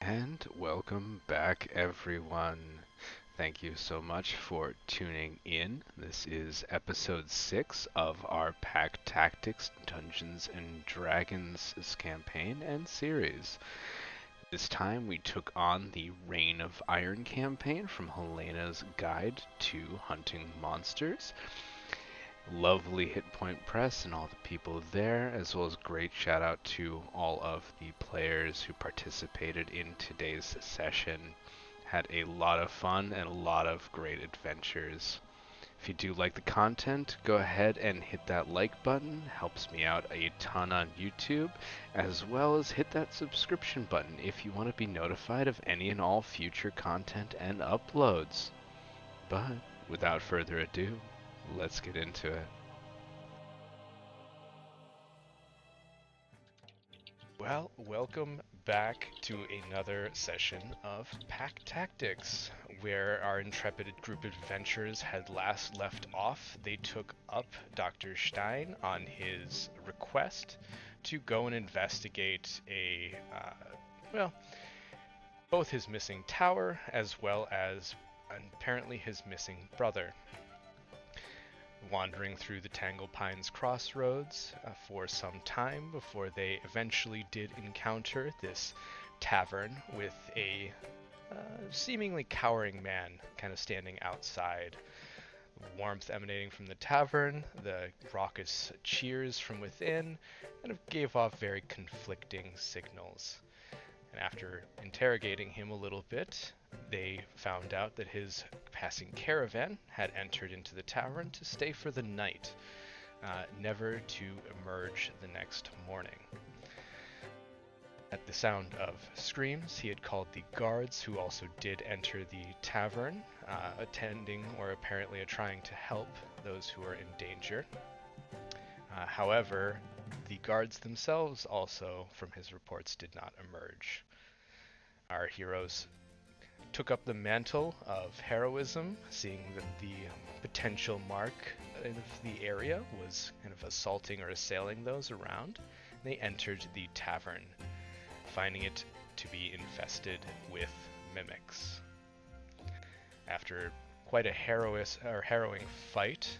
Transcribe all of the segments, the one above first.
And welcome back, everyone. Thank you so much for tuning in. This is episode 6 of our Pack Tactics Dungeons and Dragons campaign and series. This time we took on the Reign of Iron campaign from Helena's Guide to Hunting Monsters. Lovely hit point press and all the people there, as well as great shout out to all of the players who participated in today's session. Had a lot of fun and a lot of great adventures. If you do like the content, go ahead and hit that like button. Helps me out a ton on YouTube, as well as hit that subscription button if you want to be notified of any and all future content and uploads. But without further ado, let's get into it. Well, welcome back to another session of Pack Tactics, where our intrepid group of adventurers had last left off. They took up Dr. Stein on his request to go and investigate well, both his missing tower as well as apparently his missing brother. Wandering through the Tangle Pines crossroads for some time before they eventually did encounter this tavern with a seemingly cowering man kind of standing outside. Warmth emanating from the tavern, the raucous cheers from within, kind of gave off very conflicting signals. And after interrogating him a little bit, they found out that his passing caravan had entered into the tavern to stay for the night, never to emerge the next morning. At the sound of screams, he had called the guards, who also did enter the tavern, attending or apparently trying to help those who were in danger. However, the guards themselves also, from his reports, did not emerge. Our heroes took up the mantle of heroism, seeing that the potential mark of the area was kind of assaulting or assailing those around. They entered the tavern, finding it to be infested with mimics. After quite a harrowing fight,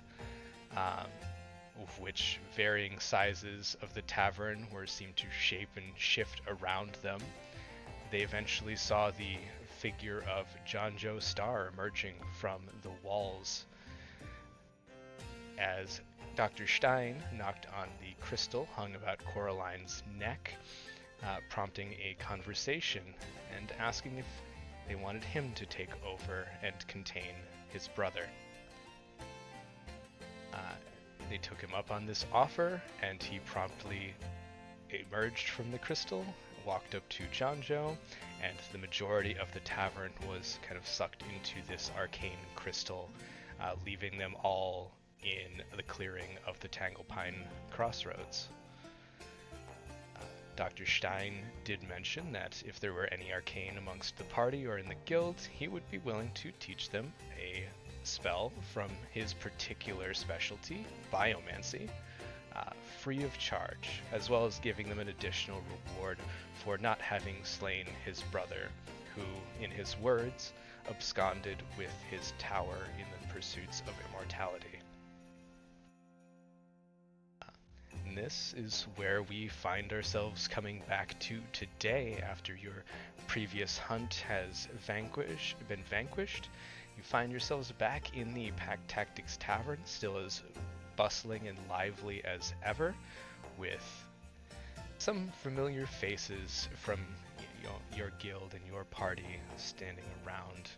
of which varying sizes of the tavern were seen to shape and shift around them, they eventually saw the figure of John Joe Starr emerging from the walls as Dr. Stein knocked on the crystal hung about Coraline's neck, prompting a conversation and asking if they wanted him to take over and contain his brother. They took him up on this offer, and he promptly emerged from the crystal, walked up to Johnjo, and the majority of the tavern was kind of sucked into this arcane crystal, leaving them all in the clearing of the Tanglepine crossroads. Dr. Stein did mention that if there were any arcane amongst the party or in the guild, he would be willing to teach them a spell from his particular specialty, biomancy, free of charge, as well as giving them an additional reward for not having slain his brother, who, in his words, absconded with his tower in the pursuits of immortality. And this is where we find ourselves coming back to today after your previous hunt has been vanquished. You find yourselves back in the Pack Tactics Tavern, still as bustling and lively as ever, with some familiar faces from your guild and your party standing around.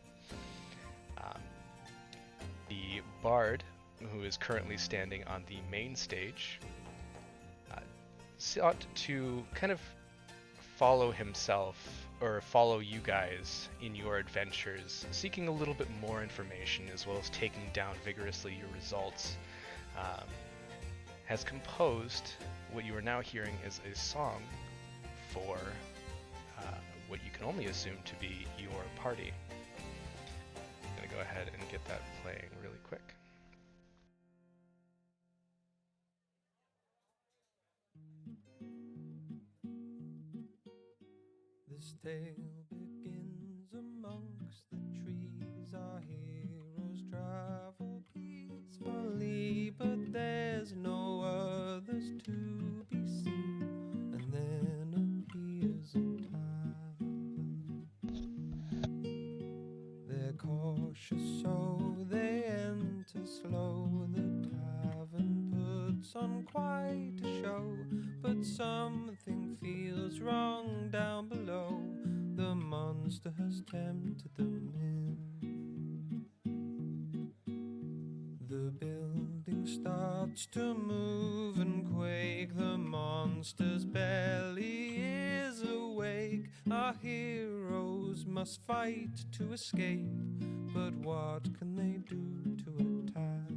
The bard, who is currently standing on the main stage, sought to kind of follow himself or follow you guys in your adventures, seeking a little bit more information as well as taking down vigorously your results. Has composed what you are now hearing is a song for what you can only assume to be your party. I'm going to go ahead and get that playing really quick. This tale down below. The monster has tempted them in. The building starts to move and quake. The monster's belly is awake. Our heroes must fight to escape, but what can they do to attack?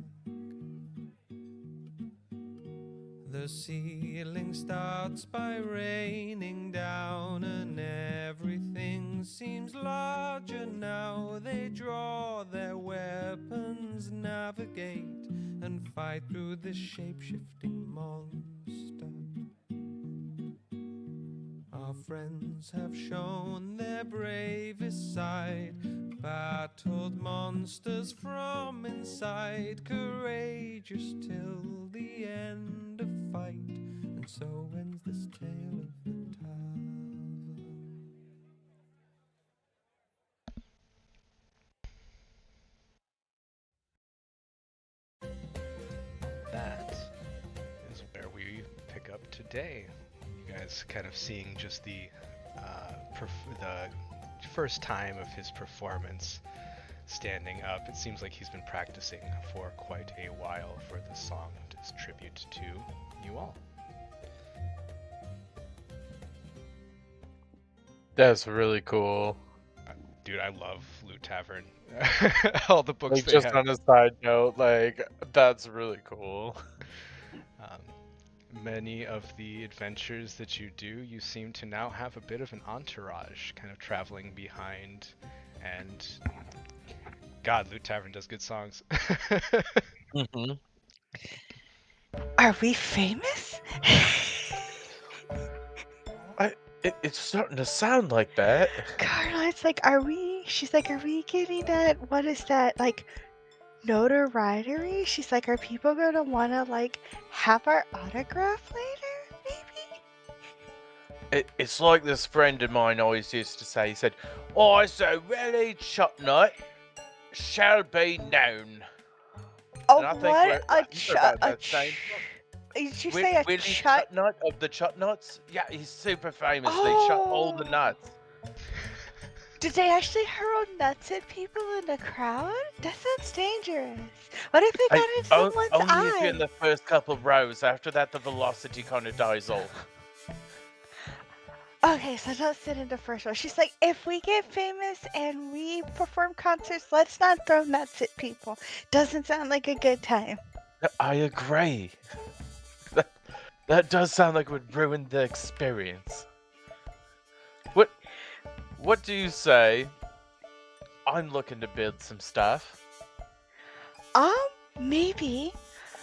The ceiling starts by raining down, and everything seems larger now. They draw their weapons, navigate, and fight through the shape-shifting monster. Our friends have shown their bravest side, battled monsters from inside, courageous till the end of fight, and so ends this tale of the tavern. That is where we pick up today. You guys kind of seeing just the first time of his performance standing up. It seems like he's been practicing for quite a while for this song as tribute to you all. That's really cool. Dude, I love Loot Tavern. All the books Like, they just have. on a side note, like, that's really cool. Many of the adventures that you do, you seem to now have a bit of an entourage kind of traveling behind, and God, Loot Tavern does good songs. Mm-hmm. Are we famous? It's starting to sound like that. Carla, it's like, she's like, are we getting that, what is that, like, notoriety? She's like, are people gonna wanna, like, have our autograph later, maybe? It's like this friend of mine always used to say. He said, "I so really chutnut shall be known." Oh, And I think what? Did you say a Willie chut? Chutnut of the Chutnuts? Yeah, he's super famous. They shut all the nuts. Did they actually hurl nuts at people in the crowd? That sounds dangerous. What if they got in someone's only if you're eye? in the first couple rows. After that, the velocity kind of dies off. Okay, so don't sit in the first row. She's like, if we get famous and we perform concerts, let's not throw nuts at people. Doesn't sound like a good time. I agree. That does sound like it would ruin the experience. What do you say? I'm looking to build some stuff. Maybe.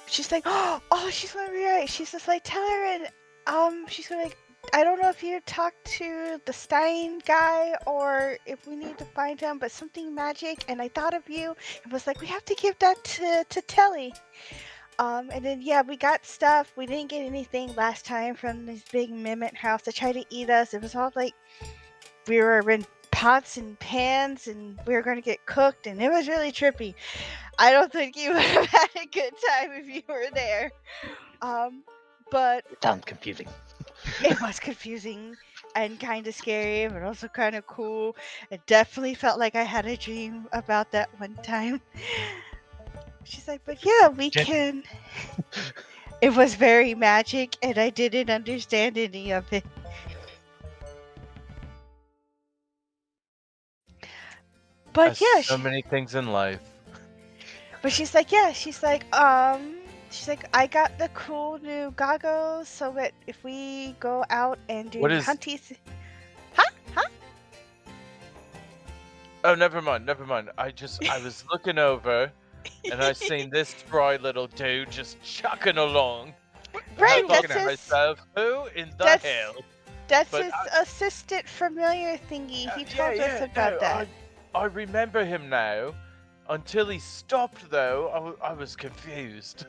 She's like, oh, she's gonna be right. She's just like, tell her, and she's gonna like, I don't know if you talked to the Stein guy or if we need to find him, but something magic, and I thought of you and was like, we have to give that to Telly. And then yeah, we got stuff. We didn't get anything last time from this big mimic house. They tried to eat us. It was all like we were in pots and pans and we were going to get cooked, and it was really trippy. I don't think you would have had a good time if you were there. But It sounds confusing. it was confusing and kind of scary, but also kind of cool. It definitely felt like I had a dream about that one time. She's like, but yeah, we can. It was very magic, and I didn't understand any of it. But yeah, So many things in life. but she's like, yeah, she's like, I got the cool new goggles, so that if we go out and do hunties, Oh, never mind. I was looking over, and I seen this spry little dude just chucking along. Right, I'm thinking to myself, who in the hell? That's his assistant familiar thingy. He told us about that. I remember him now. Until he stopped, though, I was confused.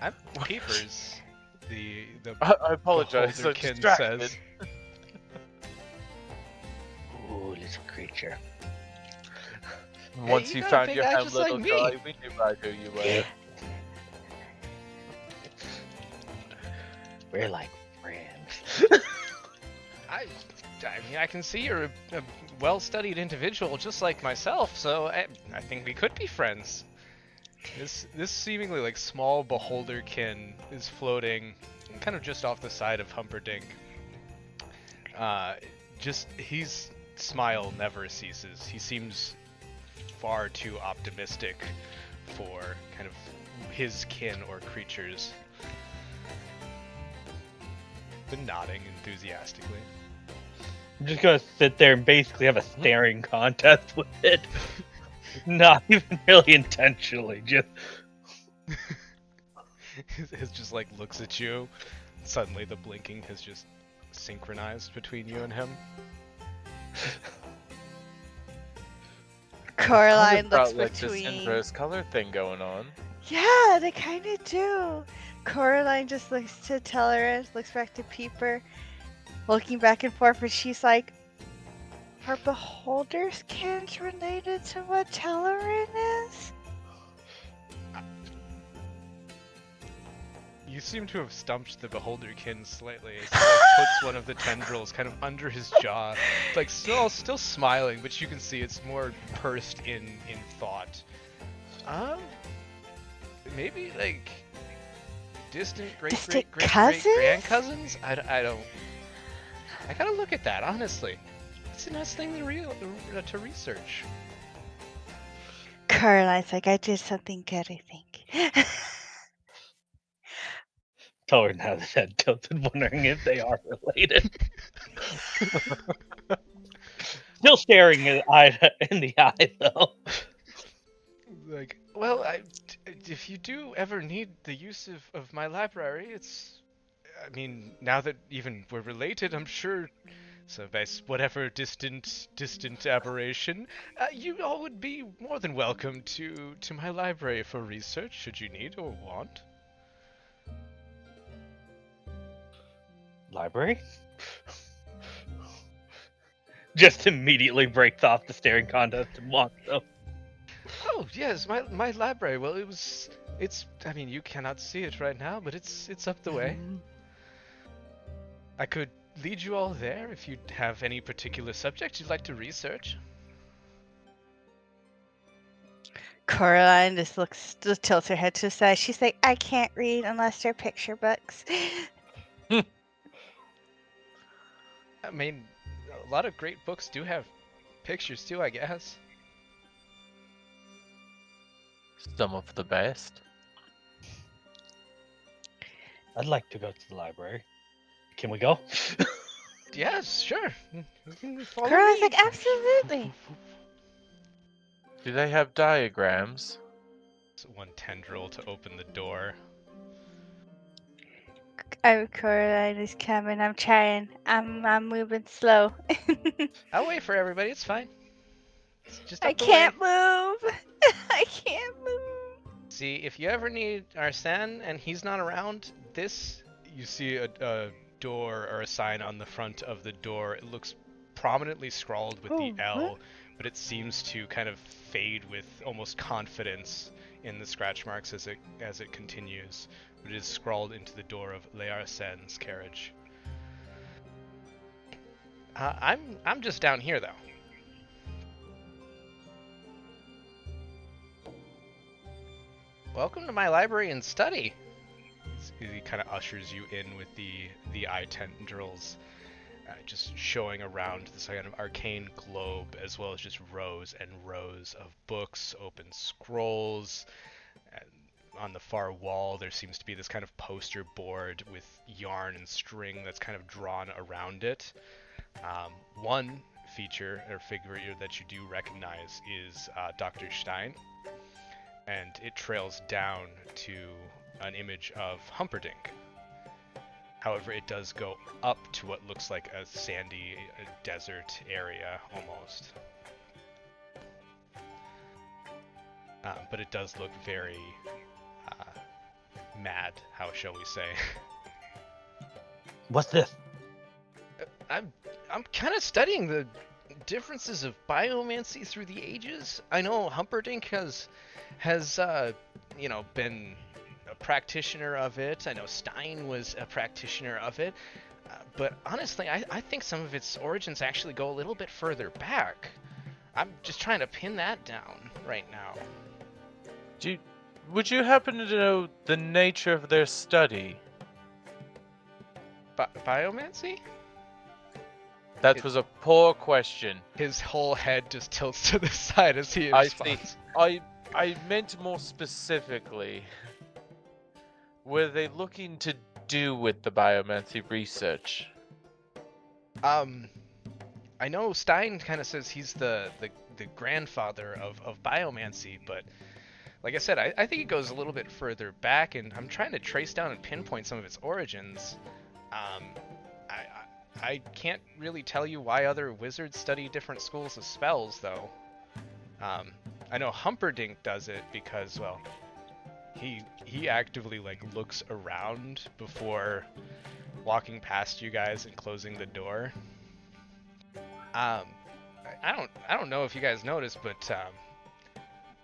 I'm Peepers. The I apologize. I'm Beholderkin distracted. says. Ooh, little creature. Once you gotta found pick your out hand, just little like me. guy, we knew right who you were. We're like friends. I mean, I can see you're a well-studied individual just like myself, so I think we could be friends. This seemingly like small beholderkin is floating kind of just off the side of Humperdinck. His smile never ceases. He seems far too optimistic for kind of his kin or creatures. Been nodding enthusiastically. I'm just gonna sit there and basically have a staring contest with it. Not even really intentionally, just It just like looks at you. Suddenly the blinking has just synchronized between you and him. Coraline About, looks like, this between. inverse color thing going on. Yeah, they kind of do. Coraline just looks to Tellerant, looks back to Peeper, looking back and forth, and she's like, "Are beholders kins related to what Tellerant is?" You seem to have stumped the beholderkin slightly as he like, puts one of the tendrils kind of under his jaw. It's like still smiling, but you can see it's more pursed in thought. Maybe like distant Distant great cousins? grand cousins? I don't. I gotta look at that honestly. It's a nice thing to research. Coraline's like, "I did something good, I think." tell her now that head tilted, wondering if they are related. Still staring in the eye, though. Like, well, if you do ever need the use of my library, I mean, now that even we're related, I'm sure, so by whatever distant aberration, you all would be more than welcome to my library for research, should you need or want. Library? Just immediately breaks off the staring contest and walks up. Oh, yes, my library, well, I mean, you cannot see it right now, but it's up the way. I could lead you all there if you have any particular subject you'd like to research. Coraline just tilts her head to the side. She's like, "I can't read unless they're picture books." I mean, a lot of great books do have pictures too, I guess. Some of the best. I'd like to go to the library. Can we go? Yes, sure. You can follow Coraline's me. like, "Absolutely." Do they have diagrams? One tendril to open the door. Coraline is coming. I'm trying. I'm moving slow. I'll wait for everybody. It's fine. It's just I up the can't way. move. I can't move. See, if you ever need Arsene and he's not around, you see a door or a sign on the front of the door. It looks prominently scrawled with the L, what? but it seems to kind of fade with almost confidence in the scratch marks as it continues. But it is scrawled into the door of Le Arsene's carriage. I'm just down here though. Welcome to my library and study. He kind of ushers you in with the eye tendrils, just showing around this kind of arcane globe, as well as just rows and rows of books, open scrolls. And on the far wall, there seems to be this kind of poster board with yarn and string that's kind of drawn around it. One feature or figure that you do recognize is Dr. Stein, and it trails down to an image of Humperdinck. However, it does go up to what looks like a sandy desert area almost. But it does look very mad, how shall we say. What's this? I'm kind of studying the differences of biomancy through the ages. I know Humperdinck has been a practitioner of it. I know Stein was a practitioner of it. But honestly, I think some of its origins actually go a little bit further back. I'm just trying to pin that down right now. Would you happen to know the nature of their study? Biomancy? That was a poor question. His whole head just tilts to the side as he I responds. see. I meant more specifically, were they looking to do with the biomancy research? I know Stein kind of says he's the grandfather of biomancy, but like I said, I think it goes a little bit further back, and I'm trying to trace down and pinpoint some of its origins. I can't really tell you why other wizards study different schools of spells, though. I know Humperdinck does it because, well, he actively like looks around before walking past you guys and closing the door. I don't know if you guys noticed, but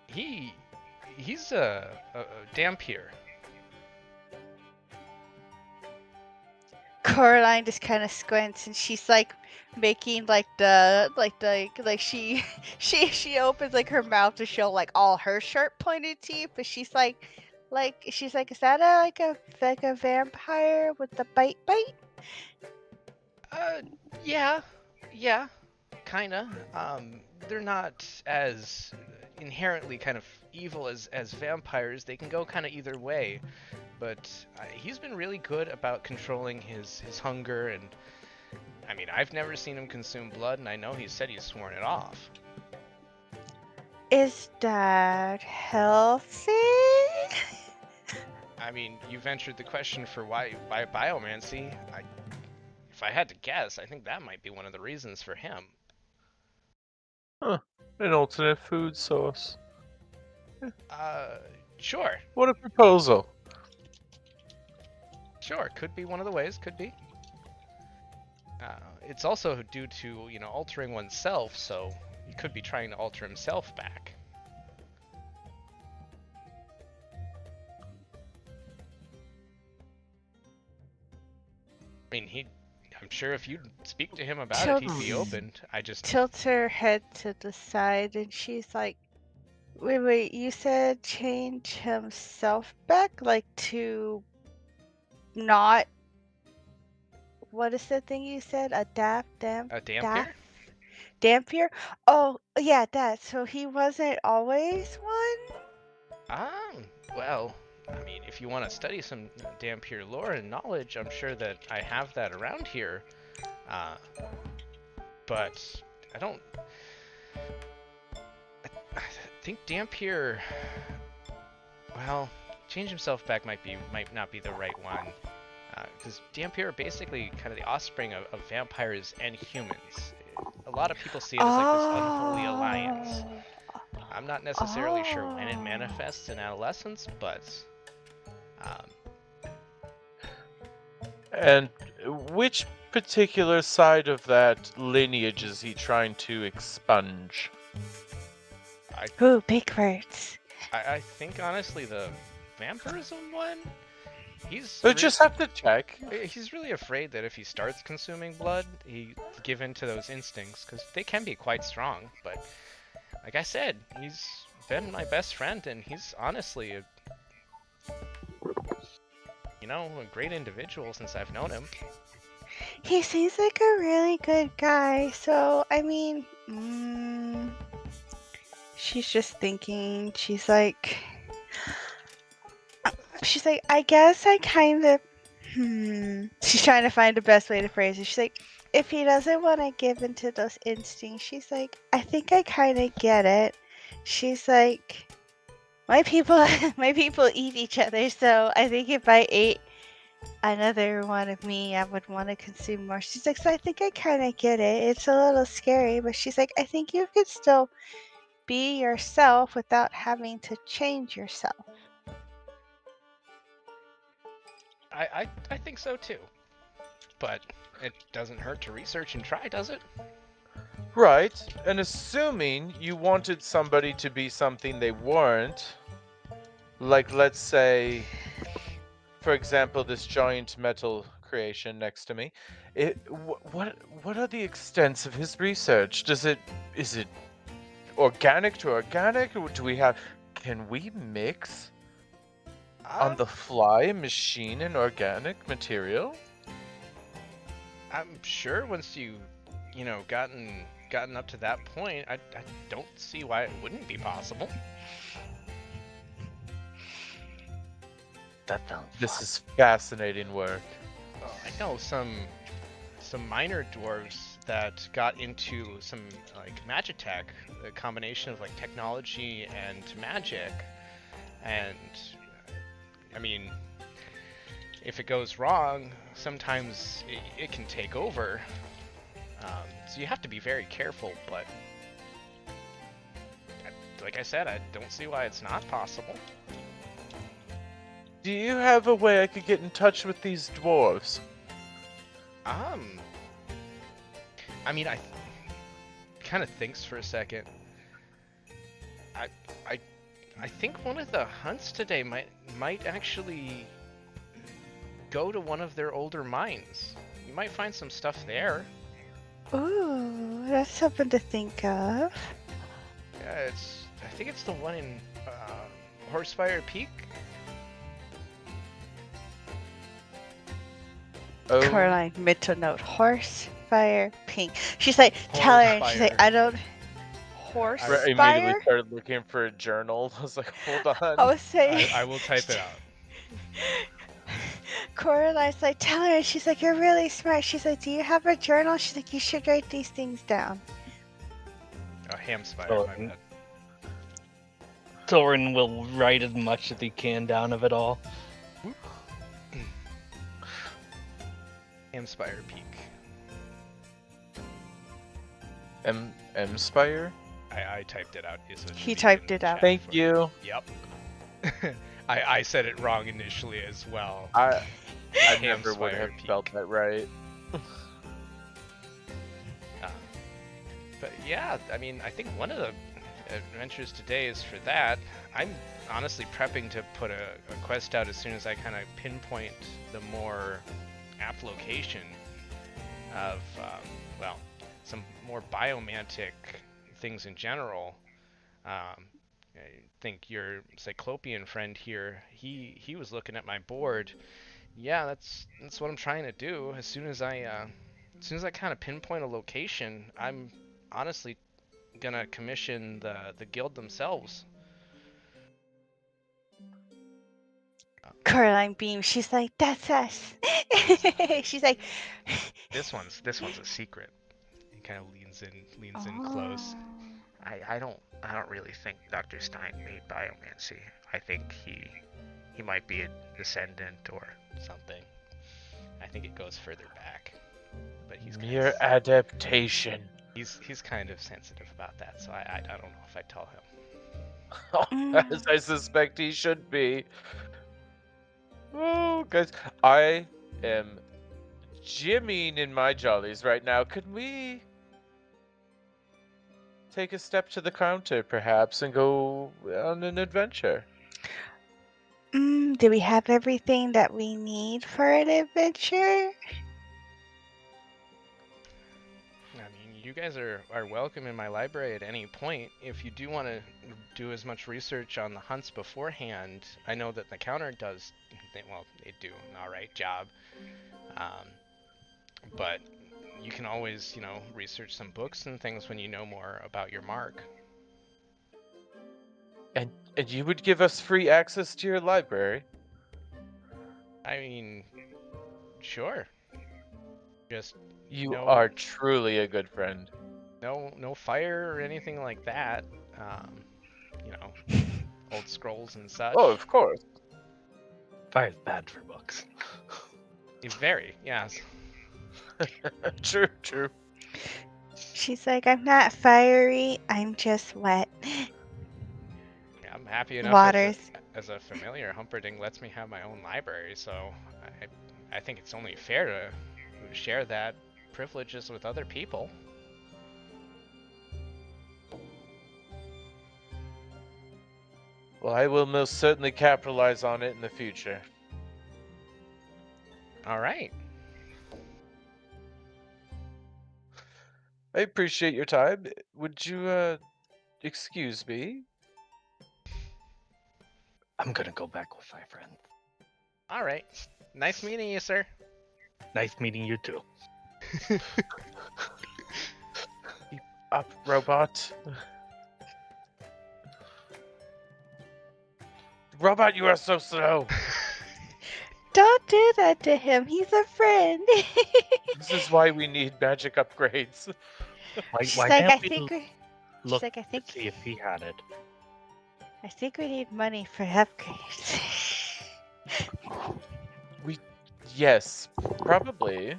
he's a Dampier. Coraline just kind of squints, and she's like making she opens like her mouth to show like all her sharp pointed teeth, but she's like, is that a vampire with the bite? Yeah, kinda. They're not as inherently kind of evil as vampires. They can go kind of either way. But he's been really good about controlling his hunger, and I mean, I've never seen him consume blood, and I know he said he's sworn it off. Is that healthy? I mean, you ventured the question for why biomancy. If I had to guess, I think that might be one of the reasons for him. Huh. An alternate food source. Sure. What a proposal. Sure, could be one of the ways, could be. It's also due to, altering oneself, so he could be trying to alter himself back. I mean, I'm sure if you'd speak to him about it, he'd be open. Tilts her head to the side, and she's like, wait, you said change himself back, like to not, what is the thing you said? A Dampier? Dampier? Oh, yeah, that. So he wasn't always one? Well, I mean, if you want to study some Dampier lore and knowledge, I'm sure that I have that around here. But I don't... I think Dampier... Well, change himself back might not be the right one. Because Dampier are basically kind of the offspring of vampires and humans. A lot of people see it as like this unholy alliance. I'm not necessarily sure when it manifests in adolescence, but... And which particular side of that lineage is he trying to expunge? Ooh, big words. I think, honestly, the vampirism one? Just have to check. He's really afraid that if he starts consuming blood, he give in to those instincts, because they can be quite strong. But like I said, he's been my best friend, and he's honestly a great individual since I've known him. He seems like a really good guy. So, I mean, she's just thinking. She's like, I guess I kind of, She's trying to find the best way to phrase it. She's like, if he doesn't want to give into those instincts, she's like, I think I kind of get it. She's like, my people eat each other, so I think if I ate another one of me, I would want to consume more. She's like, so I think I kind of get it. It's a little scary, but she's like, I think you could still be yourself without having to change yourself. I think so too. But it doesn't hurt to research and try, does it? Right, and assuming you wanted somebody to be something they weren't, like let's say for example, this giant metal creation next to me. What are the extents of his research? Is it organic to organic? Or do we have? Can we mix on the fly machine and organic material? I'm sure once you know, gotten up to that point, I don't see why it wouldn't be possible. That sounds This fun. is fascinating work. I know some minor dwarves that got into some like magitech, a combination of like technology and magic, and I mean, if it goes wrong, sometimes it can take over. So you have to be very careful, but like I said, I don't see why it's not possible. Do you have a way I could get in touch with these dwarves? I mean, I kind of thinks for a second. I think one of the hunts today might actually go to one of their older mines. You might find some stuff there. Ooh, that's something to think of. Yeah, I think it's the one in Haemspire Peak. Oh, Caroline, mental note, horse, fire, pink. She's like, tell her, and she's like, Horsefire. I don't. Horse I immediately fire? started looking for a journal. I was like, hold on. I was saying. I will type it out. Coraline's like, tell her. She's like, you're really smart. She's like, do you have a journal? She's like, you should write these things down. Oh, Haemspire, Oh, my bad. Thorin will write as much as he can down of it all. Haemspire Peak. Haemspire? I typed it out. It should He be typed in it the out. chat Thank for you. Yep. I said it wrong initially as well. I never would Haemspire have Peak. spelled that right. But yeah, I mean, I think one of the adventures today is for that. I'm honestly prepping to put a quest out as soon as I kind of pinpoint the more apt location of, well, some more biomantic things in general. I think your Cyclopean friend here, he was looking at my board. Yeah, that's what I'm trying to do. As soon as I kind of pinpoint a location, I'm honestly gonna commission the guild themselves. Caroline beams. She's like, that's us. She's like, This one's a secret. He kind of leans in oh. close. I don't really think Dr. Stein made biomancy. I think he might be a descendant or something. I think it goes further back. But he's Mere adaptation. he's kind of sensitive about that, so I don't know if I tell him. As I suspect he should be. Oh, guys, I am jimmying in my jollies right now. Could we take a step to the counter, perhaps, and go on an adventure? Do we have everything that we need for an adventure? I mean, you guys are welcome in my library at any point. If you do want to do as much research on the hunts beforehand, I know that the counter does, they do an alright job. But you can always, you know, research some books and things when you know more about your mark. And you would give us free access to your library? I mean, sure. Just You No. are truly a good friend. no fire or anything like that. You know, old scrolls and such. Oh, of course. Fire's bad for books. Very, yes. True, true. She's like, I'm not fiery. I'm just wet. Yeah, I'm happy enough Waters. as a familiar. Humperdinck lets me have my own library, so I think it's only fair to share that privileges with other people. Well, I will most certainly capitalize on it in the future. All right. I appreciate your time. Would you, excuse me? I'm gonna go back with my friend. All right. Nice meeting you, sir. Nice meeting you too. Up, robot. Robot, you are so slow. Don't do that to him. He's a friend. This is why we need magic upgrades. She's Why like, can't I we think we. She's look like, I to think. see if he had it? I think we need money for upgrades. Yes, probably.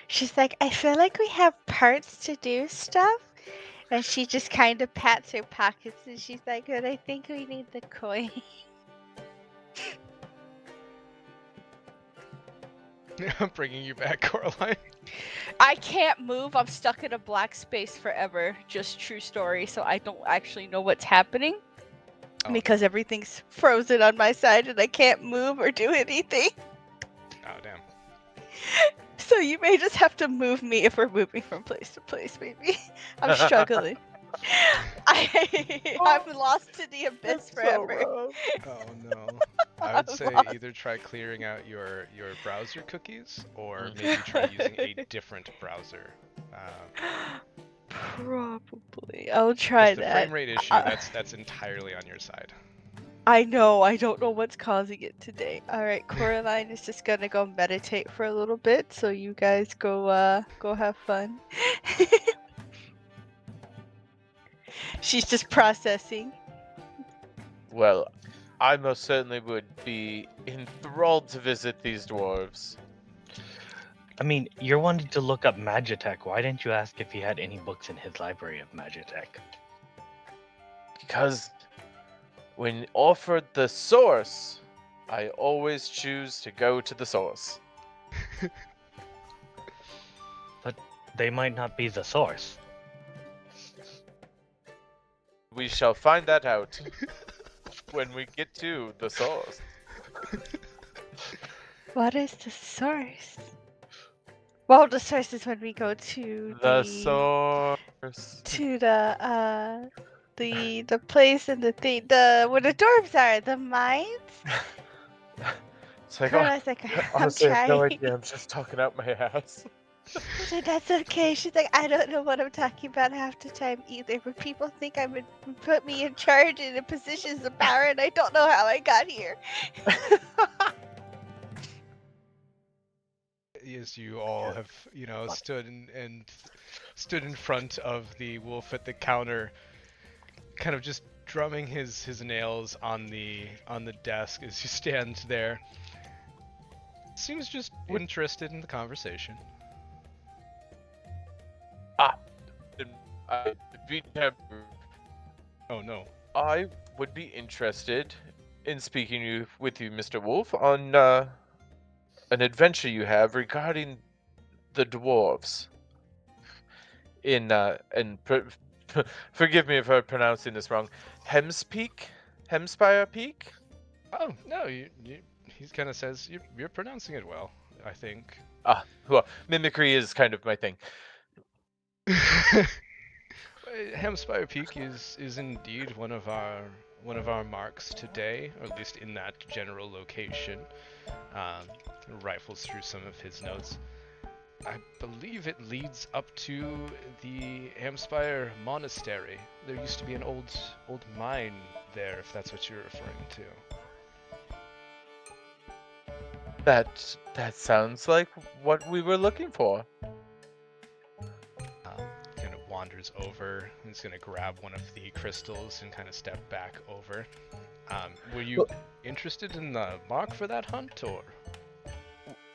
She's like, I feel like we have parts to do stuff. And she just kind of pats her pockets and she's like, but I think we need the coin. I'm bringing you back, Coraline. I can't move. I'm stuck in a black space forever. Just true story. So I don't actually know what's happening Oh, because everything's frozen on my side and I can't move or do anything. Oh, damn. So you may just have to move me if we're moving from place to place, maybe. I'm struggling. I'm lost to the abyss forever. Oh no. I would say Lost. either try clearing out your browser cookies, or maybe try using a different browser. Probably. I'll try The that. frame rate issue, that's entirely on your side. I know. I don't know what's causing it today. All right, Coraline is just gonna go meditate for a little bit. So you guys go have fun. She's just processing. Well, I most certainly would be enthralled to visit these dwarves. I mean, you're wanting to look up Magitech. Why didn't you ask if he had any books in his library of Magitech? Because when offered the source, I always choose to go to the source. But they might not be the source. We shall find that out when we get to the source. What is the source? Well, the source is when we go to The source. to the place and the thing, the where the dwarves are, the mines. It's like, Coraline's like, I'm honestly, I have no trying. idea. I'm just talking out my ass. So that's okay. She's like, I don't know what I'm talking about half the time either, but people think put me in charge in a positions of power, and I don't know how I got here. As you all have, stood stood in front of the wolf at the counter, kind of just drumming his nails on the desk as you stand there. Seems just interested in the conversation. Oh no. I would be interested in speaking with you, Mr. Wolf, on an adventure you have regarding the dwarves. Forgive me if I'm pronouncing this wrong. Haemspire Peak? Oh no, he kind of says you're pronouncing it well, I think. Well, mimicry is kind of my thing. Haemspire Peak is indeed one of our marks today, or at least in that general location. Rifles through some of his notes. I believe it leads up to the Haemspire Monastery. There used to be an old mine there, if that's what you're referring to. That sounds like what we were looking for. Kind of wanders over. He's gonna grab one of the crystals and kind of step back over. Were you interested in the mark for that hunt, or?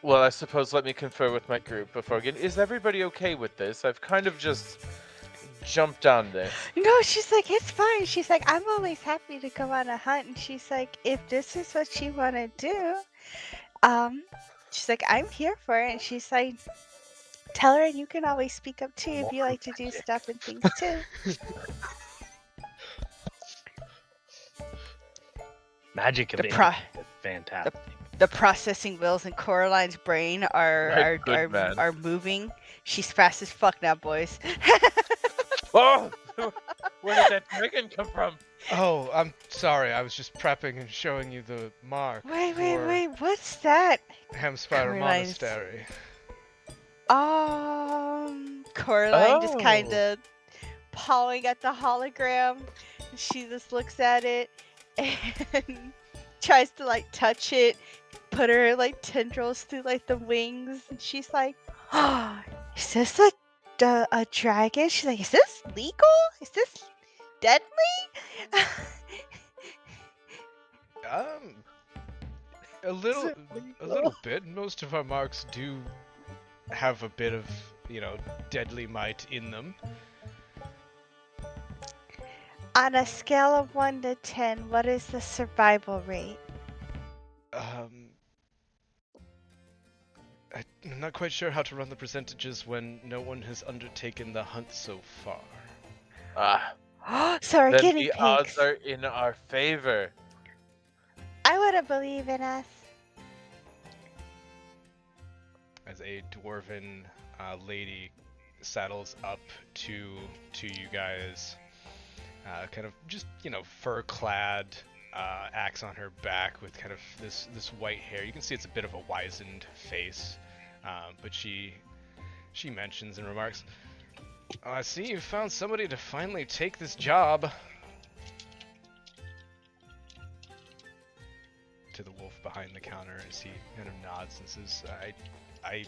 Well, I suppose let me confer with my group before again. Is everybody okay with this? I've kind of just jumped on this. No, she's like, it's fine. She's like, I'm always happy to go on a hunt. And she's like, if this is what you want to do, she's like, I'm here for it. And she's like, tell her, and you can always speak up too if you like to do stuff and things too. Magic of The it pro- is fantastic. the processing wheels in Coraline's brain Right, good man. are moving. She's fast as fuck now, boys. Oh, where did that dragon come from? Oh, I'm sorry. I was just prepping and showing you the mark Wait, for what's that? Haemspire Caroline's- Monastery. Coraline just kind Oh. of pawing at the hologram. She just looks at it and tries to like touch it, put her like tendrils through like the wings, and she's like, "Oh, is this a dragon?" She's like, "Is this legal? Is this deadly?" A little bit. Most of our marks do have a bit of, deadly might in them. On a scale of 1 to 10, what is the survival rate? I'm not quite sure how to run the percentages when no one has undertaken the hunt so far. So we're Then guinea the pigs. odds are in our favor. I wouldn't believe in us. As a dwarven lady saddles up to you guys, kind of just fur-clad, axe on her back with kind of this white hair. You can see it's a bit of a wizened face, but she mentions and remarks, "Oh, I see you found somebody to finally take this job." To the wolf behind the counter as he kind of nods and says, I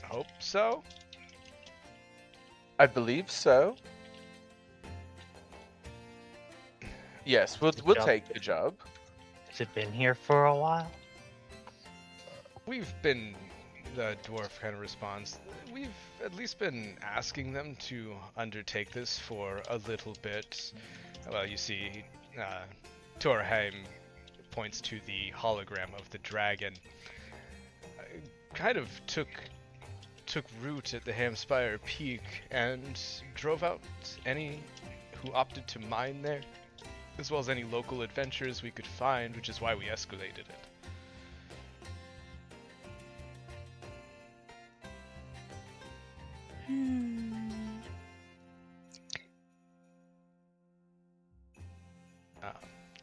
hope so." I believe so. Yes, we'll job. take the job. Has it been here for a while? We've been, the dwarf kind of responds, we've at least been asking them to undertake this for a little bit. Well, you see, Torheim points to the hologram of the dragon. Kind of took root at the Haemspire Peak and drove out any who opted to mine there, as well as any local adventurers we could find, which is why we escalated it.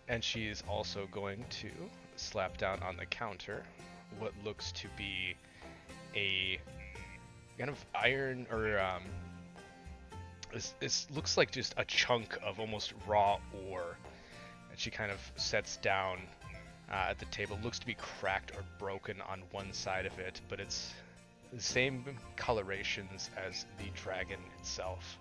And she is also going to slap down on the counter what looks to be a kind of iron, or this looks like just a chunk of almost raw ore. And she kind of sets down at the table. Looks to be cracked or broken on one side of it, but it's the same colorations as the dragon itself.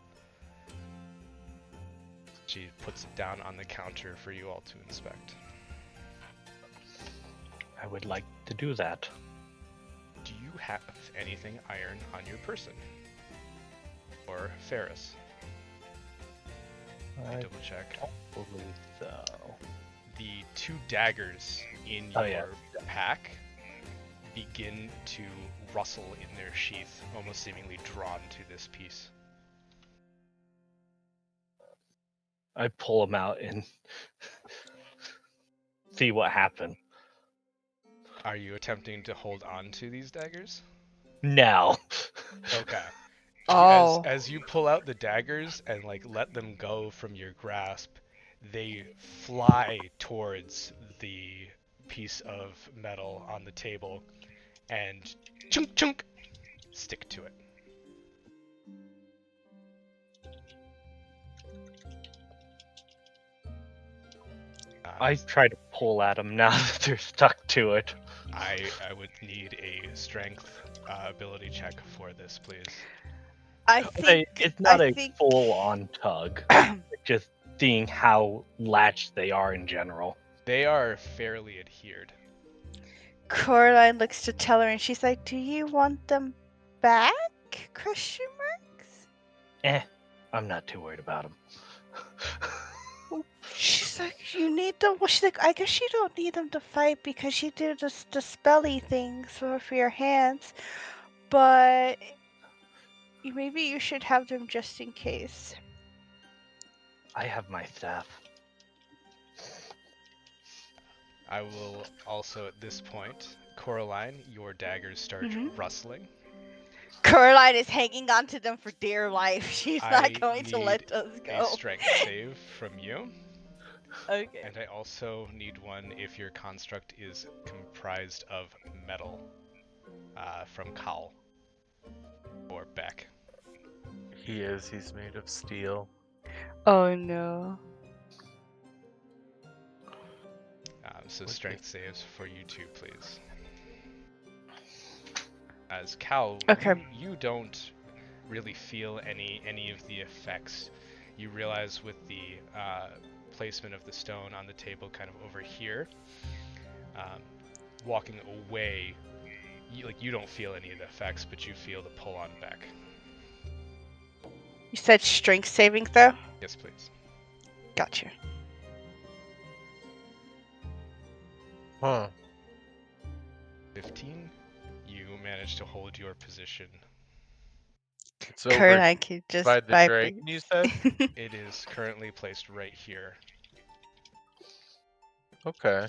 She puts it down on the counter for you all to inspect. I would like to do that. Do you have anything iron on your person? Or ferrous? Let me I double check. don't believe so. The 2 daggers in Oh, your yeah. pack begin to rustle in their sheath, almost seemingly drawn to this piece. I pull them out and see what happened. Are you attempting to hold on to these daggers? No. Okay. Oh. As you pull out the daggers and let them go from your grasp, they fly towards the piece of metal on the table and chunk chunk stick to it. I try to pull at them now that they're stuck to it. I would need a strength ability check for this, please. I think It's not a think- full-on tug. Just seeing how latched they are in general. They are fairly adhered. Coraline looks to Teller and she's like, "Do you want them back?" Question marks. I'm not too worried about them. She's like, "You need them." Well, she's like, "I guess you don't need them to fight because you do the spelly things for your hands, but maybe you should have them just in case." I have my staff. I will also at this point Coraline, your daggers start Mhm. rustling. Coraline is hanging on to them for dear life. She's I not going to need let us a go. strength save from you. Okay. And I also need one if your construct is comprised of metal, from Kal or Beck. He is. He's made of steel. Oh no. So Wicked. strength saves for you two, please. As Cal, Okay. you don't really feel any of the effects. You realize with the placement of the stone on the table kind of over here, walking away, you don't feel any of the effects, but you feel the pull on Beck. You said strength saving throw? Yes, please. Gotcha. Huh. 15. You manage to hold your position. It's over Caroline could just by the vibrate. dragon, you said? It is currently placed right here. Okay.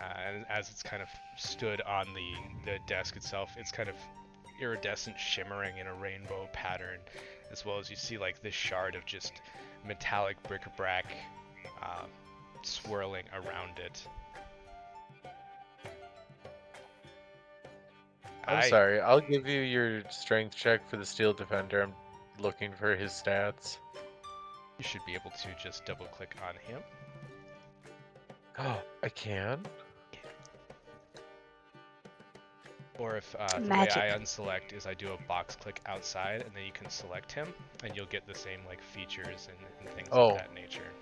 And as it's kind of stood on the desk itself, it's kind of iridescent, shimmering in a rainbow pattern, as well as you see like this shard of just metallic bric-a-brac swirling around it. I'm sorry. I'll give you your strength check for the steel defender. I'm looking for his stats. You should be able to just double click on him. Oh, I can? Or if the Magic. way I unselect is I do a box click outside, and then you can select him, and you'll get the same like features and things Oh. of that nature.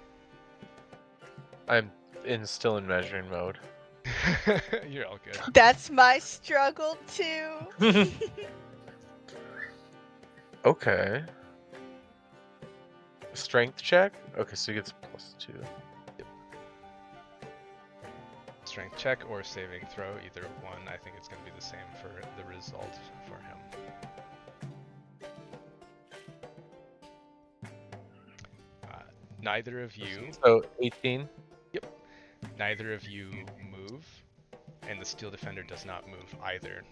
I'm still in measuring mode. You're all good. That's my struggle too. Okay. Strength check? Okay, so he gets +2. Strength check or saving throw, either one. I think it's going to be the same for the result for him. Neither of you, So 18. neither of you move, and the steel defender does not move either.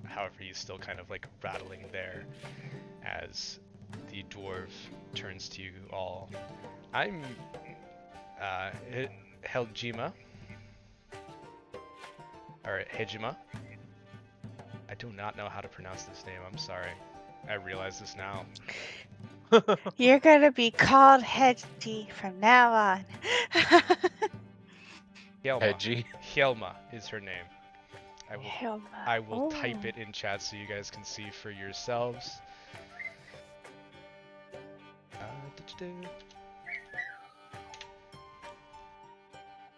However, he's still kind of like rattling there as the dwarf turns to you all. I'm Heljima. Or Hejima. I do not know how to pronounce this name, I'm sorry. I realize this now. You're gonna be called Hedgy from now on. Hjelma. Hedgy. Hjelma is her name. Helma. I will Oh. type it in chat so you guys can see for yourselves.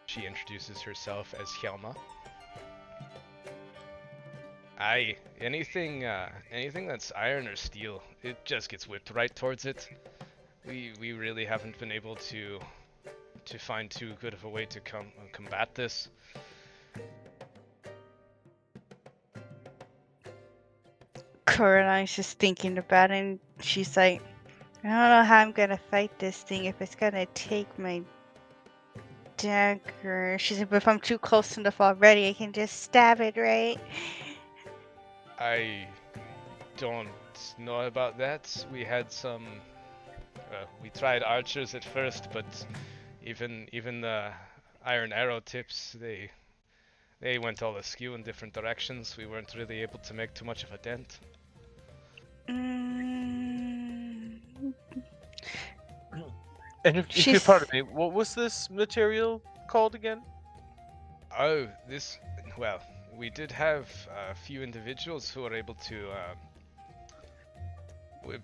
She introduces herself as Hjelma. Aye, anything that's iron or steel, it just gets whipped right towards it. We really haven't been able to find too good of a way to combat this. Coraline's just thinking about it, and she's like, I don't know how I'm gonna fight this thing if it's gonna take my dagger. She's like, but if I'm too close enough already, I can just stab it, right? I don't know about that. We had some. We tried archers at first, but even the iron arrow tips, they went all askew in different directions. We weren't really able to make too much of a dent. And if you She's- pardon me, what was this material called again? Oh, this. Well, we did have a few individuals who were able to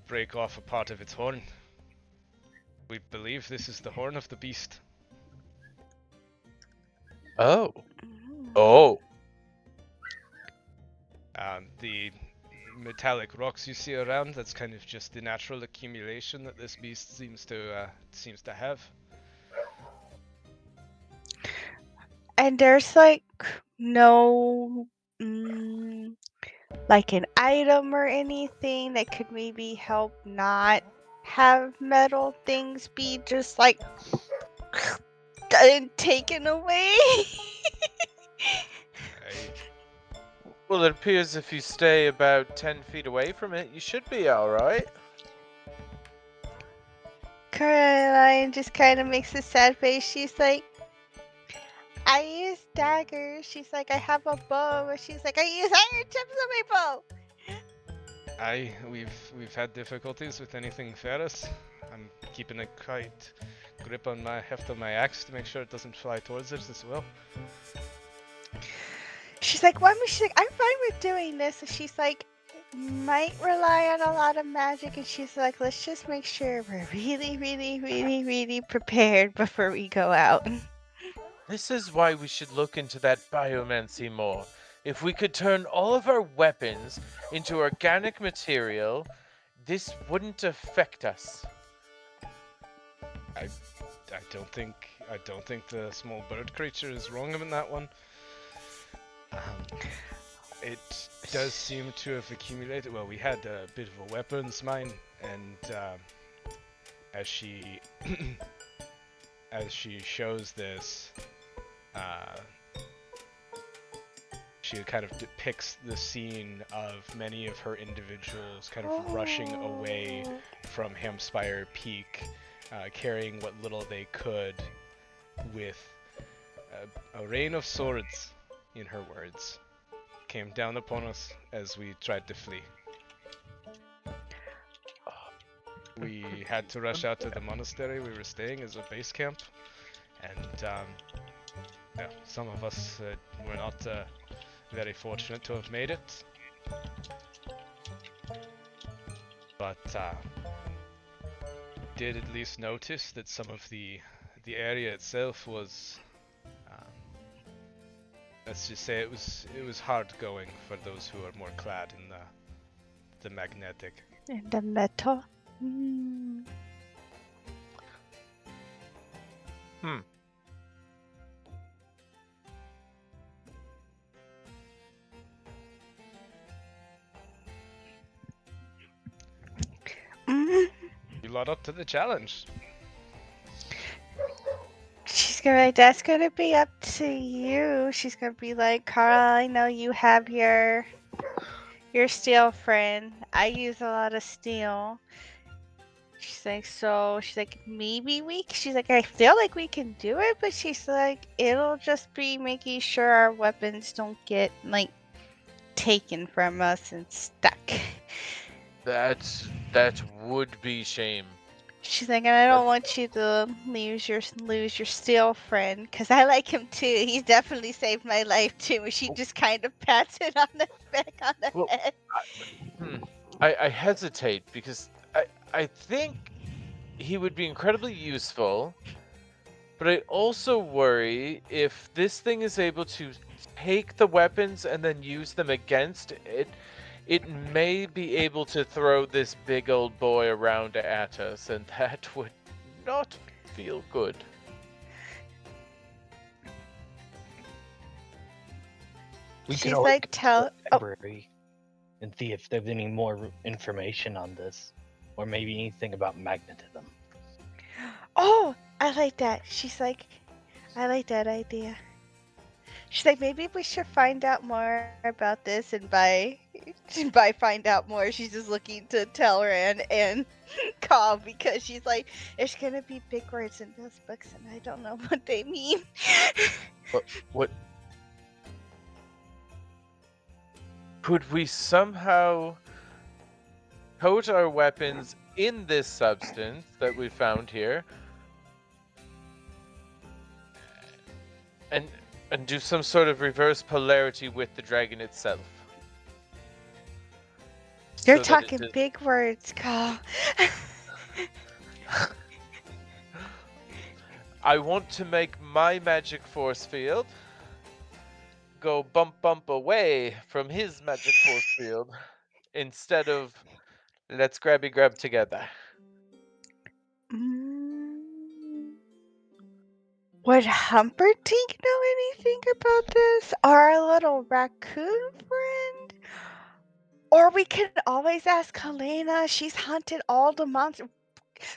break off a part of its horn. We believe this is the horn of the beast. Oh. Oh. The metallic rocks you see around, that's kind of just the natural accumulation that this beast seems to have. And there's like no like an item or anything that could maybe help not have metal things be just like and taken away. Well, it appears if you stay about 10 feet away from it, you should be alright. Caroline just kind of makes a sad face. She's like, I use daggers. She's like, I have a bow. She's like, I use iron tips on my bow. We've had difficulties with anything ferrous. I'm keeping a tight grip on my heft of my axe to make sure it doesn't fly towards us as well. She's like, she's like, I'm fine with doing this. And she's like, might rely on a lot of magic. And she's like, let's just make sure we're really, really, really, really prepared before we go out. This is why we should look into that biomancy more. If we could turn all of our weapons into organic material, this wouldn't affect us. I don't think the small bird creature is wrong in that one. It does seem to have accumulated. Well, we had a bit of a weapons mine, and as she shows this, she kind of depicts the scene of many of her individuals kind of rushing away from Haemspire Peak, carrying what little they could, with a rain of swords, in her words, came down upon us as we tried to flee. We had to rush out to the monastery we were staying as a base camp, and yeah, some of us were not very fortunate to have made it. But did at least notice that some of the area itself was, let's just say it was hard going for those who are more clad in the magnetic. In the metal. Mm. You lot up to the challenge. She's gonna be like, that's gonna be up to you. She's gonna be like, Carl, I know you have your steel friend. I use a lot of steel. She's like, maybe she's like, I feel like we can do it, but she's like, it'll just be making sure our weapons don't get, like, taken from us and stuck. That would be shame. She's like, and I don't want you to lose your steel friend, because I like him too. He's definitely saved my life too. And she just kind of pats it on the back on the head. I hesitate because I think he would be incredibly useful, but I also worry if this thing is able to take the weapons and then use them against it, it may be able to throw this big old boy around at us, and that would not feel good. We She's could always like, go to the library and see if there's any more information on this, or maybe anything about magnetism. Oh, I like that. She's like, I like that idea. She's like, maybe we should find out more about this, and by find out more, she's just looking to Telran and Call, because she's like, there's gonna be big words in those books, and I don't know what they mean. What? Could we somehow coat our weapons in this substance that we found here, and do some sort of reverse polarity with the dragon itself? You're So that talking it big words, Call. I want to make my magic force field go bump away from his magic force field instead of let's grab together. Would Humperdinck know anything about this? Our little raccoon friend? Or we can always ask Helena. She's hunted all the monsters.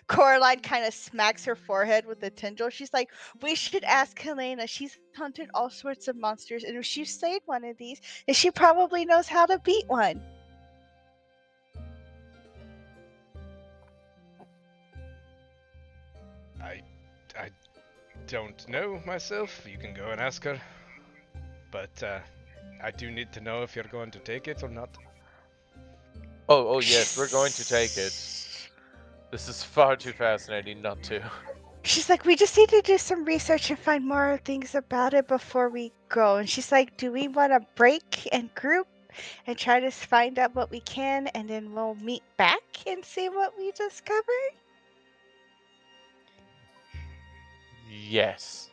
Coraline kind of smacks her forehead with a tendril. She's like, we should ask Helena. She's hunted all sorts of monsters, and if she slayed one of these, and she probably knows how to beat one. I don't know myself. You can go and ask her. But I do need to know if you're going to take it or not. Oh yes, we're going to take it. This is far too fascinating not to. She's like, we just need to do some research and find more things about it before we go. And she's like, do we want to break and group and try to find out what we can, and then we'll meet back and see what we discover? Yes.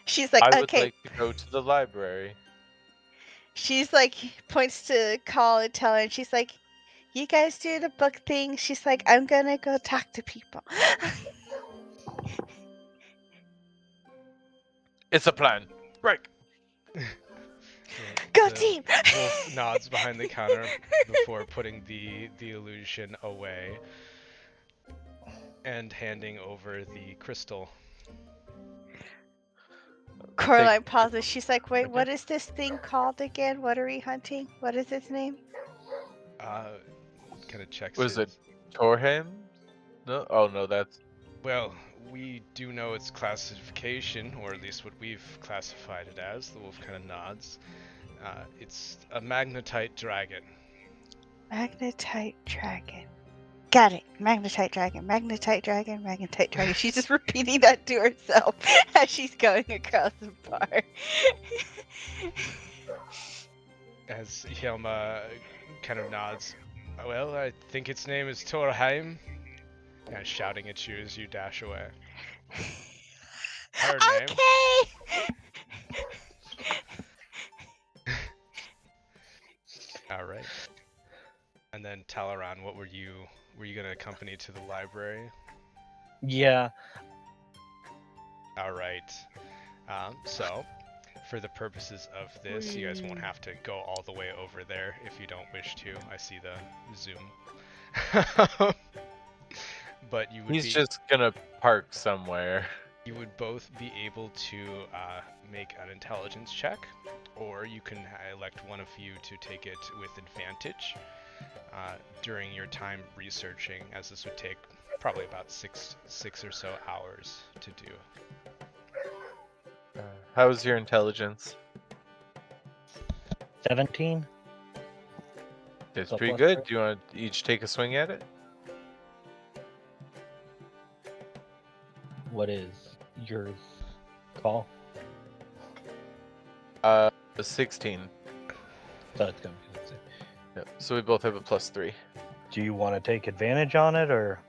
She's like, I would okay. like to go to the library. She's like, points to call and tell her, and she's like, you guys do the book thing. She's like, I'm gonna go talk to people. It's a plan. Break. Go The team! wolf nods behind the counter before putting the illusion away and handing over the crystal. Coraline pauses. She's like, wait, Okay. what is this thing called again? What are we hunting? What is its name? Kind of checks. Was it Torheim? No. Oh no, that's. Well, we do know its classification, or at least what we've classified it as. The wolf kind of nods. It's a Magnetite Dragon. Magnetite Dragon. Got it. Magnetite Dragon. Magnetite Dragon. Magnetite Dragon. She's just repeating that to herself as she's going across the bar. As Hjelma kind of nods. Well, I think its name is Torheim. Kind of shouting at you as you dash away. Her name. Okay. All right. And then Talaran, what were you gonna accompany to the library? Yeah. All right. So, for the purposes of this, you guys won't have to go all the way over there if you don't wish to. I see the zoom. But you would He's just gonna park somewhere. You would both be able to make an intelligence check, or you can elect one of you to take it with advantage during your time researching, as this would take probably about six or so hours to do. How's your intelligence? 17? It's So pretty plus good. three. Do you want to each take a swing at it? What is your call? 16. So it's gonna be, let's see. Yep. So we both have a +3. Do you want to take advantage on it, or?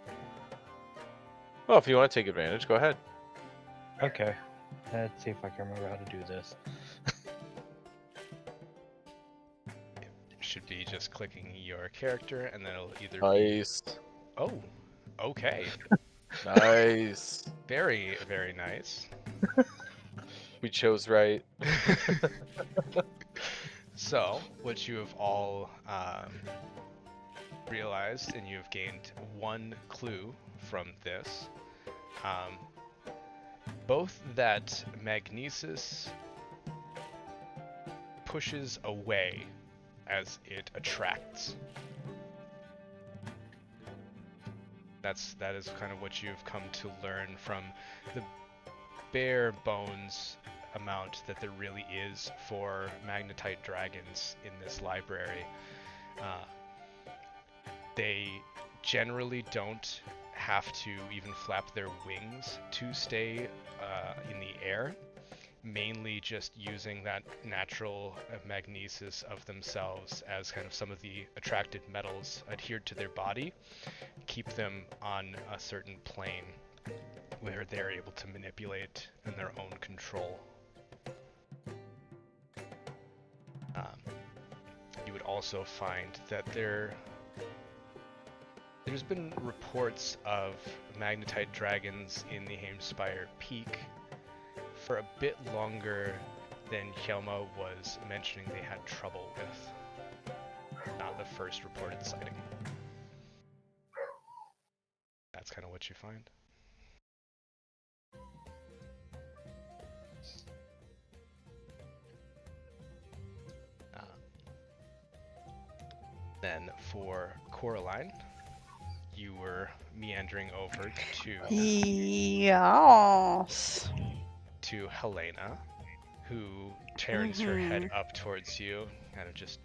Well, if you want to take advantage, go ahead. Okay. Let's see if I can remember how to do this. Should be just clicking your character, and then it'll either Nice. be... Oh, okay. Nice. Very, very nice. We chose right. So, what you have all realized, and you have gained one clue from this, both that magnesis pushes away as it attracts. That is kind of what you've come to learn from the bare bones amount that there really is for Magnetite Dragons in this library. They generally don't have to even flap their wings to stay in the air, mainly just using that natural magnesis of themselves as kind of some of the attracted metals adhered to their body, keep them on a certain plane where they're able to manipulate in their own control. You would also find that there's been reports of Magnetite Dragons in the Haemspire Peak for a bit longer than Hjelma was mentioning they had trouble with. Not the first reported sighting. let you find. Then for Coraline, you were meandering over Yes. to Helena, who turns her head up towards you, kind of just.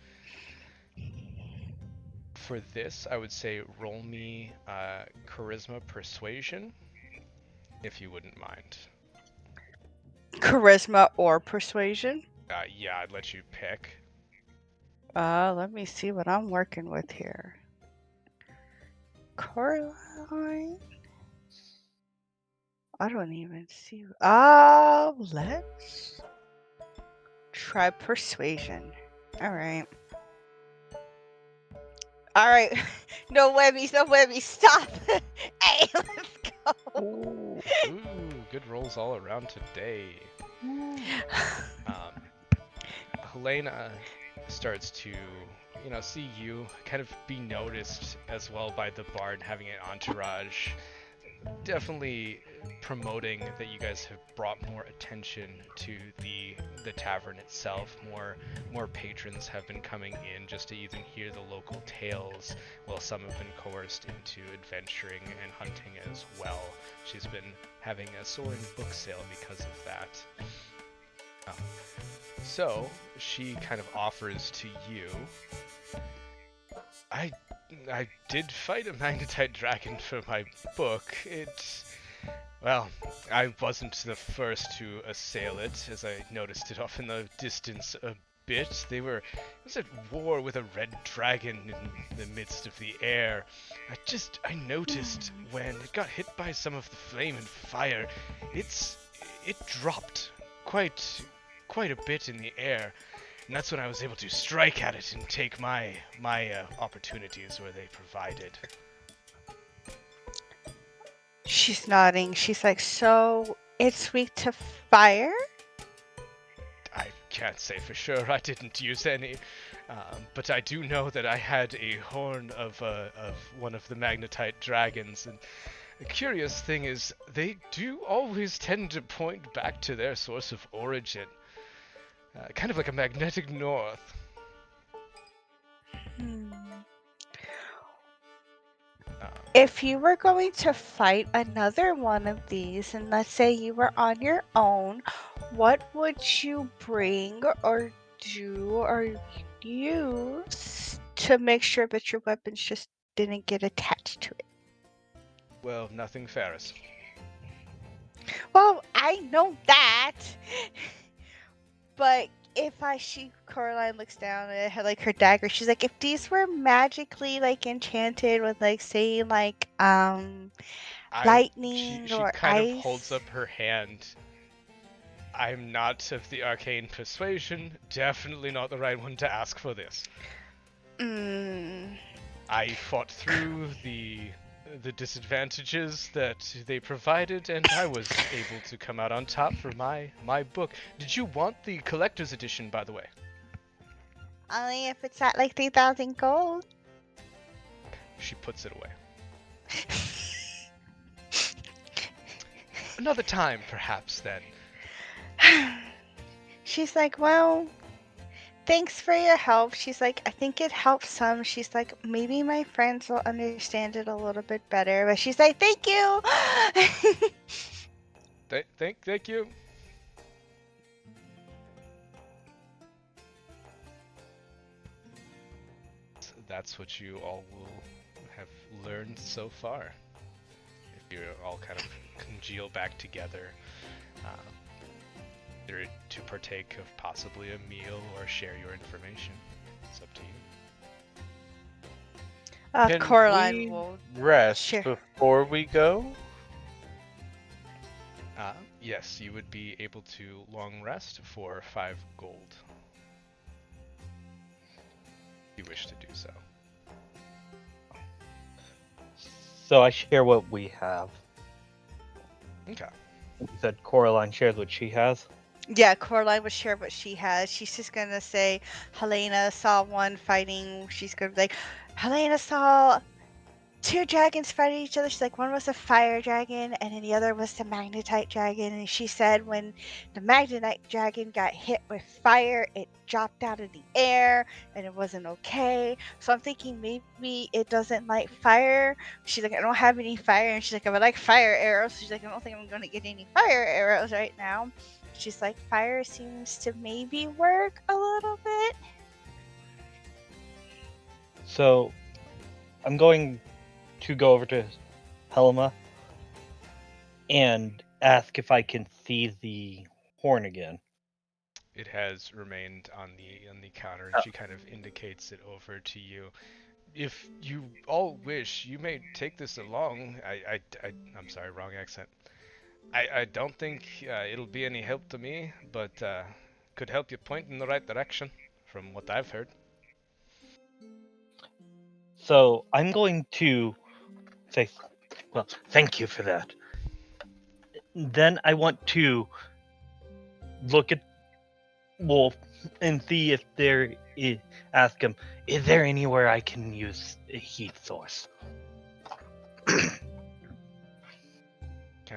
For this, I would say roll me charisma persuasion, if you wouldn't mind. Charisma or persuasion? Yeah, I'd let you pick. Let me see what I'm working with here. Coraline? I don't even see. Let's try persuasion. All right. All right. No webbies, no webbies. Stop. Hey, let's go. Ooh, good rolls all around today. Helena starts to, see you kind of be noticed as well by the bard having an entourage. Definitely promoting that you guys have brought more attention to the tavern itself. More patrons have been coming in just to even hear the local tales, while some have been coerced into adventuring and hunting as well. She's been having a soaring book sale because of that. So she kind of offers to you. I did fight a Magnetite Dragon for my book. Well, I wasn't the first to assail it, as I noticed it off in the distance a bit. It was at war with a red dragon in the midst of the air. I noticed when it got hit by some of the flame and fire, it dropped quite a bit in the air. And that's when I was able to strike at it and take my opportunities where they provided. She's nodding. She's like, so it's weak to fire? I can't say for sure. I didn't use any, but I do know that I had a horn of one of the Magnetite Dragons. And the curious thing is, they do always tend to point back to their source of origin. Kind of like a magnetic north. If you were going to fight another one of these, and let's say you were on your own, what would you bring or do or use to make sure that your weapons just didn't get attached to it? Well, nothing Ferris. Well, I know that. But Coraline looks down at her, like her dagger. She's like, if these were magically like enchanted with like say like lightning she or kind ice. of holds up her hand. I'm not of the arcane persuasion. Definitely not the right one to ask for this. I fought through the disadvantages that they provided, and I was able to come out on top for my book. Did you want the collector's edition, by the way? Only if it's at like 3,000 gold. She puts it away. Another time, perhaps, then. She's like, well, thanks for your help. She's like, I think it helps some. She's like, maybe my friends will understand it a little bit better. But she's like, thank you. Thank you. That's what you all will have learned so far. If you're all kind of congeal back together, either to partake of possibly a meal or share your information. It's up to you. Can Coraline we will rest share. before we go? Yes, you would be able to long rest for 5 gold. If you wish to do so. So I share what we have. Okay. You said Coraline shares what she has. Yeah, Coraline would share what she has. She's just gonna say Helena saw one fighting. She's gonna be like, Helena saw two dragons fighting each other. She's like, one was a fire dragon, and then the other was the Magnetite Dragon. And she said when the Magnetite Dragon got hit with fire, it dropped out of the air, and it wasn't okay. So I'm thinking maybe it doesn't like fire. She's like, I don't have any fire. And she's like, I would like fire arrows. She's like, I don't think I'm going to get any fire arrows right now. She's like, fire seems to maybe work a little bit. So, I'm going to go over to Helma and ask if I can see the horn again. It has remained on the counter, and she kind of indicates it over to you. If you all wish, you may take this along. I'm sorry, wrong accent. I don't think it'll be any help to me, but could help you point in the right direction, from what I've heard. So, I'm going to say, well, thank you for that. Then I want to look at Wolf and see if there is, ask him, is there anywhere I can use a heat source? Kind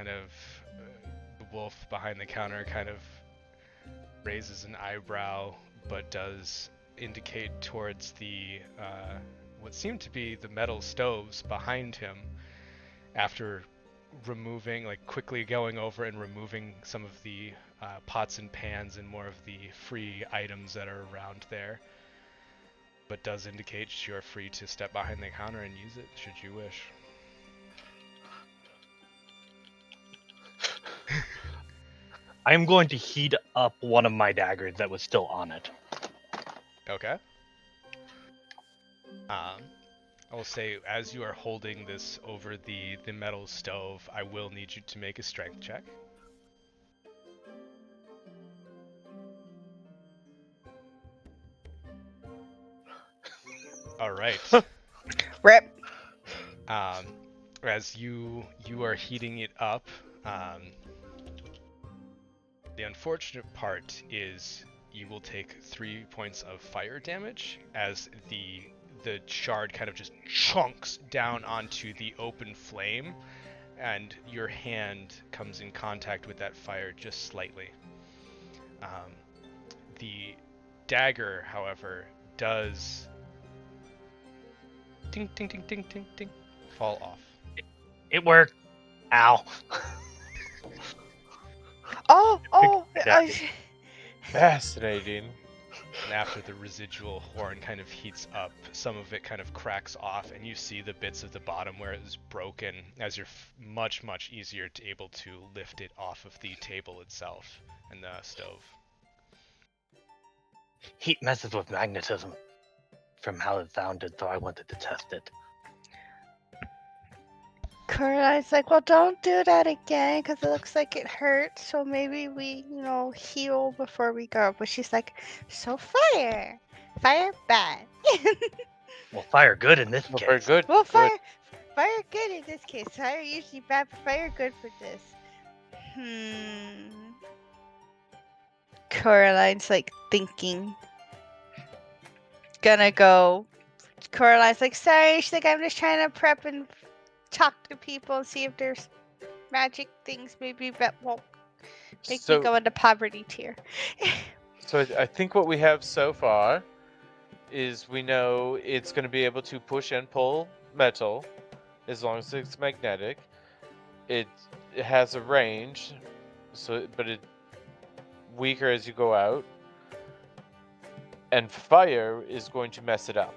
of, the wolf behind the counter kind of raises an eyebrow, but does indicate towards the what seem to be the metal stoves behind him, after removing, like quickly going over and removing some of the pots and pans and more of the free items that are around there, but does indicate you're free to step behind the counter and use it should you wish. I'm going to heat up one of my daggers that was still on it. Okay. I will say, as you are holding this over the metal stove, I will need you to make a strength check. All right. Rip. As you are heating it up, the unfortunate part is you will take 3 points of fire damage as the shard kind of just chunks down onto the open flame, and your hand comes in contact with that fire just slightly. The dagger, however, does ding ding ding ding ding ding fall off. It worked. Ow. Oh, Fascinating. And after the residual horn kind of heats up, some of it kind of cracks off, and you see the bits of the bottom where it was broken, as you're much easier to able to lift it off of the table itself and the stove. Heat messes with magnetism from how it sounded, so I wanted to test it. Coraline's like, well, don't do that again because it looks like it hurts. So maybe we, heal before we go. But she's like, so fire bad. Well, fire good in this Well, case. very good. Well, good. fire good in this case. Fire usually bad, but fire good for this. Coraline's like thinking. Gonna go. Coraline's like, sorry. She's like, I'm just trying to prep and talk to people and see if there's magic things maybe that won't make me go into poverty tier. So I think what we have so far is we know it's going to be able to push and pull metal as long as it's magnetic. It has a range, but it's weaker as you go out. And fire is going to mess it up.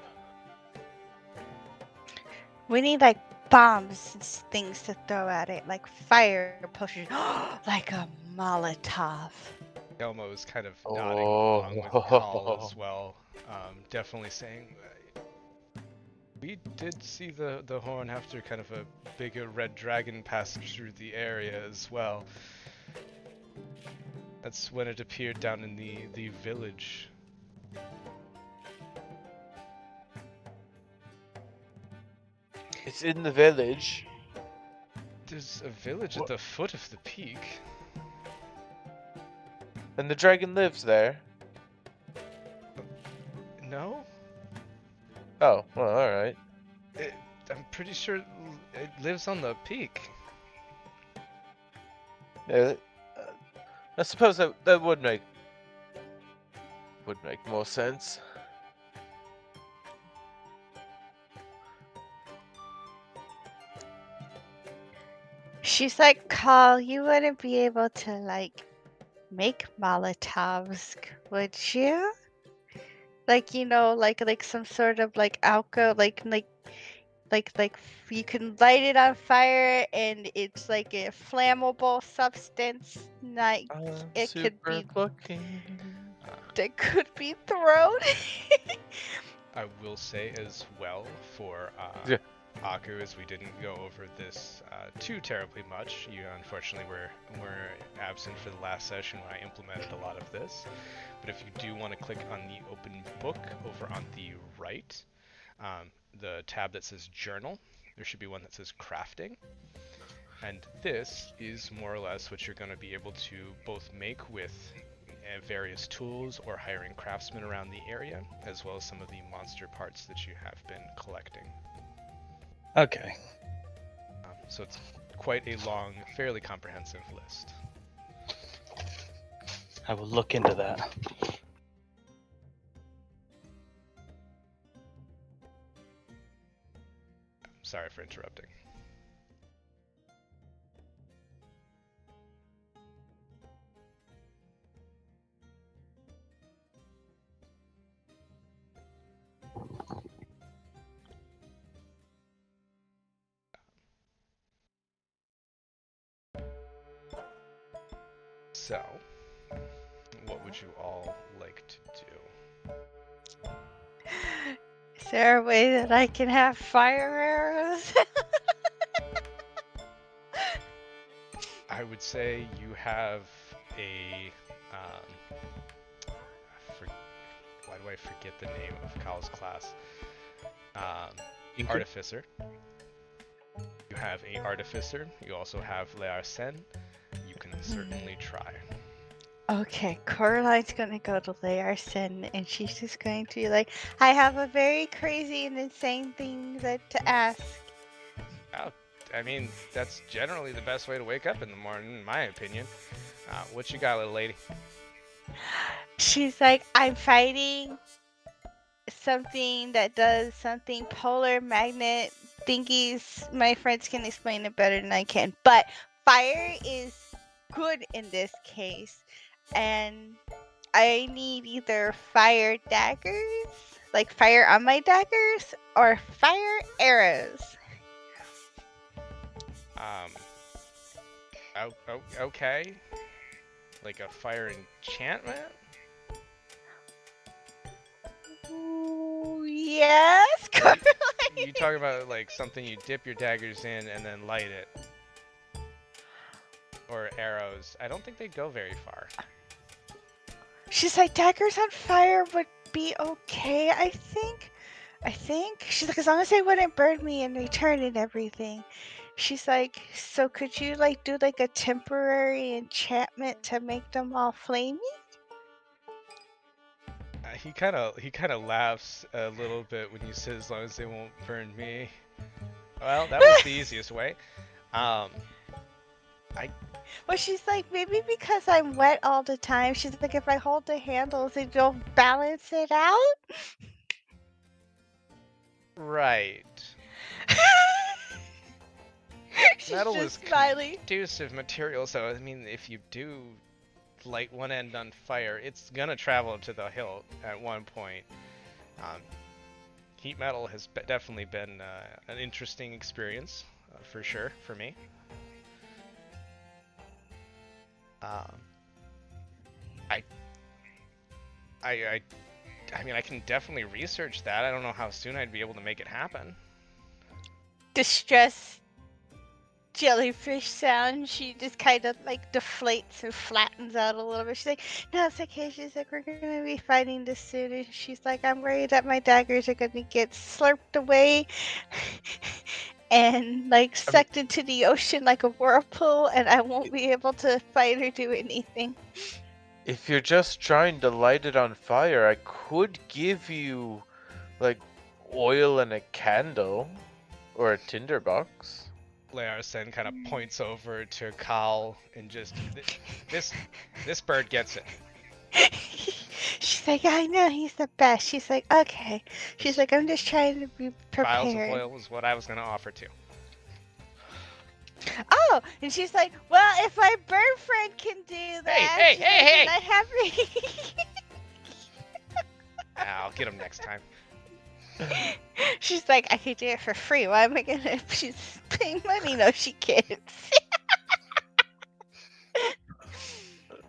We need like bombs and things to throw at it, like fire pushers, like a Molotov. Elmo is kind of nodding along with Call as well, definitely saying, we did see the horn after kind of a bigger red dragon passed through the area as well. That's when it appeared down in the village. It's in the village. There's a village at the foot of the peak. And the dragon lives there. No? Oh, well, alright. I'm pretty sure it lives on the peak. Yeah, I suppose that would make more sense. She's like, Carl, you wouldn't be able to like make Molotovs, would you? Like, you know, like some sort of like alcohol, like you can light it on fire and it's like a flammable substance. Like it could Super be looking. that could be thrown. I will say as well for Yeah. Aku, as we didn't go over this too terribly much. You unfortunately were absent for the last session when I implemented a lot of this. But if you do want to click on the open book over on the right, the tab that says journal, there should be one that says crafting. And this is more or less what you're going to be able to both make with various tools or hiring craftsmen around the area, as well as some of the monster parts that you have been collecting. Okay. So it's quite a long, fairly comprehensive list. I will look into that. Sorry for interrupting. So, what would you all like to do? Is there a way that I can have fire arrows? I would say you have a why do I forget the name of Kyle's class? Artificer. You have a artificer. You also have Learsen. You can certainly try. Okay, Coraline's gonna go to Larson and she's just going to be like, I have a very crazy and insane thing to ask. I mean, that's generally the best way to wake up in the morning, in my opinion. What you got, little lady? She's like, I'm fighting something that does something polar magnet thingies. My friends can explain it better than I can, but fire is good in this case, and I need either fire daggers, like fire on my daggers, or fire arrows. Okay. Like a fire enchantment? Ooh, yes. You talk about like something you dip your daggers in and then light it. Or arrows. I don't think they go very far. She's like, daggers on fire would be okay, I think. She's like, as long as they wouldn't burn me in return and everything. She's like, so could you like do like a temporary enchantment to make them all flamey? He kind of laughs a little bit when you say as long as they won't burn me. Well, that was the easiest way. Well, she's like, maybe because I'm wet all the time. She's like, if I hold the handles, it'll balance it out. Right. She's Metal just is smiling. conducive material, so I mean, if you do light one end on fire, it's gonna travel to the hilt at one point. Heat metal has definitely been an interesting experience, for sure, for me. I mean, I can definitely research that. I don't know how soon I'd be able to make it happen. Distress jellyfish sound. She just kind of like deflates and flattens out a little bit. She's like, no, it's okay. She's like, we're gonna be fighting this soon. And she's like, I'm worried that my daggers are gonna get slurped away and like sucked into the ocean like a whirlpool, and I won't be able to fight or do anything. If you're just trying to light it on fire, I could give you, like, oil and a candle. Or a tinderbox. Learsen kind of points over to Kal and just this bird gets it. She's like, I know he's the best. She's like, okay. She's like, I'm just trying to be Vials of prepared. oil was what I was gonna offer too. Oh, and she's like, well, if my bird friend can do that, Hey, she's like, hey! then I have. I'll get him next time. She's like, I could do it for free. Why am I gonna? She's paying money. No, she can't.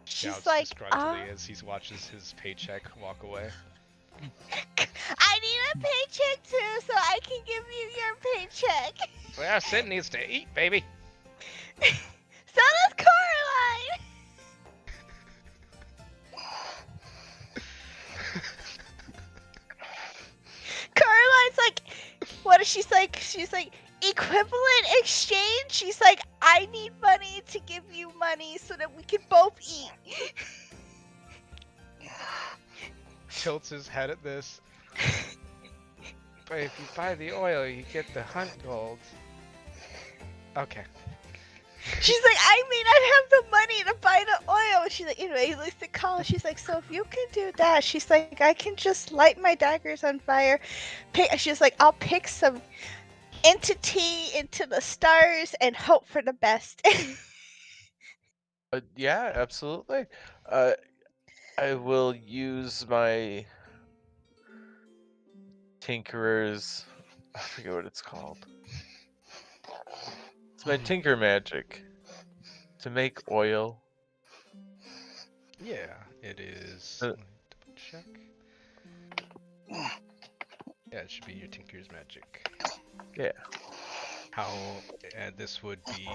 She's Shouts like, disgruntledly as he watches his paycheck walk away. I need a paycheck too, so I can give you your paycheck. Well, Sid needs to eat, baby. So does Coraline. Caroline's like, what is she's like? She's like, equivalent exchange? She's like, I need money to give you money so that we can both eat. Tilts his head at this. But if you buy the oil, you get the hunt gold. Okay. She's like, I may not have the money to buy the oil. She's like, anyway, he looks at Colin. She's like, so if you can do that, she's like, I can just light my daggers on fire. She's like, I'll pick some entity into the stars and hope for the best. Yeah, absolutely. I will use my Tinkerer's. I forget what it's called. It's my Tinker magic to make oil. Yeah, it is. Uh, Let me double check. Yeah, it should be your Tinker's Magic. Yeah. How this would be,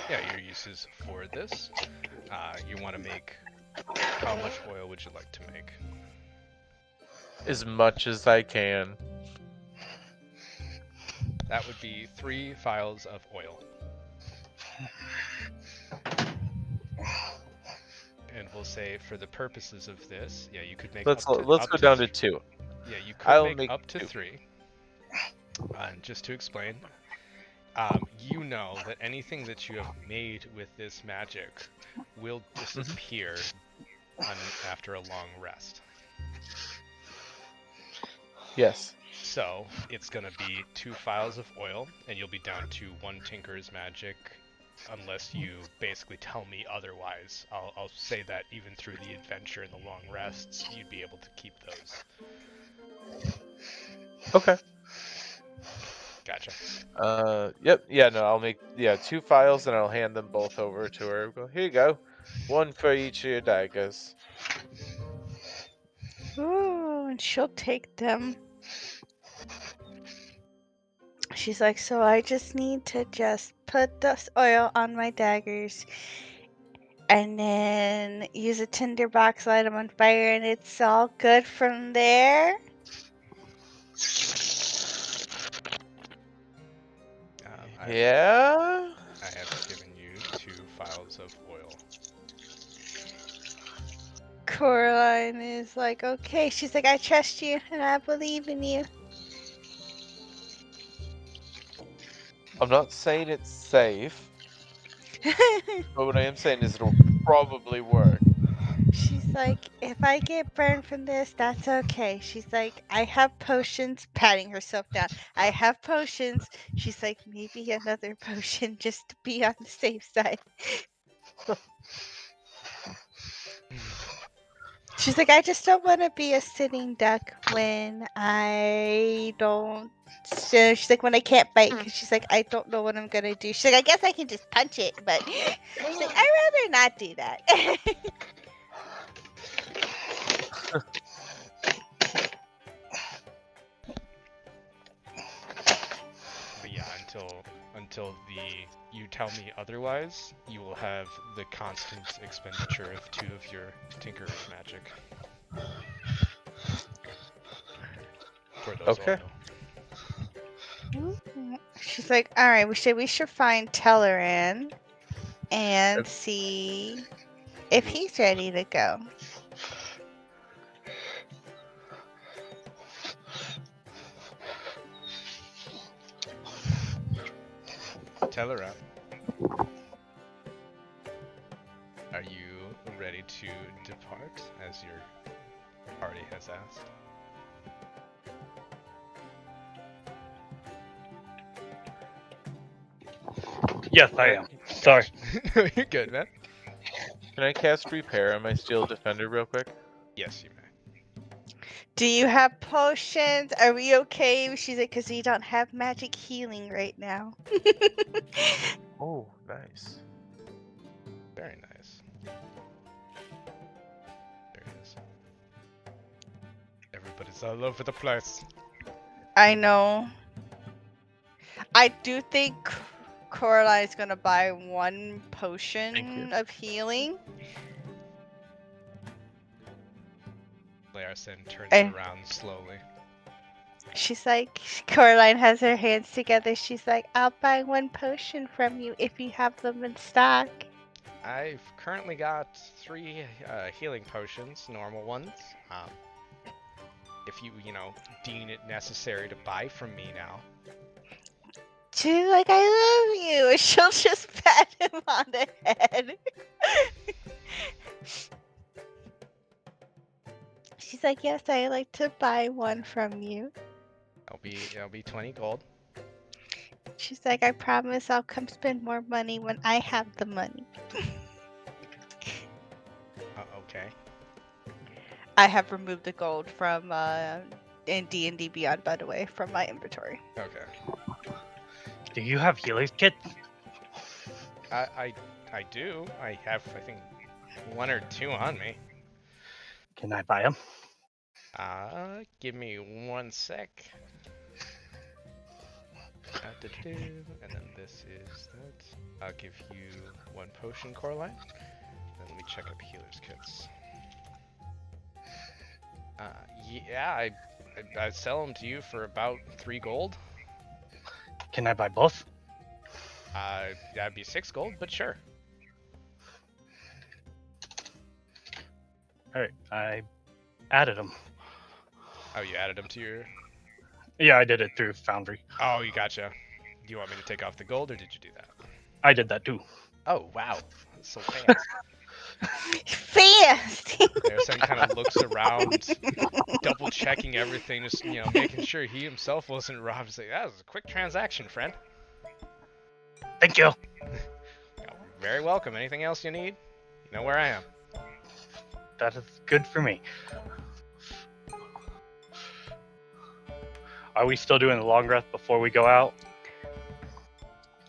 yeah, your uses for this. You want to make, how much oil would you like to make? As much as I can. That would be 3 vials of oil. And we'll say for the purposes of this, yeah, you could make Let's up to, go up down to to 2. Yeah, you could I'll make make up to 2. 3. And just to explain, you know that anything that you have made with this magic will disappear after a long rest. Yes. So it's going to be 2 vials of oil, and you'll be down to 1 Tinker's Magic, unless you basically tell me otherwise. I'll say that even through the adventure and the long rests, you'd be able to keep those. Okay. Gotcha. Yep. Yeah. No, I'll make 2 files and I'll hand them both over to her. Go, here you go. 1 for each of your daggers. Ooh, and she'll take them. She's like, so I just need to just put this oil on my daggers and then use a tinderbox, light them on fire, and it's all good from there. Yeah. I have given you 2 vials of oil. Coraline is like, okay. She's like, I trust you and I believe in you. I'm not saying it's safe, but what I am saying is it'll probably work. She's like, if I get burned from this, that's okay. She's like, I have potions, patting herself down. I have potions. She's like, maybe another potion just to be on the safe side. She's like, I just don't want to be a sitting duck when I don't. So she's like, when I can't bite, because she's like, I don't know what I'm gonna do. She's like, I guess I can just punch it, but she's like, I'd rather not do that. But yeah, until you tell me otherwise, you will have the constant expenditure of 2 of your Tinker's Magic. For those Okay. oil. She's like, all right, we should find Telleran and see if he's ready to go. tell her up. Are you ready to depart, as your party has asked? Yes, I am. Sorry. No, you're good, man. Can I cast Repair on my Steel Defender real quick? Yes, you may. Do you have potions? Are we okay? She's like, because we don't have magic healing right now. Oh, nice. Very nice. There it is. Everybody's all over the place. I know. I do think Coraline's gonna buy one Thank potion you. of healing. Larson turns Eh. around slowly. She's like, Coraline has her hands together. She's like, I'll buy one potion from you if you have them in stock. I've currently got 3 healing potions, normal ones. If you deem it necessary to buy from me now. She's like, I love you. And she'll just pat him on the head. She's like, yes, I like to buy one from you. It'll be 20 gold. She's like, I promise I'll come spend more money when I have the money. Okay. I have removed the gold from in D&D Beyond, by the way, from my inventory. Okay. Do you have healer's kits? I do. I have, I think, 1 or 2 on me. Can I buy them? Give me 1 sec. And then this is that. I'll give you 1 potion, Coraline. Then let me check up healer's kits. Yeah, I'd sell them to you for about 3 gold. Can I buy both? That'd be 6 gold, but sure. Alright, I added them. Oh, you added them to your... Yeah, I did it through Foundry. Oh, you gotcha. Do you want me to take off the gold, or did you do that? I did that too. Oh, wow. That's so fast. Fast! Harrison kind of looks around, double checking everything, just making sure he himself wasn't robbed. He's like, that was a quick transaction, friend. Thank you. You're very welcome. Anything else you need? You know where I am. That is good for me. Are we still doing the long rest before we go out?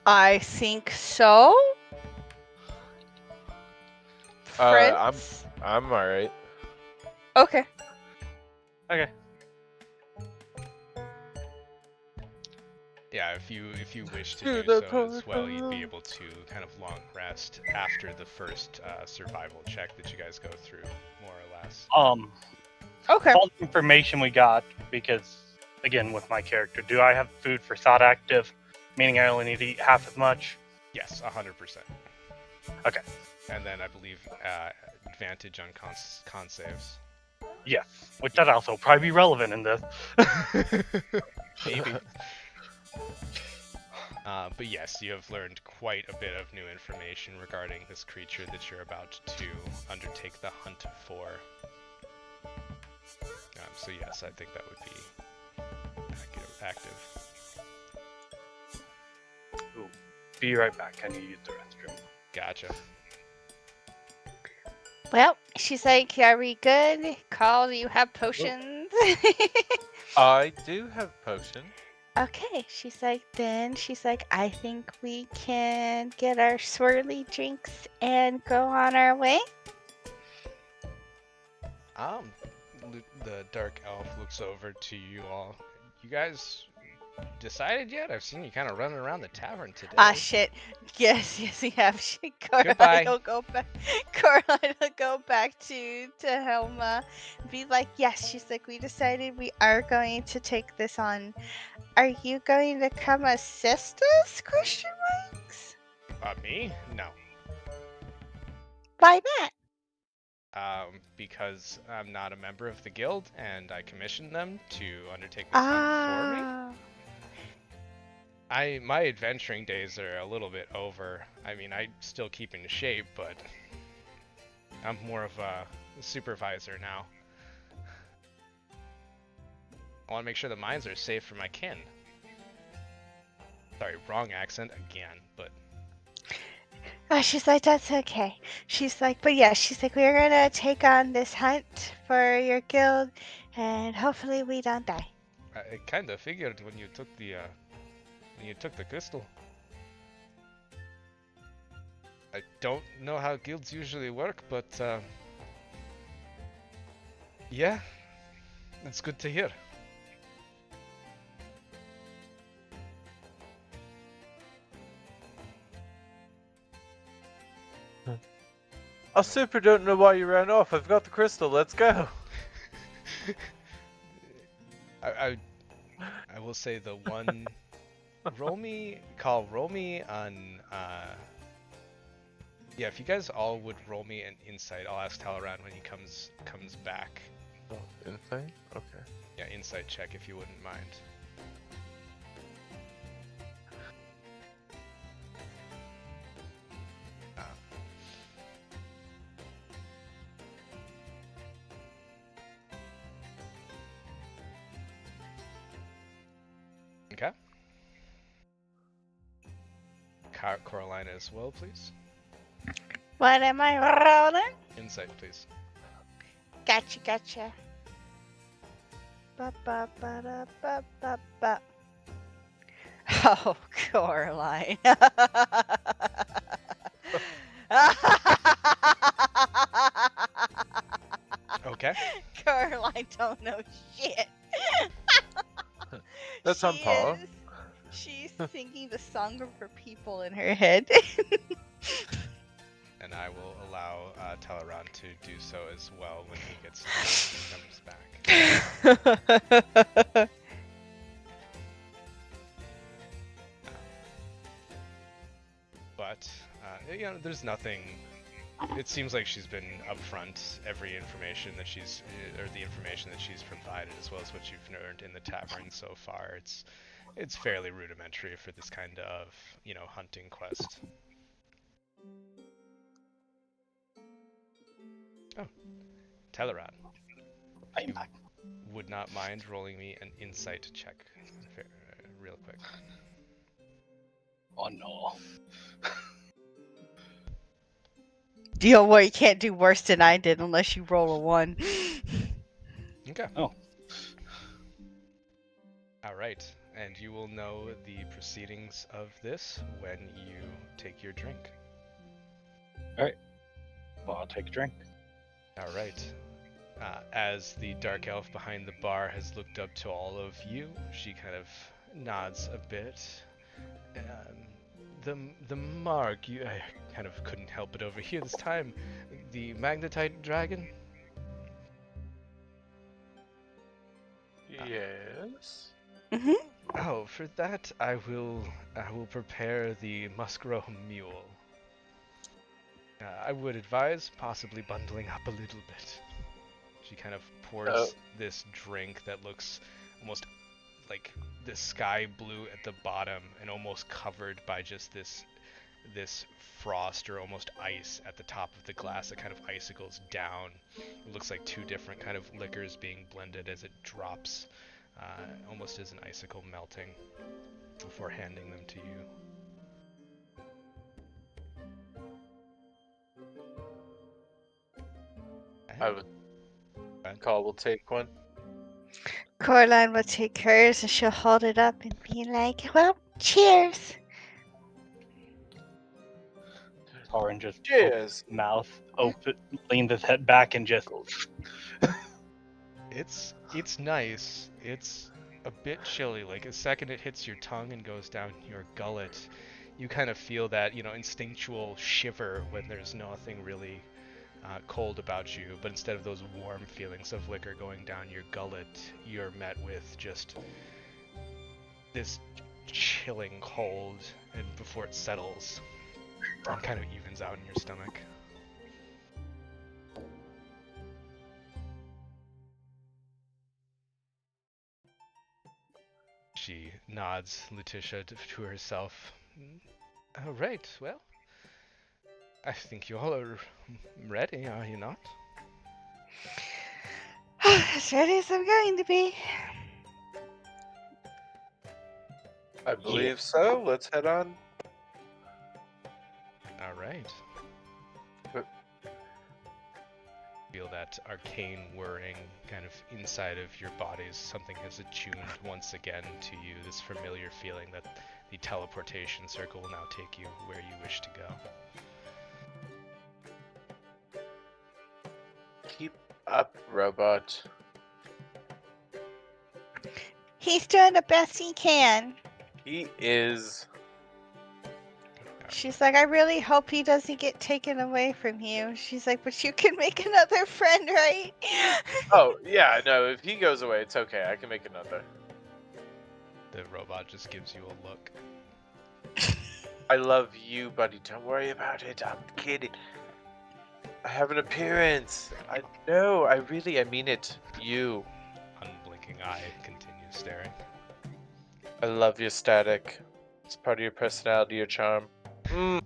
I think so. Friends? I'm alright. Okay. Okay. Yeah, if you wish to To do the so as well, you'd portal. be able to kind of long rest after the first survival check that you guys go through, more or less. Okay. All the information we got, because, again, with my character, do I have food for thought active? Meaning I only need to eat half as much? Yes, 100%. Okay. And then I believe advantage on con saves. Yes. Which that also probably be relevant in this. Maybe. But yes, you have learned quite a bit of new information regarding this creature that you're about to undertake the hunt for. So yes, I think that would be active. Ooh. Be right back. I need to use the restroom. Gotcha. Well, she's like, are we good? Carl, do you have potions? I do have potion. Okay, she's like, I think we can get our swirly drinks and go on our way. The dark elf looks over to you all. You guys decided yet? I've seen you kind of running around the tavern today. Ah, shit. Yes, we have. Goodbye. Coraline will go back to Helma. Be like, yes, she's like, we decided we are going to take this on. Are you going to come assist us? Question marks. Me? No. Why not? Because I'm not a member of the guild, and I commissioned them to undertake this hunt for me. My adventuring days are a little bit over. I mean, I still keep in shape, but I'm more of a supervisor now. I want to make sure the mines are safe for my kin. Sorry, wrong accent again, but Oh, she's like, that's okay. She's like, but yeah, she's like, we're gonna take on this hunt for your guild, and hopefully we don't die. I kind of figured when you took the crystal. I don't know how guilds usually work, but yeah, it's good to hear. I super don't know why you ran off. I've got the crystal. Let's go. I will say the one. roll me on. Yeah, if you guys all would roll me an insight, I'll ask Talaran when he comes back. Oh, insight? Okay. Yeah, insight check if you wouldn't mind. Okay. Coraline as well, please. What am I rolling? Insight, please. Gotcha. Ba ba ba da ba ba ba. Oh, Coraline. Okay. Coraline don't know shit. That's on par. She's singing the song of her people in her head. And I will allow Talaran to do so as well when he comes back. But there's nothing. It seems like she's been upfront. Every information that the information that she's provided, as well as what you've learned in the tavern so far, it's fairly rudimentary for this kind of hunting quest. Oh, Teleran. You would not mind rolling me an insight check, real quick. Oh no. Deal where you can't do worse than I did unless you roll a 1. Okay. Oh. All right, and you will know the proceedings of this when you take your drink. Alright. Well, I'll take a drink. All right. As the dark elf behind the bar has looked up to all of you, she kind of nods a bit. The mark, I kind of couldn't help but overhear this time. The Magnetite Dragon? Yes. Mm-hmm. Oh, for that I will prepare the muskro mule. I would advise possibly bundling up a little bit. She kind of pours this drink that looks almost like the sky blue at the bottom and almost covered by just this frost or almost ice at the top of the glass that kind of icicles down. It looks like two different kind of liquors being blended as it drops, almost as an icicle melting before handing them to you. I would. Call will take one. Coraline will take hers and she'll hold it up and be like, well, cheers. Torin just Cheers. mouth open, leans his head back and just It's nice. It's a bit chilly. Like a second it hits your tongue and goes down your gullet, you kind of feel that instinctual shiver when there's nothing really cold about you. But instead of those warm feelings of liquor going down your gullet, you're met with just this chilling cold, and before it settles, it kind of evens out in your stomach. She nods, Letitia, to herself. All right, well, I think you all are ready, are you not? As ready as I'm going to be. I believe so. Let's head on. All right. But- Feel that arcane whirring kind of inside of your bodies. Something has attuned once again to you. This familiar feeling that the teleportation circle will now take you where you wish to go. Keep up, robot. He's doing the best he can. He is. She's like, I really hope he doesn't get taken away from you. She's like, but you can make another friend, right? Oh, yeah, no, if he goes away, it's okay. I can make another. The robot just gives you a look. I love you, buddy. Don't worry about it. I'm kidding. I have an appearance. I know. I mean it. You. Unblinking eye continues staring. I love your static. It's part of your personality, your charm. All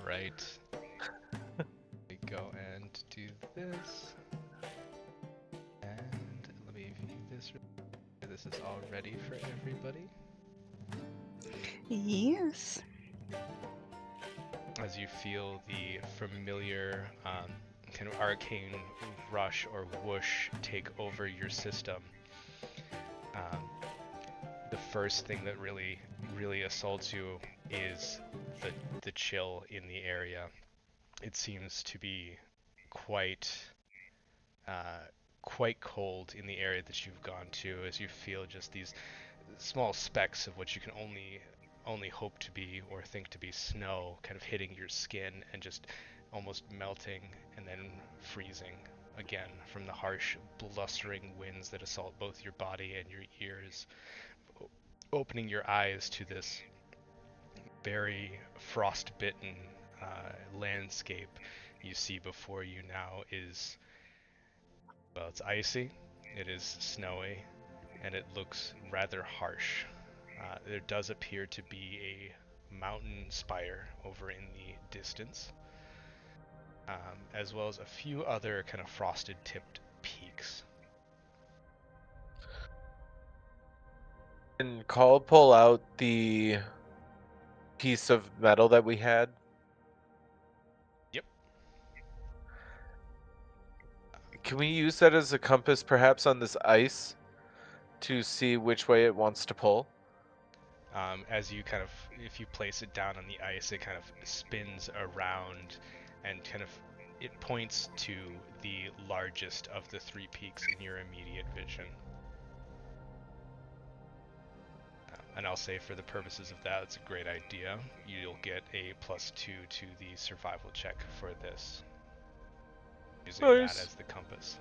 right. We go and do this. And let me view this. This is all ready for everybody. Yes. As you feel the familiar kind of arcane rush or whoosh take over your system, the first thing that really assaults you is the chill in the area. It seems to be quite cold in the area that you've gone to, as you feel just these small specks of what you can only hope to be or think to be snow kind of hitting your skin and just almost melting and then freezing again from the harsh blustering winds that assault both your body and your ears, opening your eyes to this very frostbitten landscape you see before you now is, well, it's icy, it is snowy, and it looks rather harsh. There does appear to be a mountain spire over in the distance, as well as a few other kind of frosted tipped peaks. Can Call pull out the piece of metal that we had? Yep. Can we use that as a compass perhaps on this ice to see which way it wants to pull? As you kind of, if you place it down on the ice, it kind of spins around and kind of, it points to the largest of the three peaks in your immediate vision. And I'll say for the purposes of that, it's a great idea. You'll get a +2 to the survival check for this, using Nice. that as the compass.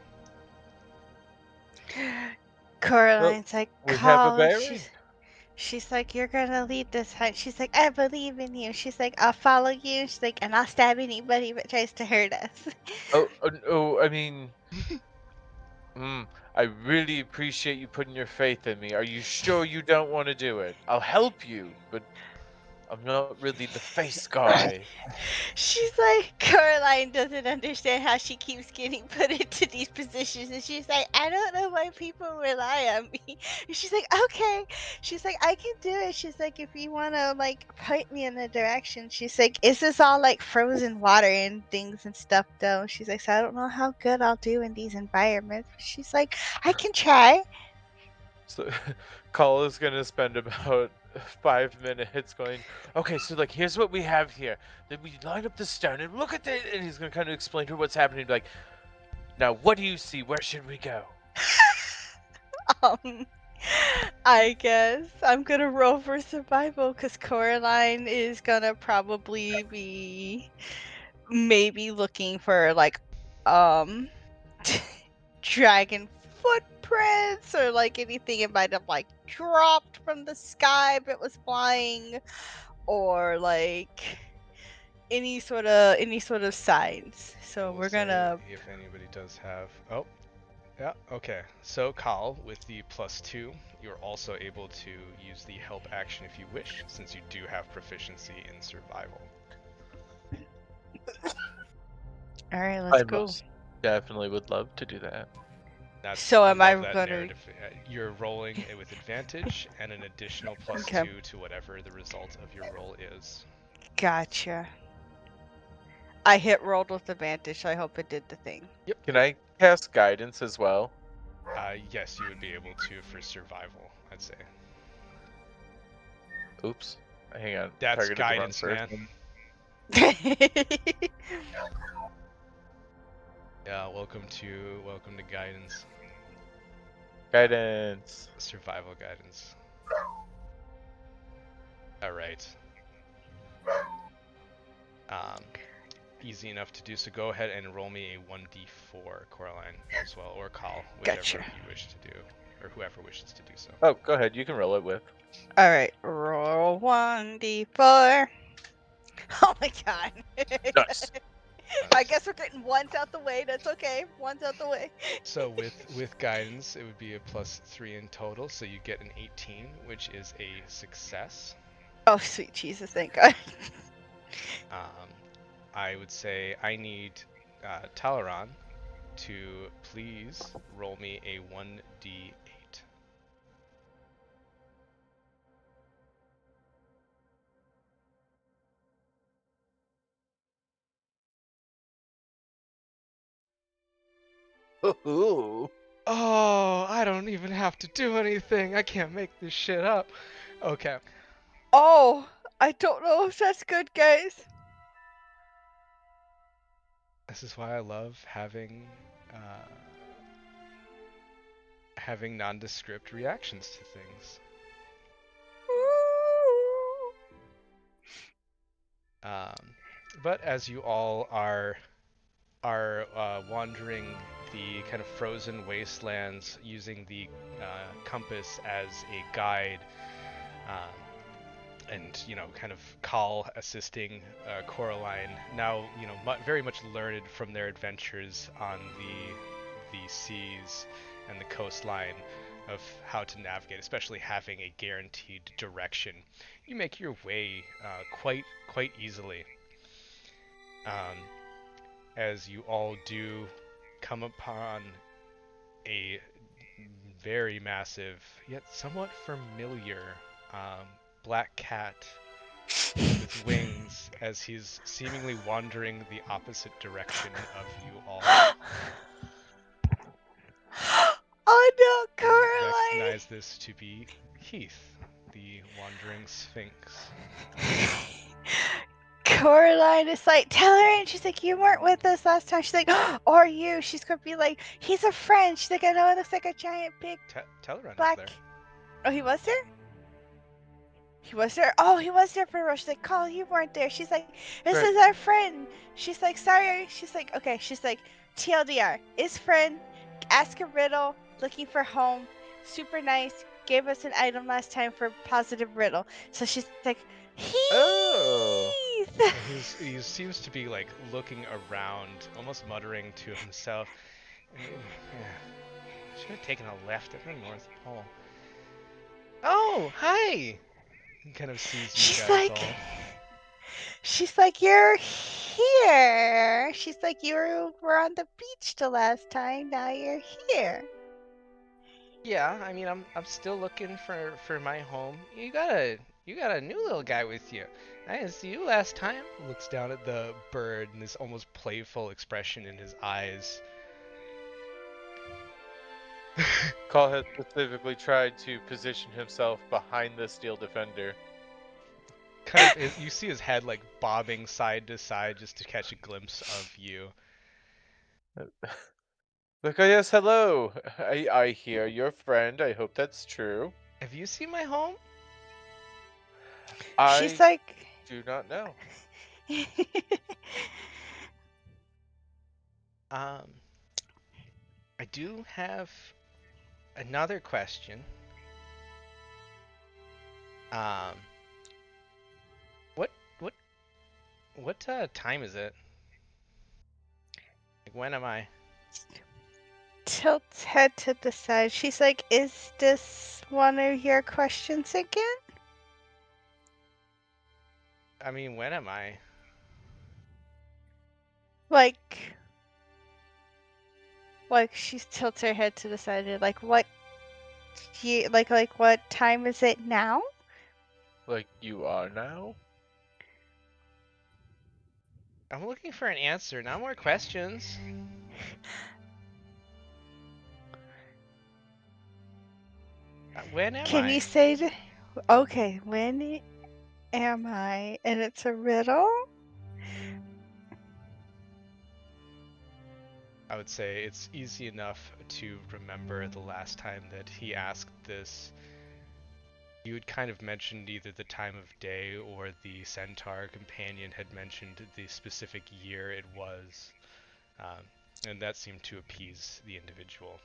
Coraline's like, We have a Call. bearing. She's like, you're gonna lead this hunt. She's like, I believe in you. She's like, I'll follow you. She's like, and I'll stab anybody that tries to hurt us. I mean, I really appreciate you putting your faith in me. Are you sure you don't want to do it? I'll help you, but I'm not really the face guy. She's like, Coraline doesn't understand how she keeps getting put into these positions. And she's like, I don't know why people rely on me. And she's like, okay. She's like, I can do it. She's like, if you want to, like, point me in the direction. She's like, is this all, like, frozen water and things and stuff, though? She's like, so I don't know how good I'll do in these environments. She's like, I can try. So, Call is gonna spend about 5 minutes going, okay, so like here's what we have here. Then we line up the stone and look at it, and he's gonna kind of explain to her what's happening. Like, now what do you see? Where should we go? I guess I'm gonna roll for survival because Coraline is gonna probably be maybe looking for like dragon footprints or like anything it might have like dropped from the sky but was flying, or like any sort of signs. So We'll we're say gonna if anybody does have, oh, Yeah, okay. So, Kal, with the +2, you're also able to use the help action if you wish, since you do have proficiency in survival. All right, let's I go. most definitely would love to do that. So I am I love that gonna- narrative. You're rolling it with advantage and an additional +2 Okay. to whatever the result of your roll is. Gotcha. I hit rolled with advantage, so I hope it did the thing. Yep. Can I cast guidance as well? Yes, you would be able to for survival, I'd say. Oops. Hang on. That's Targeted the wrong guidance, man. person. Yeah, welcome to guidance. Guidance. Survival guidance. Alright. Easy enough to do, so go ahead and roll me a 1d4, Coraline, as well, or Kal, whichever Gotcha. you wish to do, or whoever wishes to do so. Oh, go ahead. You can roll it with. All right, roll 1d4. Oh my god. Nice. I guess we're getting ones out the way. That's okay. Ones out the way. So with guidance, it would be a +3 in total, so you get an 18, which is a success. Oh, sweet Jesus, thank God. I would say I need Talaran to please roll me a 1d8. Ooh. Oh, I don't even have to do anything. I can't make this shit up. Okay. Oh, I don't know if that's good, guys. This is why I love having nondescript reactions to things. But as you all are wandering the kind of frozen wastelands using the compass as a guide, and kind of Kal assisting Coraline, now very much learned from their adventures on the seas and the coastline of how to navigate, especially having a guaranteed direction. You make your way quite easily. As you all do come upon a very massive yet somewhat familiar black cat with wings, as he's seemingly wandering the opposite direction of you all. Oh no, You Coraline! recognize this to be Heath, the wandering sphinx. Coraline is like, tell her, and she's like, you weren't with us last time. She's like, oh, or you. She's gonna be like, he's a friend. She's like, I know it looks like a giant big Teleron black. was there. Oh, he was there? He was there? Oh, he was there for a rush. She's like, Call, you weren't there. She's like, this Right. is our friend. She's like, sorry. She's like, okay. She's like, TLDR, is friend, ask a riddle, looking for home, super nice, gave us an item last time for positive riddle. So she's like, Heath! Oh. He seems to be like looking around, almost muttering to himself. Should have taken a left at the North Pole. Oh, hi! He kind of sees you She's guys like, all. she's like, you're here. She's like, you were on the beach the last time. Now you're here. Yeah, I mean, I'm still looking for my home. You got a new little guy with you. I didn't see you last time. Looks down at the bird and this almost playful expression in his eyes. Call has specifically tried to position himself behind the steel defender. Kind of, you see his head like bobbing side to side just to catch a glimpse of you. Look, oh yes, hello. I hear your friend. I hope that's true. Have you seen my home? She's I like, do not know. I do have another question. What time is it? Like, when am I? tilts head to the side. She's like, "Is this one of your questions again?" I mean, when am I? Like she tilts her head to the side. And like, what? Like what time is it now? Like you are now? I'm looking for an answer, not more questions. When am Can I? you say the? Okay, when am I? And it's a riddle. I would say it's easy enough to remember the last time that he asked this. You had kind of mentioned either the time of day or the centaur companion had mentioned the specific year it was, and that seemed to appease the individual.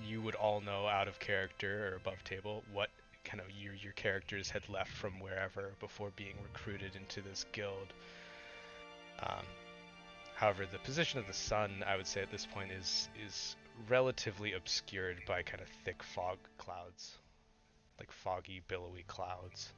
You would all know out of character or above table what kind of year your characters had left from wherever before being recruited into this guild. However, the position of the sun, I would say at this point, is relatively obscured by kind of thick fog clouds, like foggy, billowy clouds.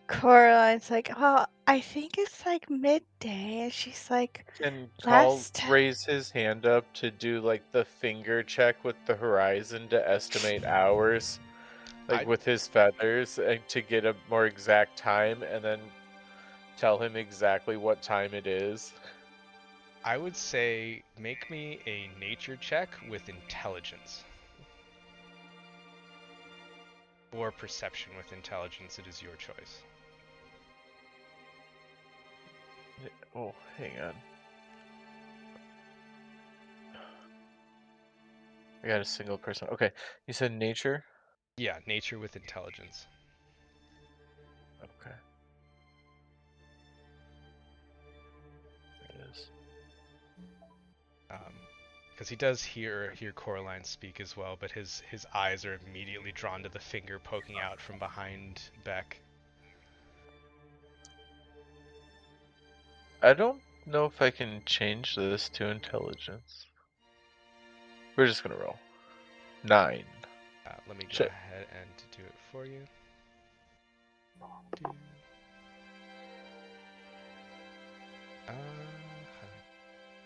Coraline's like, "Well, I think it's like midday," and she's like, Can Call "Last raise his hand up to do like the finger check with the horizon to estimate hours, like I with his feathers, and to get a more exact time, and then tell him exactly what time it is. I would say make me a nature check with intelligence. Or perception with intelligence, it is your choice. Oh, hang on. I got a single person. Okay, you said nature? Yeah, nature with intelligence. Okay. There it is. Because he does hear Coraline speak as well, but his eyes are immediately drawn to the finger poking out from behind Beck. I don't know if I can change this to intelligence. We're just gonna roll. 9. Let me go Shit. ahead and do it for you.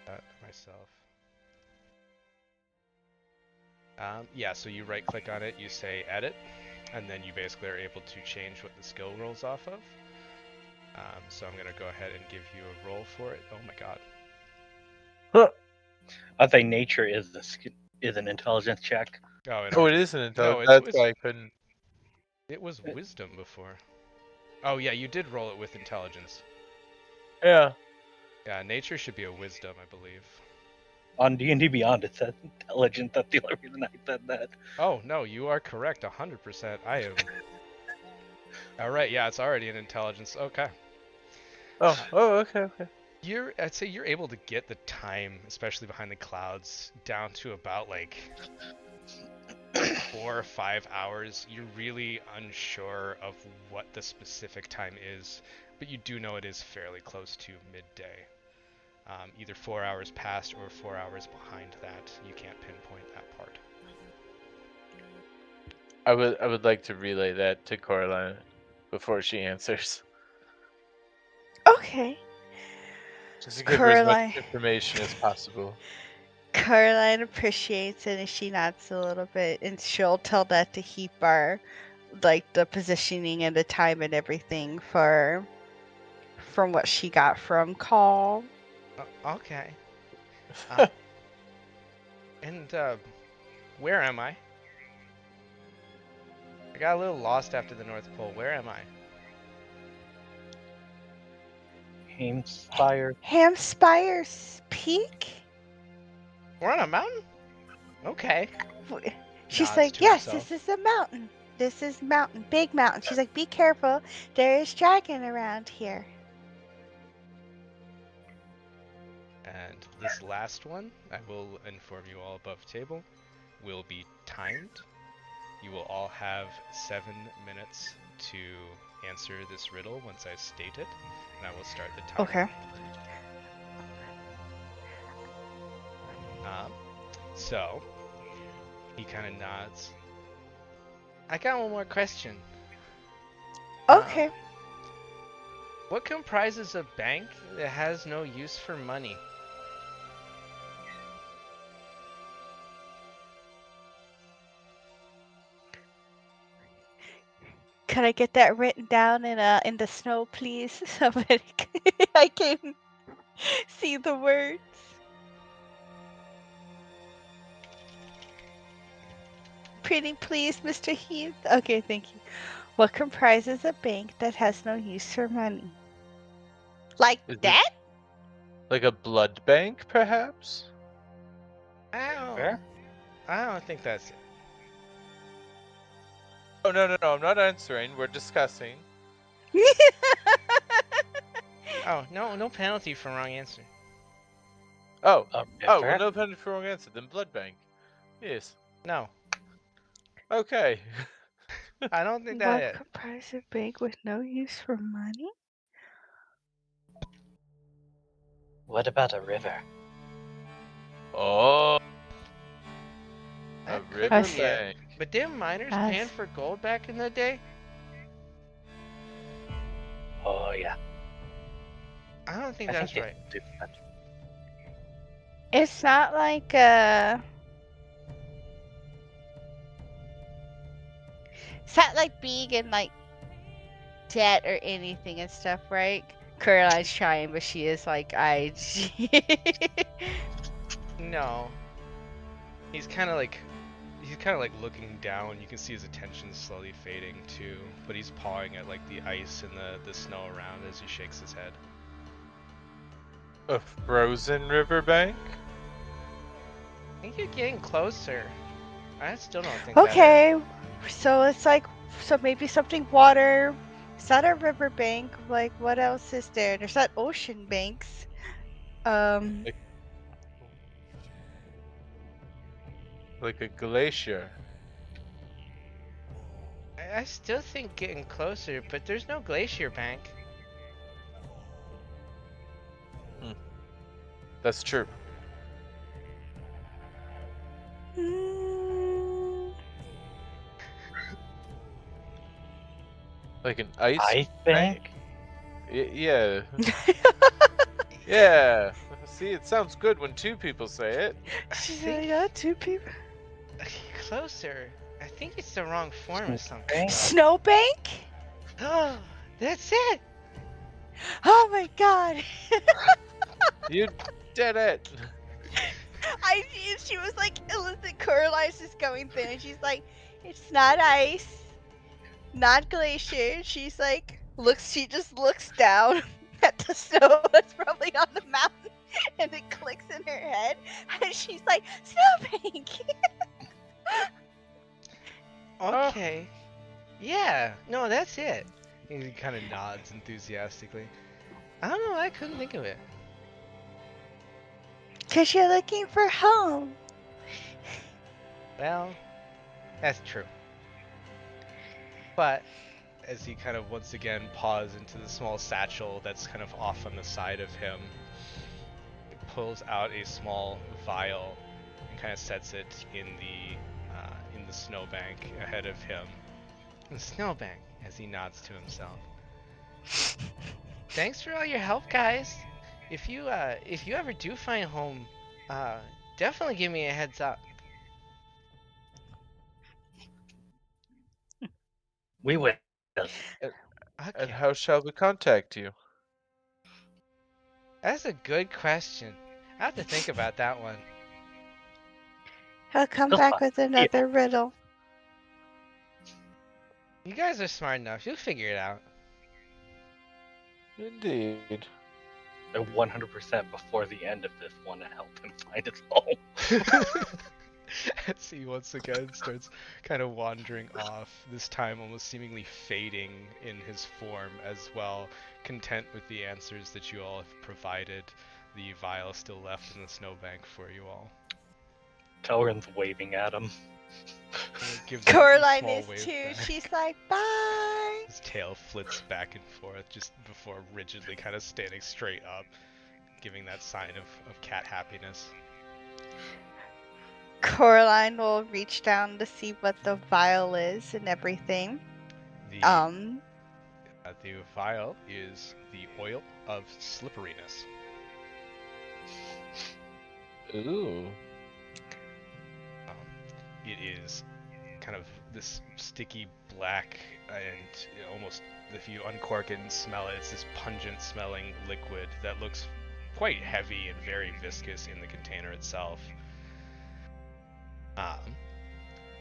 That myself. Yeah, so you right click on it, you say edit, and then you basically are able to change what the skill rolls off of. So I'm going to go ahead and give you a roll for it. Oh my god. Huh. I think nature is an intelligence check. Oh, Oh, it is an intelligence. No, That's why I couldn't. it was wisdom before. Oh yeah, you did roll it with intelligence. Yeah. Yeah, nature should be a wisdom, I believe. On D&D Beyond, it says intelligence. That's the only reason I said that. Oh no, you are correct, 100%. I am. All right, yeah, it's already an intelligence. Okay. Oh, okay. I'd say you're able to get the time, especially behind the clouds, down to about like 4 or 5 hours. You're really unsure of what the specific time is, but you do know it is fairly close to midday. Either 4 hours past or 4 hours behind that. You can't pinpoint that part. I would like to relay that to Coraline before she answers. Okay." Just to give her as much Coraline information as possible. Caroline appreciates it and she nods a little bit, and she'll tell that to Heapar, like the positioning and the time and everything from what she got from Call. Okay. And where am I? I got a little lost after the North Pole. Where am I? Haemspire. Haemspire Peak? We're on a mountain? Okay. She's Nods like, to "Yes, himself. this is a mountain. This is mountain, big mountain." She's like, "Be careful. There is dragon around here." And this last one, I will inform you all above table, will be timed. You will all have 7 minutes to answer this riddle once I state it, and I will start the timer. Okay. So, he kind of nods. I got one more question. Okay. What comprises a bank that has no use for money? Could I get that written down in the snow, please, so that I can see the words? Pretty please, Mr. Heath. Okay, thank you. What comprises a bank that has no use for money? Like Is it that? like a blood bank, perhaps? Fair? I don't think that's it. Oh, no, I'm not answering. We're discussing. Oh, no penalty for wrong answer. Oh, A well, river? no penalty for wrong answer. Then blood bank. Yes. No, Okay. I don't think that What it. comprises a bank with no use for money? What about a river? Oh, a That could river be it. bank. But didn't miners pan for gold back in the day? Oh, yeah. I don't think I that's think right. they do that. It's not like it's not like being in like debt or anything and stuff, right? Caroline's trying, but she is like IG. No. He's kind of like looking down. You can see his attention slowly fading too, but he's pawing at like the ice and the snow around as he shakes his head. A frozen river bank? I think you're getting closer. I still don't think that Okay, so it's like, so maybe something water. It's not a riverbank. Like, what else is there? There's not ocean banks. Like a glacier. I still think getting closer, but there's no glacier bank. That's true. mm, Like an ice Ice bank? Yeah. Yeah. See, it sounds good when two people say it. I she's think only got two people. closer. I think it's the wrong form of something. Bank? Snowbank? Oh, that's it. Oh my god! You did it. She was like, illicit Caroline's just going through, and she's like, it's not ice, not glacier. She's like, she just looks down at the snow that's probably on the mountain, and it clicks in her head, and she's like, snowbank. Okay. Yeah. No, that's it. He kind of nods enthusiastically. I don't know. I couldn't think of it. Cause you're looking for home. Well, that's true. But as he kind of once again paws into the small satchel that's kind of off on the side of him, he pulls out a small vial and kind of sets it in the snowbank ahead of him. The snowbank, as he nods to himself. Thanks for all your help, guys. If you ever do find home, definitely give me a heads up. We will. Okay. And how shall we contact you? That's a good question. I have to think about that one. He'll come He'll back find with another riddle. You guys are smart enough. You'll figure it out. Indeed. 100% before the end of this want to help him find his home. As he once again starts kind of wandering off, this time almost seemingly fading in his form as well, content with the answers that you all have provided. The vial still left in the snowbank for you all. Telrin's waving at him. Gives a Coraline small is wave too. back. She's like, bye. His tail flits back and forth just before rigidly kind of standing straight up, giving that sign of cat happiness. Coraline will reach down to see what the vial is and everything. The vial is the oil of slipperiness. Ooh. It is kind of this sticky black and almost, if you uncork it and smell it, it's this pungent smelling liquid that looks quite heavy and very viscous in the container itself.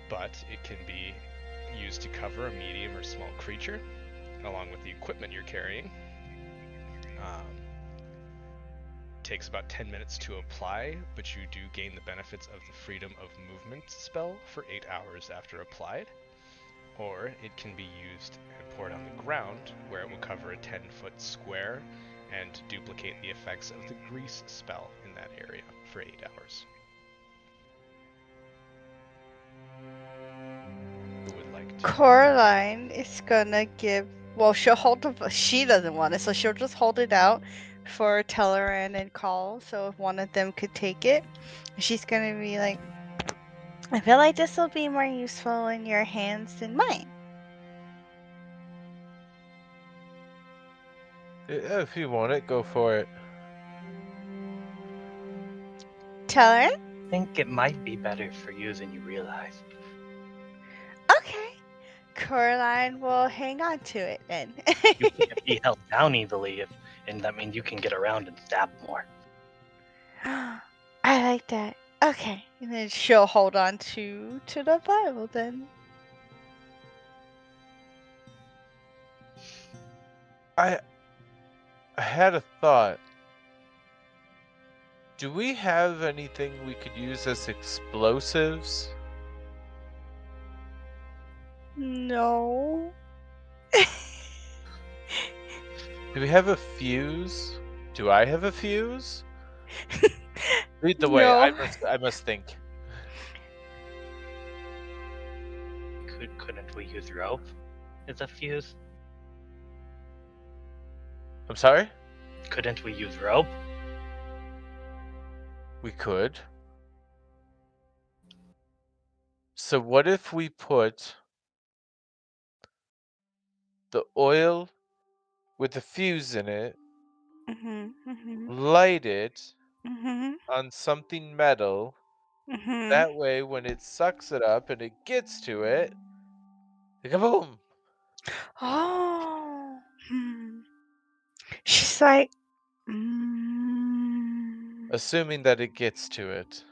But it can be used to cover a medium or small creature, along with the equipment you're carrying. Takes about 10 minutes to apply, but you do gain the benefits of the freedom of movement spell for 8 hours after applied. Or it can be used and poured on the ground, where it will cover a 10-foot square and duplicate the effects of the grease spell in that area for 8 hours. Who would like to? Coraline is gonna give. Well, she'll hold the. She doesn't want it, so she'll just hold it out for Teleran and Call. So if one of them could take it, she's gonna be like, I feel like this will be more useful in your hands than mine. If you want it, go for it. Teleran? I think it might be better for you than you realize. Okay. Coraline will hang on to it then. You can't be held down easily, and that means you can get around and stab more. I like that. Okay. And then she'll hold on to the vial then. I had a thought. Do we have anything we could use as explosives? No. Do we have a fuse? Do I have a fuse? Lead the way. No. I must think. Couldn't we use rope as a fuse? I'm sorry? Couldn't we use rope? We could. So what if we put the oil with the fuse in it, light it on something metal, that way when it sucks it up and it gets to it, kaboom! Oh. She's like, Assuming that it gets to it.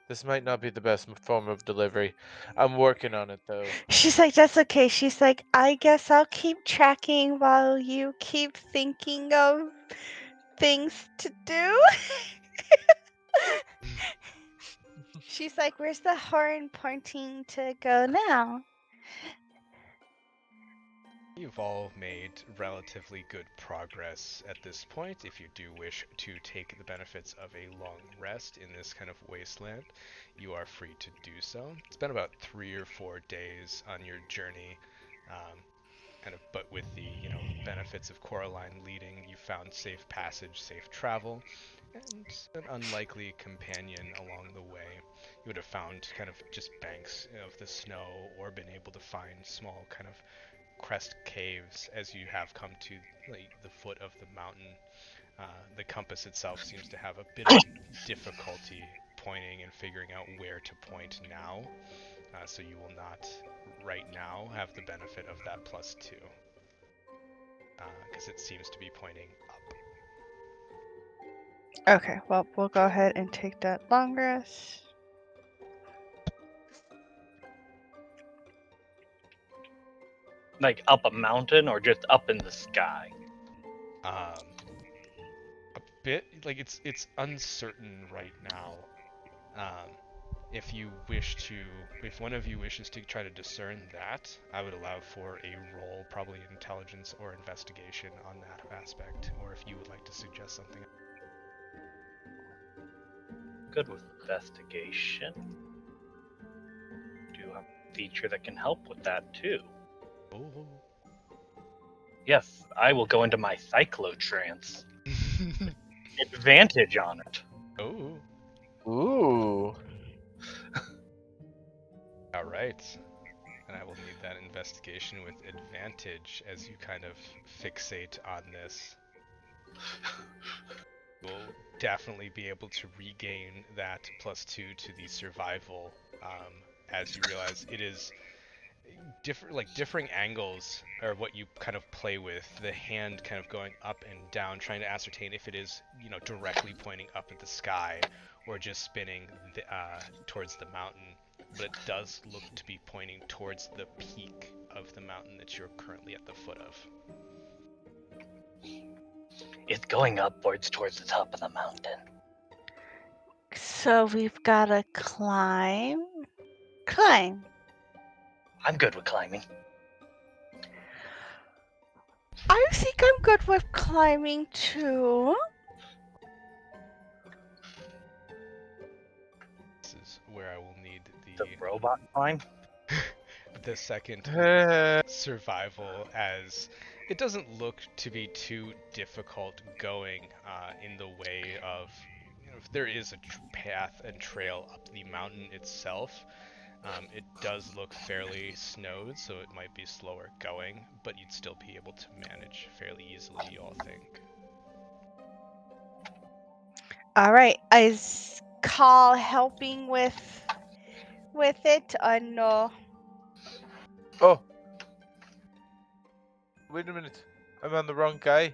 This might not be the best form of delivery. I'm working on it though. She's like, that's okay. She's like, I guess I'll keep tracking while you keep thinking of things to do. She's like, where's the horn pointing to go now? You've all made relatively good progress at this point. If you do wish to take the benefits of a long rest in this kind of wasteland, you are free to do so. It's been about 3 or 4 days on your journey, but with the benefits of Coraline leading, you found safe passage, safe travel, and an unlikely companion along the way. You would have found kind of just banks of the snow, or been able to find small kind of crest caves as you have come to the foot of the mountain. The compass itself seems to have a bit of difficulty pointing and figuring out where to point now, so you will not right now have the benefit of that +2, because it seems to be pointing up. Okay, well, we'll go ahead and take that long rest. Like up a mountain or just up in the sky? A bit like it's uncertain right now. If one of you wishes to try to discern that, I would allow for a roll, probably intelligence or investigation on that aspect, or if you would like to suggest something. good with investigation. Do have a feature that can help with that too. Oh. Yes, I will go into my cyclotrance. Advantage on it. Oh. Ooh. All right. And I will need that investigation with advantage as you kind of fixate on this. You'll definitely be able to regain that +2 to the survival as you realize it is differing angles are what you kind of play with. The hand kind of going up and down, trying to ascertain if it is, directly pointing up at the sky or just spinning towards the mountain. But it does look to be pointing towards the peak of the mountain that you're currently at the foot of. It's going upwards towards the top of the mountain. So we've got to climb. Climb. I'm good with climbing. I think I'm good with climbing too. This is where I will need The robot climb? the second Uh, survival, as it doesn't look to be too difficult going in the way of, if there is a path and trail up the mountain itself. It does look fairly snowed, so it might be slower going, but you'd still be able to manage fairly easily, you all think. All right. Is Carl helping with it or no? oh. Wait a minute. I'm on the wrong guy.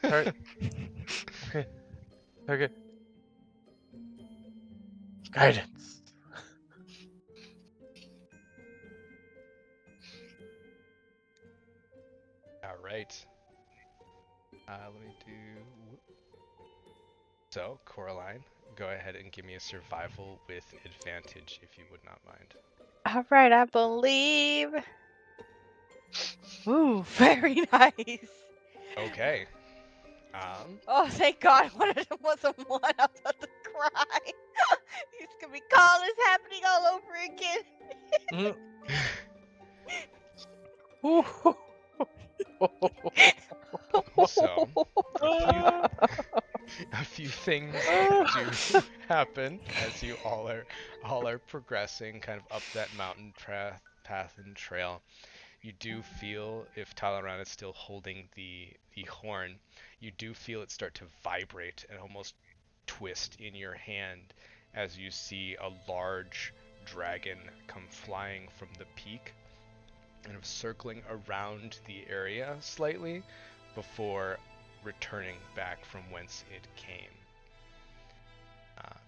Sorry. Okay. Okay. Guidance. All right. Let me do. So, Coraline, go ahead and give me a survival with advantage, if you would not mind. All right. I believe. Ooh, very nice. Okay. Oh, thank God. One of them wasn't one. I was about to cry. He's going to be Carl is happening all over again. So, a few things do happen as you all are progressing kind of up that mountain path and trail. You do feel, if Talaran is still holding the horn, you do feel it start to vibrate and almost twist in your hand as you see a large dragon come flying from the peak, kind of circling around the area slightly before returning back from whence it came.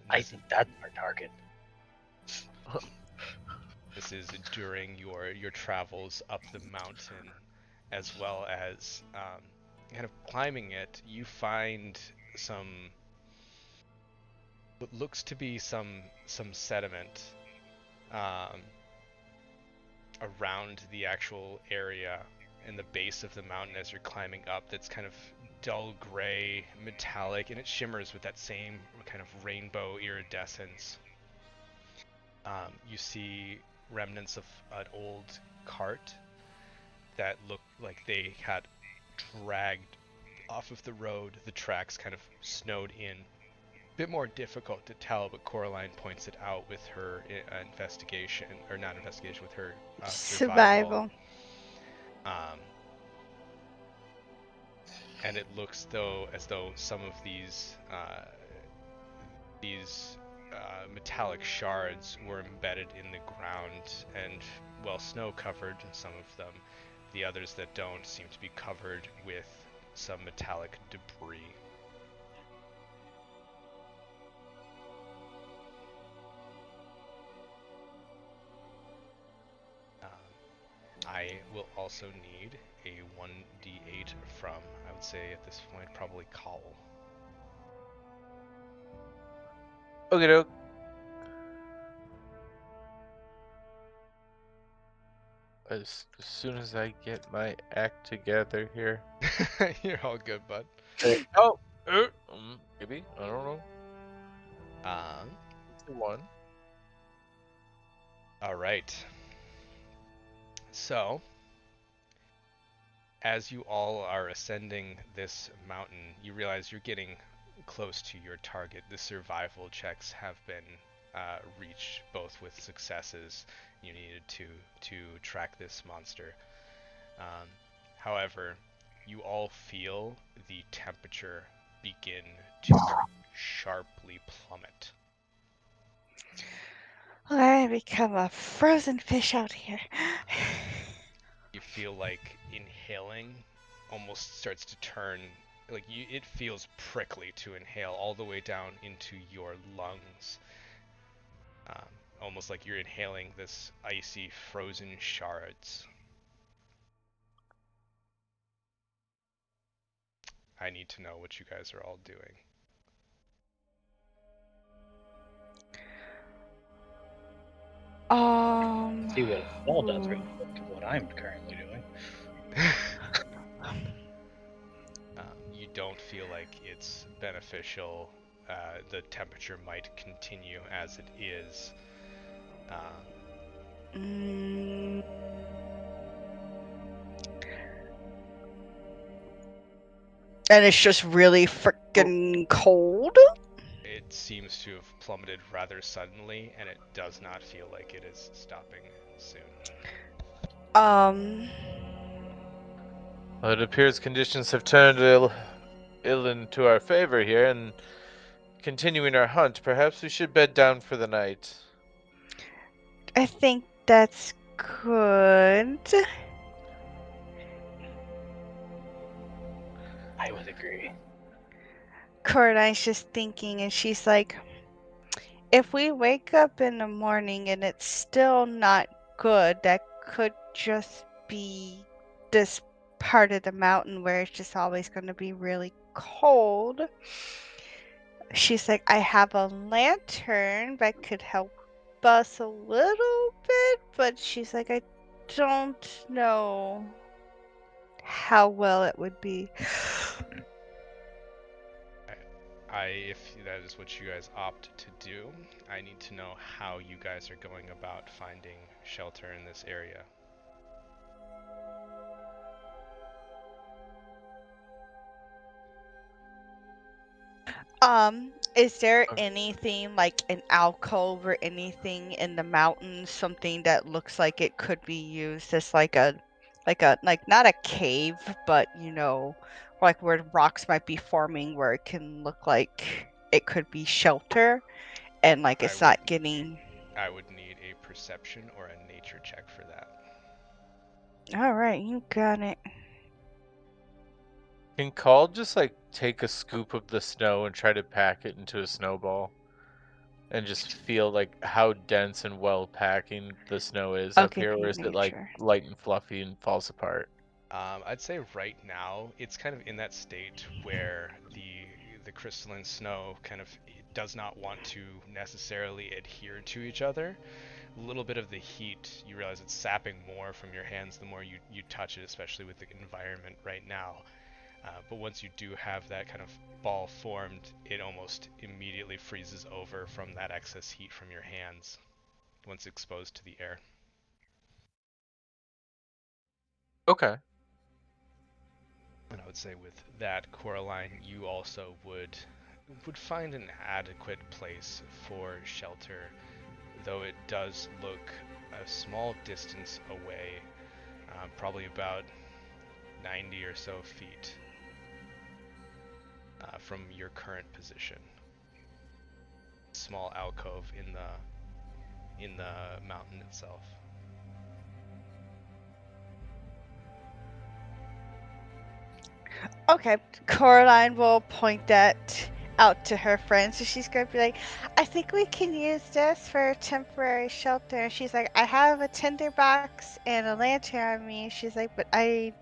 I think that's our target. This is during your travels up the mountain, as well as kind of climbing it. You find what looks to be some sediment around the actual area and the base of the mountain as you're climbing up. That's kind of dull gray, metallic, and it shimmers with that same kind of rainbow iridescence. You see remnants of an old cart that looked like they had dragged off of the road. The tracks kind of snowed in. A bit more difficult to tell, but Coraline points it out with her investigation, or not investigation, with her survival. And it looks as though some of these metallic shards were embedded in the ground and, well, snow covered, some of them. The others that don't seem to be covered with some metallic debris. I will also need a 1d8 from, I would say at this point, probably Call. Okay, doke. As soon as I get my act together here. You're all good, bud. Oh, maybe, I don't know. Um, One. all right. So, as you all are ascending this mountain, you realize you're getting close to your target. The survival checks have been reached, both with successes you needed to track this monster. Um, However, you all feel the temperature begin to sharply plummet. I become a frozen fish out here. You feel like inhaling almost starts to turn like it feels prickly to inhale all the way down into your lungs, um, almost like you're inhaling this icy frozen shards. I need to know what you guys are all doing. See what a spell does real quick. What I'm currently doing. You don't feel like it's beneficial. The temperature might continue as it is. Mm, and it's just really freaking cold. It seems to have plummeted rather suddenly, and it does not feel like it is stopping soon. Um, Well, it appears conditions have turned ill into our favor here, and continuing our hunt, perhaps we should bed down for the night. I think that's good. I would agree. Coraline's just thinking, and she's like, if we wake up in the morning and it's still not good, that could just be this part of the mountain where it's just always going to be really cold. She's like, I have a lantern that could help us a little bit, but she's like, I don't know how well it would be. If that is what you guys opt to do, I need to know how you guys are going about finding shelter in this area. Is there anything like an alcove or anything in the mountains, something that looks like it could be used as like not a cave, but like where rocks might be forming where it can look like it could be shelter and like I it's would not getting. I would need a perception or a nature check for that. All right, you got it. Can Call just like take a scoop of the snow and try to pack it into a snowball? And just feel like how dense and well packing the snow is I'll up give here, or you is it like nature. light and fluffy and falls apart? I'd say right now it's kind of in that state where the crystalline snow kind of does not want to necessarily adhere to each other. A little bit of the heat, you realize it's sapping more from your hands the more you touch it, especially with the environment right now. But once you do have that kind of ball formed, it almost immediately freezes over from that excess heat from your hands once exposed to the air. Okay. And I would say with that, Coraline, you also would find an adequate place for shelter, though it does look a small distance away, probably about 90 or so feet from your current position. Small alcove in the mountain itself. Okay, Coraline will point that out to her friends. So she's going to be like, I think we can use this for temporary shelter. And she's like, I have a tinderbox and a lantern on me. She's like, she's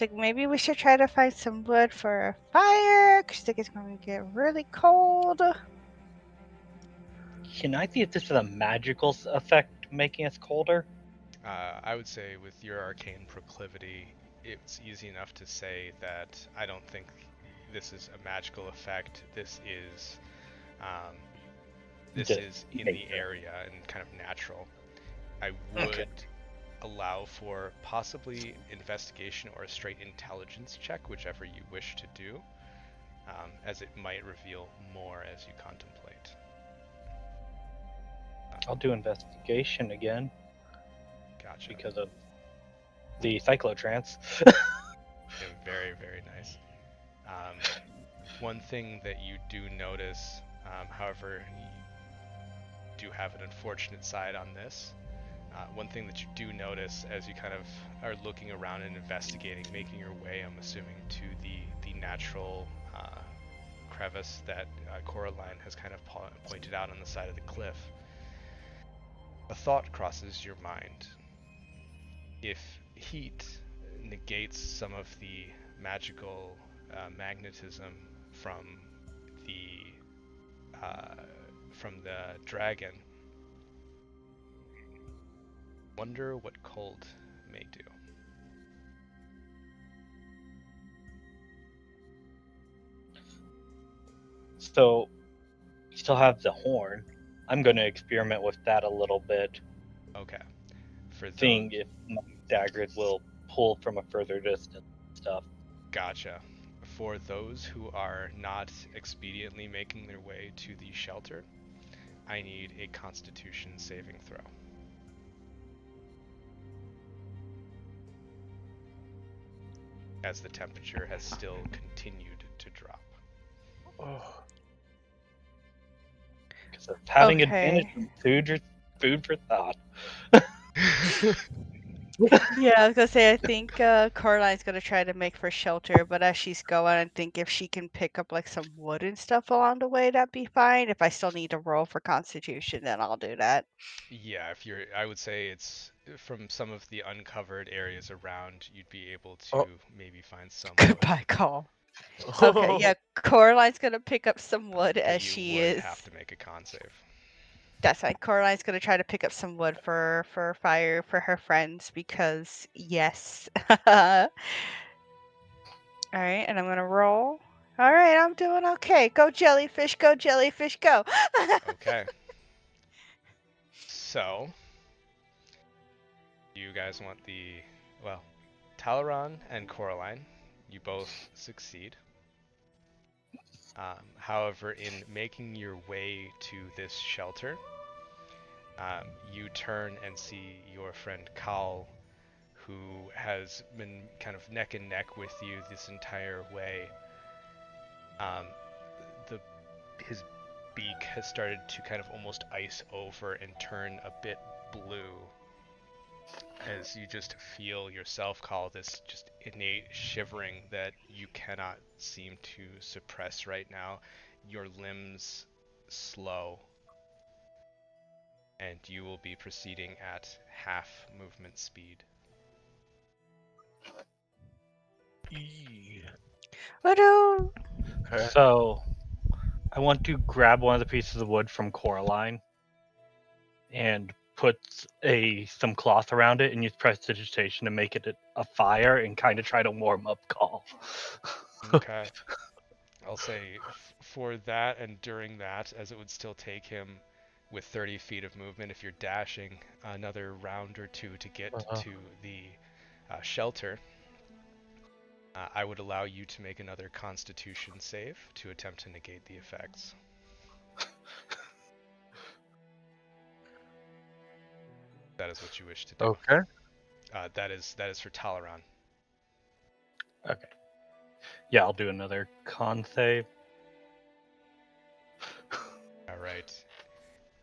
like, maybe we should try to find some wood for a fire. Because she's like, it's going to get really cold. Can I see if this is a magical effect making us colder? I would say with your arcane proclivity, it's easy enough to say that I don't think this is a magical effect. This is this Just is in make the sure. area and kind of natural. I Okay. would allow for possibly investigation or a straight intelligence check, whichever you wish to do, as it might reveal more as you contemplate. I'll do investigation again Gotcha. because of the cyclotrance. Yeah, very, very nice. One thing that you do notice, however, you do have an unfortunate side on this. One thing that you do notice as you kind of are looking around and investigating, making your way, I'm assuming, to the natural crevice that Coraline has kind of pointed out on the side of the cliff, a thought crosses your mind. If heat negates some of the magical magnetism from the dragon, wonder what cold may do. So, you still have the horn. I'm going to experiment with that a little bit, Okay. For those, seeing if my dagger will pull from a further distance and stuff. gotcha. For those who are not expediently making their way to the shelter, I need a Constitution saving throw. As the temperature has still continued to drop. Oh. Because of having Okay. advantage in food for thought. Yeah, I was gonna say I think Caroline's gonna try to make for shelter, but as she's going, I think if she can pick up like some wood and stuff along the way, that'd be fine. If I still need to roll for Constitution, then I'll do that. Yeah, I would say it's from some of the uncovered areas around, you'd be able to Oh. maybe find some wood. Goodbye, call. Okay, yeah, Coraline's gonna pick up some wood But as you she would is. have to make a con save. That's fine. Coraline's gonna try to pick up some wood for fire for her friends because yes. All right, and I'm gonna roll. All right, I'm doing okay. Go jellyfish, go jellyfish, go. Okay. So, you guys want Talaran and Coraline, you both succeed. However, in making your way to this shelter, you turn and see your friend Kal, who has been kind of neck and neck with you this entire way. Um, his beak has started to kind of almost ice over and turn a bit blue as you just feel yourself call this just innate shivering that you cannot seem to suppress right now. Your limbs slow, and you will be proceeding at half movement speed. Woo-doo. Okay. So, I want to grab one of the pieces of wood from Coraline and put some cloth around it and use prestidigitation to make it a fire and kind of try to warm up Call. Okay. I'll say for that and during that, as it would still take him with 30 feet of movement, if you're dashing another round or two to get to the shelter, I would allow you to make another Constitution save to attempt to negate the effects. That is what you wish to do. Okay. That is for Talaran. Okay. Yeah, I'll do another con save. All right.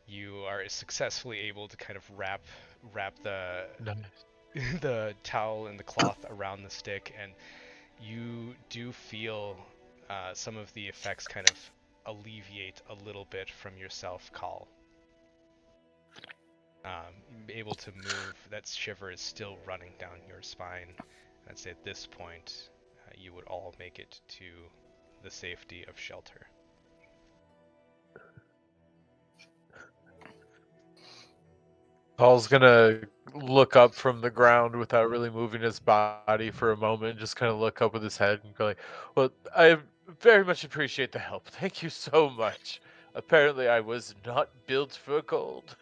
You are successfully able to kind of wrap the Nice. the towel and the cloth around the stick, and you do feel some of the effects kind of alleviate a little bit from yourself, Call. Able to move, that shiver is still running down your spine. I'd say at this point, you would all make it to the safety of shelter. Paul's gonna look up from the ground without really moving his body for a moment, just kind of look up with his head and go like, "Well, I very much appreciate the help. Thank you so much. Apparently, I was not built for gold.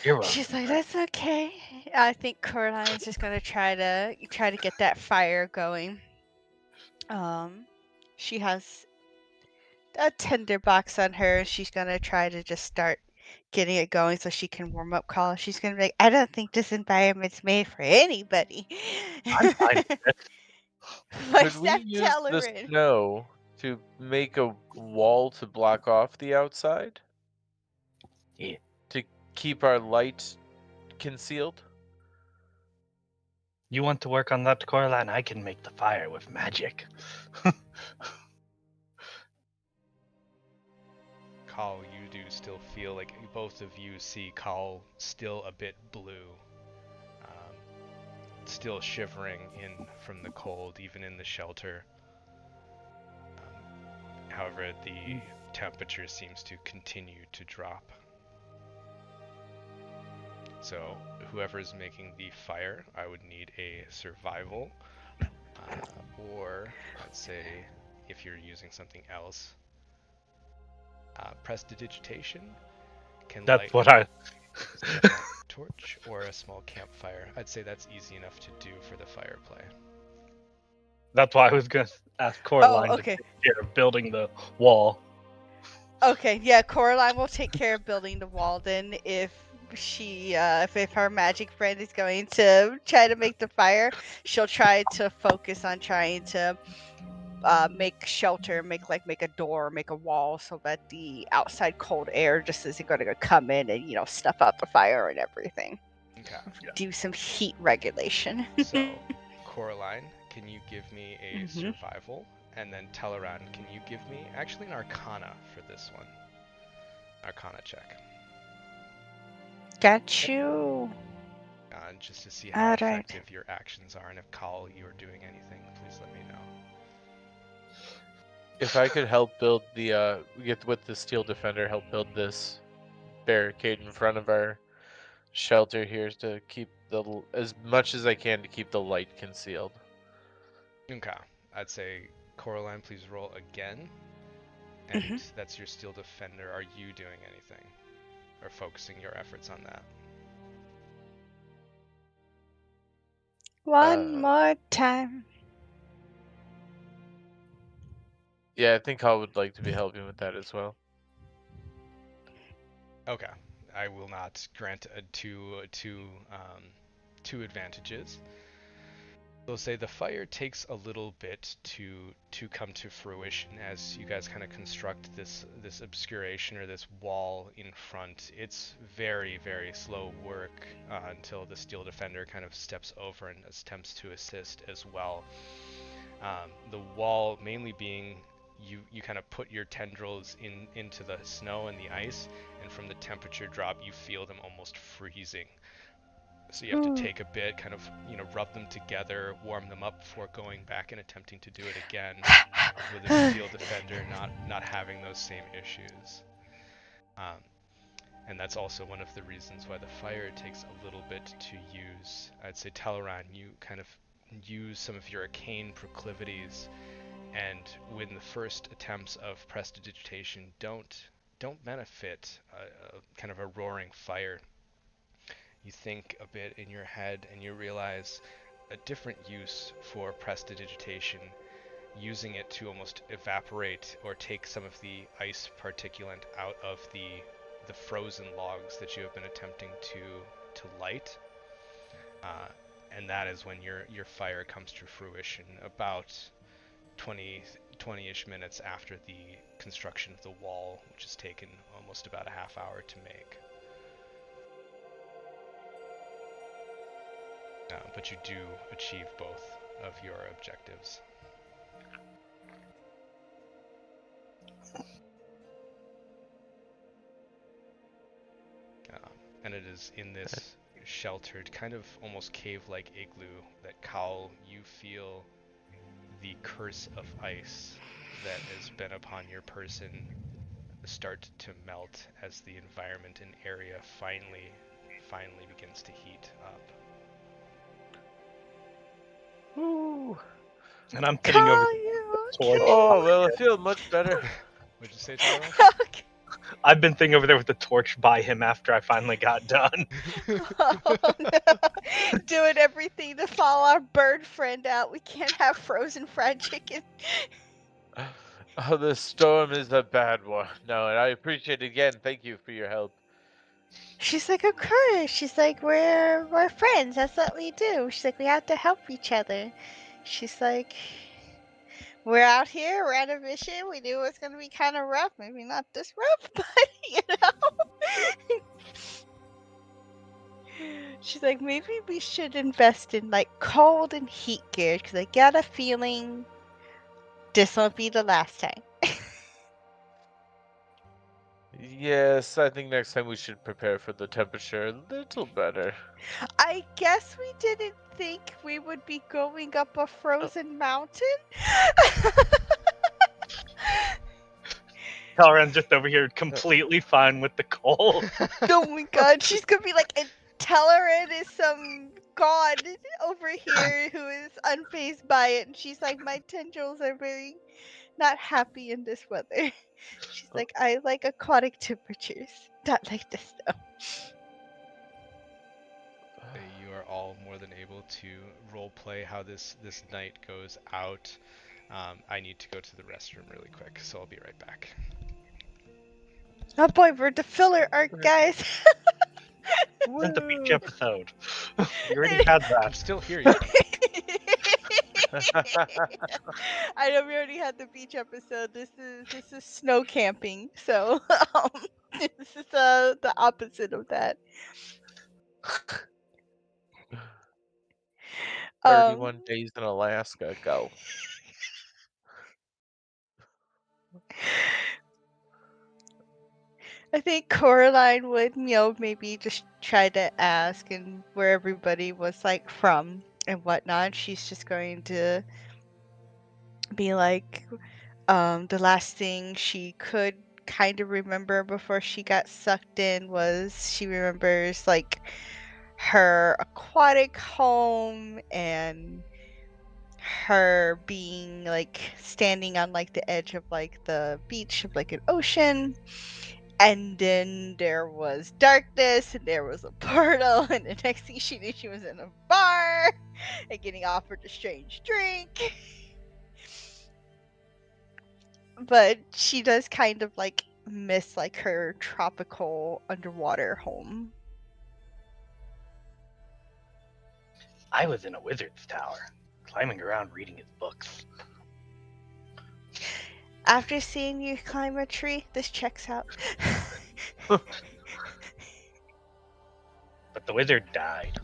You're welcome. She's like, that's okay. I think Coraline's just gonna try to get that fire going. She has a tinder box on her. She's gonna try to just start getting it going so she can warm up call. She's gonna be like, I don't think this environment's made for anybody. I'm fine with it. Could we Except use the Telerin. snow to make a wall to block off the outside? Yeah. To keep our light concealed? You want to work on that, Coraline? I can make the fire with magic. Call, you do still feel like both of you see Call still a bit blue, still shivering in from the cold, even in the shelter. However, the temperature seems to continue to drop. So, whoever's making the fire, I would need a survival, or let's say, if you're using something else, prestidigitation can That's light what I. a torch or a small campfire. I'd say that's easy enough to do for the fire play. That's why I was gonna ask Coraline okay. to take care of building the wall. Okay, yeah, Coraline will take care of building the wall then if she if her magic friend is going to try to make the fire, she'll try to focus on trying to make shelter, make a door, make a wall so that the outside cold air just isn't going to come in and, stuff out the fire and everything. Okay. Do some heat regulation. So, Coraline, can you give me a survival? And then Teleran, can you give me actually an Arcana for this one? Arcana check. Got you. Just to see how Alright. effective your actions are, and if Call, you are doing anything, please let me know. If I could help build the get with the steel defender, help build this barricade in front of our shelter here to keep as much as I can to keep the light concealed. Okay, I'd say Coraline, please roll again. And that's your steel defender. Are you doing anything, or focusing your efforts on that? One more time. Yeah, I think I would like to be helping with that as well. Okay, I will not grant two advantages. They'll say the fire takes a little bit to come to fruition as you guys kind of construct this obscuration or this wall in front. It's very, very slow work until the steel defender kind of steps over and attempts to assist as well. The wall mainly being you kind of put your tendrils into the snow and the ice, and from the temperature drop you feel them almost freezing. So you have to take a bit, kind of, rub them together, warm them up before going back and attempting to do it again with a steel defender not having those same issues. And that's also one of the reasons why the fire takes a little bit to use. I'd say, Teleran, you kind of use some of your arcane proclivities, and when the first attempts of prestidigitation don't benefit kind of a roaring fire, you think a bit in your head and you realize a different use for prestidigitation, using it to almost evaporate or take some of the ice particulate out of the frozen logs that you have been attempting to light. And that is when your fire comes to fruition, about 20-ish minutes after the construction of the wall, which has taken almost about a half hour to make. But you do achieve both of your objectives. And it is in this sheltered, kind of almost cave-like igloo that, Kaul, you feel the curse of ice that has been upon your person start to melt as the environment and area finally begins to heat up. Ooh. And I'm sitting over the torch. Oh, well, I feel much better. What'd you say, Tyler? Okay. I've been sitting over there with the torch by him after I finally got done. Oh, no. Doing everything to follow our bird friend out. We can't have frozen fried chicken. Oh, the storm is a bad one. No, and I appreciate it again. Thank you for your help. She's like, of course. She's like, we're friends. That's what we do. She's like, we have to help each other. She's like, we're out here. We're on a mission. We knew it was gonna be kind of rough. Maybe not this rough, but you know. She's like, maybe we should invest in like cold and heat gear because I got a feeling this won't be the last time. Yes, I think next time we should prepare for the temperature a little better. I guess we didn't think we would be going up a frozen mountain. Talran's just over here completely fine with the cold. Oh my god, she's gonna be like, and Telerin is some god over here who is unfazed by it. And she's like, my tendrils are very not happy in this weather. She's like, I like aquatic temperatures. Not like this though. You are all more than able to roleplay how this night goes out. I need to go to the restroom really quick, so I'll be right back. Oh boy, we're the filler arc, guys. It's a beach episode. You already had I'm that. still here, you I know we already had the beach episode. This is snow camping, so this is the opposite of that. 31 days in Alaska. Go. I think Coraline would, maybe just try to ask and where everybody was like from and whatnot. She's just going to be like, the last thing she could kind of remember before she got sucked in was she remembers like her aquatic home and her being like standing on like the edge of like the beach of like an ocean, and then there was darkness and there was a portal, and the next thing she knew she was in a bar and getting offered a strange drink. But she does kind of like miss like her tropical underwater home. I was in a wizard's tower, climbing around reading his books. After seeing you climb a tree, this checks out. But the wizard died.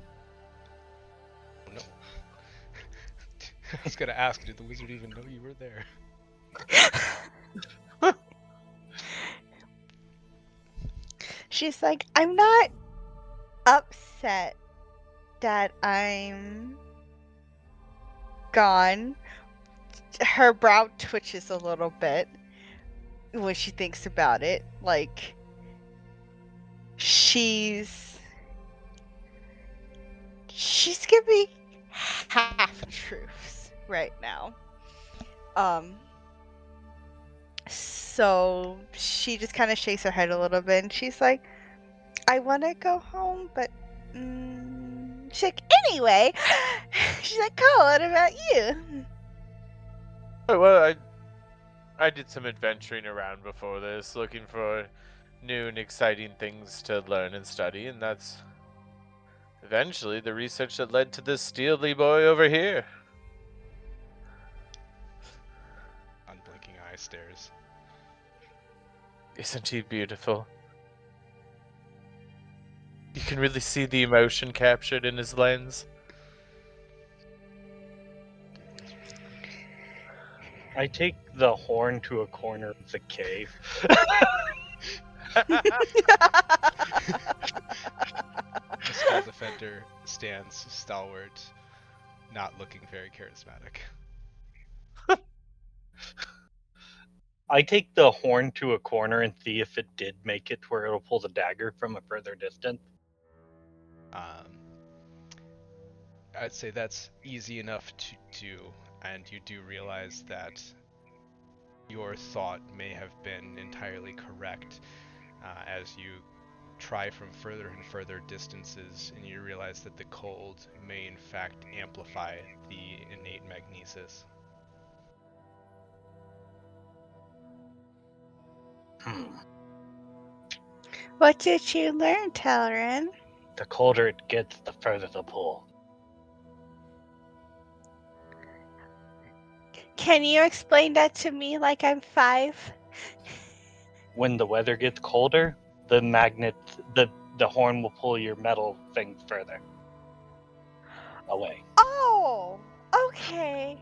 No. I was gonna ask, did the wizard even know you were there? She's like, I'm not upset that I'm gone. Her brow twitches a little bit when she thinks about it. Like, she's giving half truths right now. So she just kind of shakes her head a little bit and she's like, I want to go home, but she's like, anyway. She's like, cool, what about you? Well, I did some adventuring around before this, looking for new and exciting things to learn and study, and that's eventually the research that led to this steely boy over here. Unblinking eye stares. Isn't he beautiful? You can really see the emotion captured in his lens. I take the horn to a corner of the cave. The skull defender stands stalwart, not looking very charismatic. I take the horn to a corner and see if it did make it where it'll pull the dagger from a further distance. I'd say that's easy enough to do, and you do realize that your thought may have been entirely correct. as you try from further and further distances, and you realize that the cold may in fact amplify the innate magnesis. What did you learn, Tavern? The colder it gets, the further the pull. Can you explain that to me like I'm 5? When the weather gets colder, the horn will pull your metal thing further away. Oh, okay.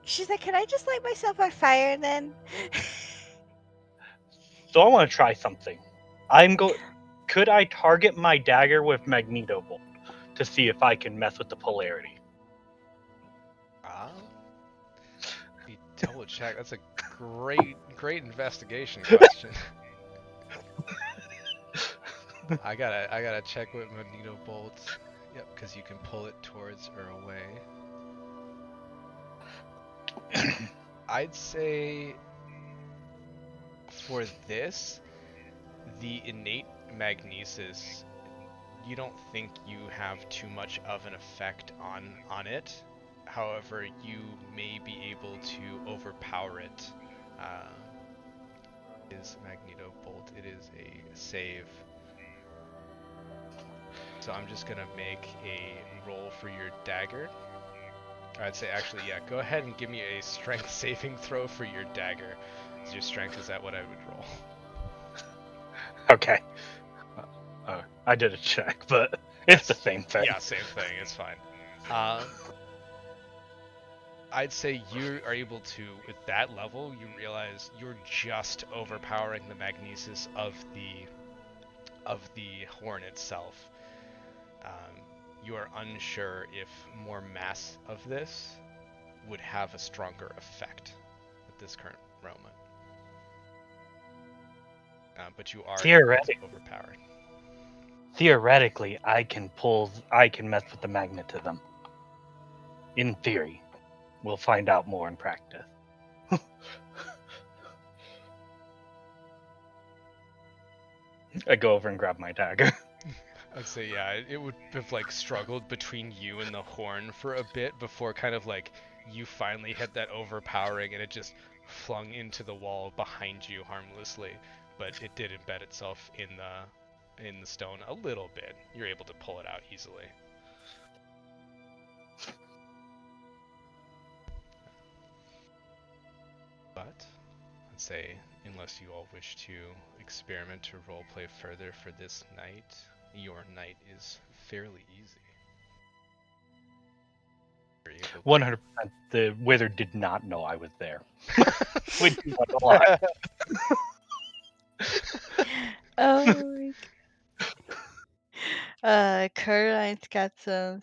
She's like, can I just light myself on fire then? So I want to try something. Could I target my dagger with Magneto Bolt to see if I can mess with the polarity? Be double check. That's a great investigation question. I gotta check with Magneto Bolt. Yep, because you can pull it towards or away. I'd say for this, the innate magnesis, you don't think you have too much of an effect on it. However, you may be able to overpower it. Is Magneto Bolt? It is a save. So I'm just gonna make a roll for your dagger. I'd say actually, yeah, go ahead and give me a strength saving throw for your dagger. Your strength is at what I would roll. Okay. I did a check, but it's the same thing. Yeah, same thing. It's fine. I'd say you are able to, with that level, you realize you're just overpowering the magnesis of the horn itself. You are unsure if more mass of this would have a stronger effect at this current moment. But you are overpowered. Theoretically, I can mess with the magnetism. In theory. We'll find out more in practice. I go over and grab my dagger. I'd say, yeah, it would have like struggled between you and the horn for a bit before kind of like you finally hit that overpowering and it just flung into the wall behind you harmlessly, but it did embed itself in the stone a little bit. You're able to pull it out easily. But I'd say, unless you all wish to experiment or roleplay further for this night, your night is fairly easy. 100%. The wizard did not know I was there. Which is a lot. Oh, Caroline's got some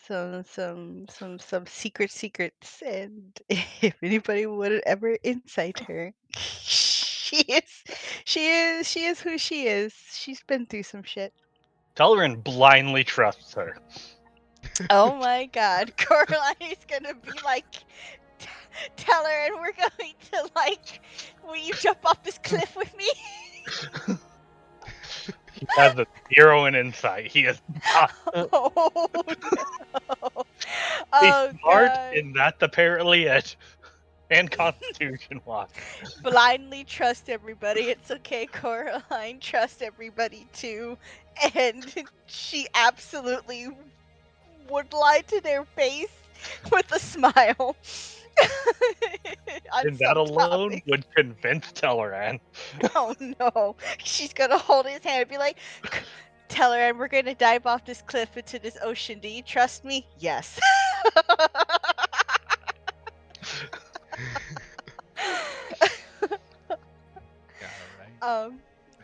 secrets, and if anybody would ever incite her, she is who she is. She's been through some shit. Tavern blindly trusts her. Oh my god, Coraline is gonna be like, tell her, and we're going to like, will you jump off this cliff with me? He has a 0 in insight. He is not. Oh no! He's Oh smart, god! and that's apparently it. And Constitution wise. Blindly trust everybody. It's okay, Coraline. Trust everybody too. And she absolutely would lie to their face with a smile. On And that some alone topic. would convince Teleran. Oh no. She's gonna hold his hand and be like, Teleran, we're gonna dive off this cliff into this ocean. Do you trust me? Yes.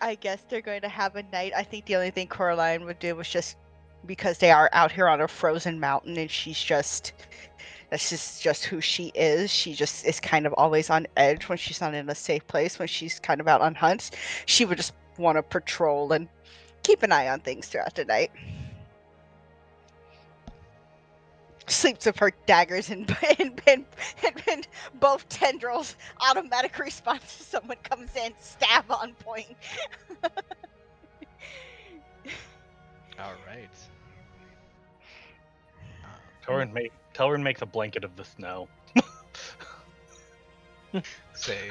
I guess they're going to have a night. I think the only thing Coraline would do was just because they are out here on a frozen mountain and that's just who she is. She just is kind of always on edge when she's not in a safe place, when she's kind of out on hunts. She would just want to patrol and keep an eye on things throughout the night. sleeps with her daggers and both tendrils automatic response if someone comes in, stab on point. All right. Tavern makes a blanket of the snow. Say,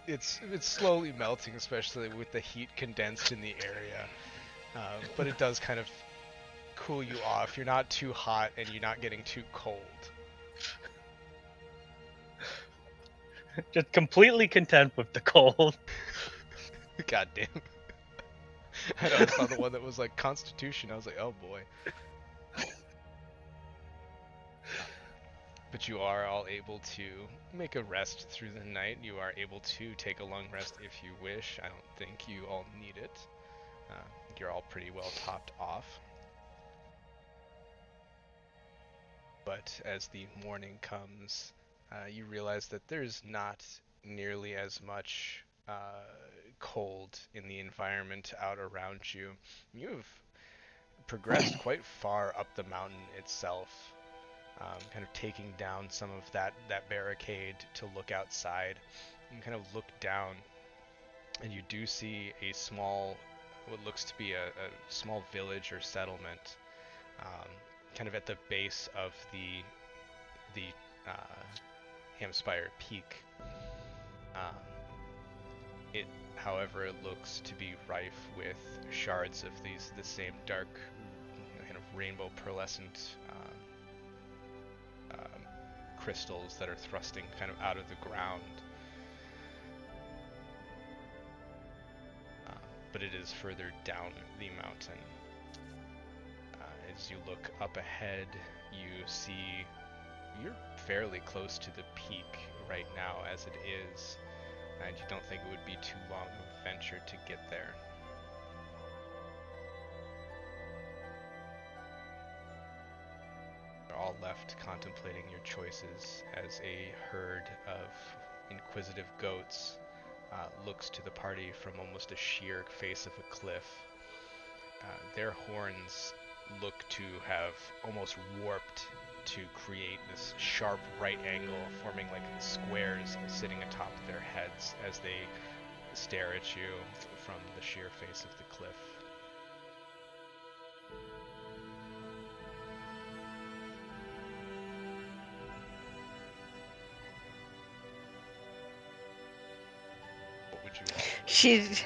it's slowly melting, especially with the heat condensed in the area. But it does kind of cool you off. You're not too hot and you're not getting too cold. Just completely content with the cold. God damn. I saw the one that was like Constitution. I was like, oh boy. But you are all able to make a rest through the night. You are able to take a long rest if you wish. I don't think you all need it. You're all pretty well topped off. But as the morning comes, you realize that there's not nearly as much cold in the environment out around you. You've progressed quite far up the mountain itself, kind of taking down some of that barricade to look outside. You kind of look down, and you do see a small, what looks to be a small village or settlement, kind of at the base of the Haemspire Peak. It, however, it looks to be rife with shards of the same dark, kind of rainbow pearlescent crystals that are thrusting kind of out of the ground. But it is further down the mountain. As you look up ahead, you see you're fairly close to the peak right now as it is, and you don't think it would be too long of a venture to get there. You're all left contemplating your choices as a herd of inquisitive goats looks to the party from almost a sheer face of a cliff. Their horns look to have almost warped to create this sharp right angle, forming like squares sitting atop their heads as they stare at you from the sheer face of the cliff. What would you like?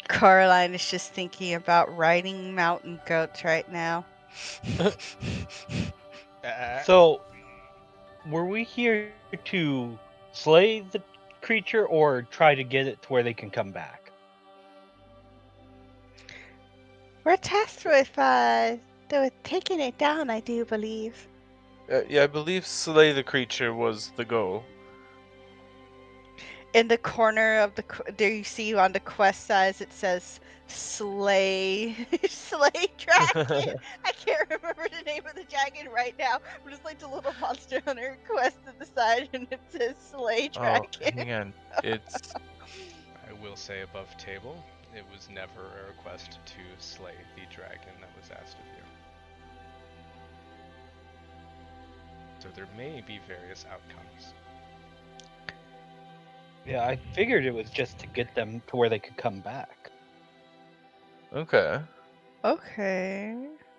Coraline is just thinking about riding mountain goats right now. So, were we here to slay the creature or try to get it to where they can come back? We're tasked with taking it down, I do believe. Yeah, I believe slay the creature was the goal. In the corner of there you see on the quest size it says slay dragon. I can't remember the name of the dragon right now, but it's like the little monster hunter quest at the side, and it says slay dragon. Oh, hang on. It's I will say above table, it was never a request to slay the dragon that was asked of you. So there may be various outcomes. Yeah, I figured it was just to get them to where they could come back. okay. Okay.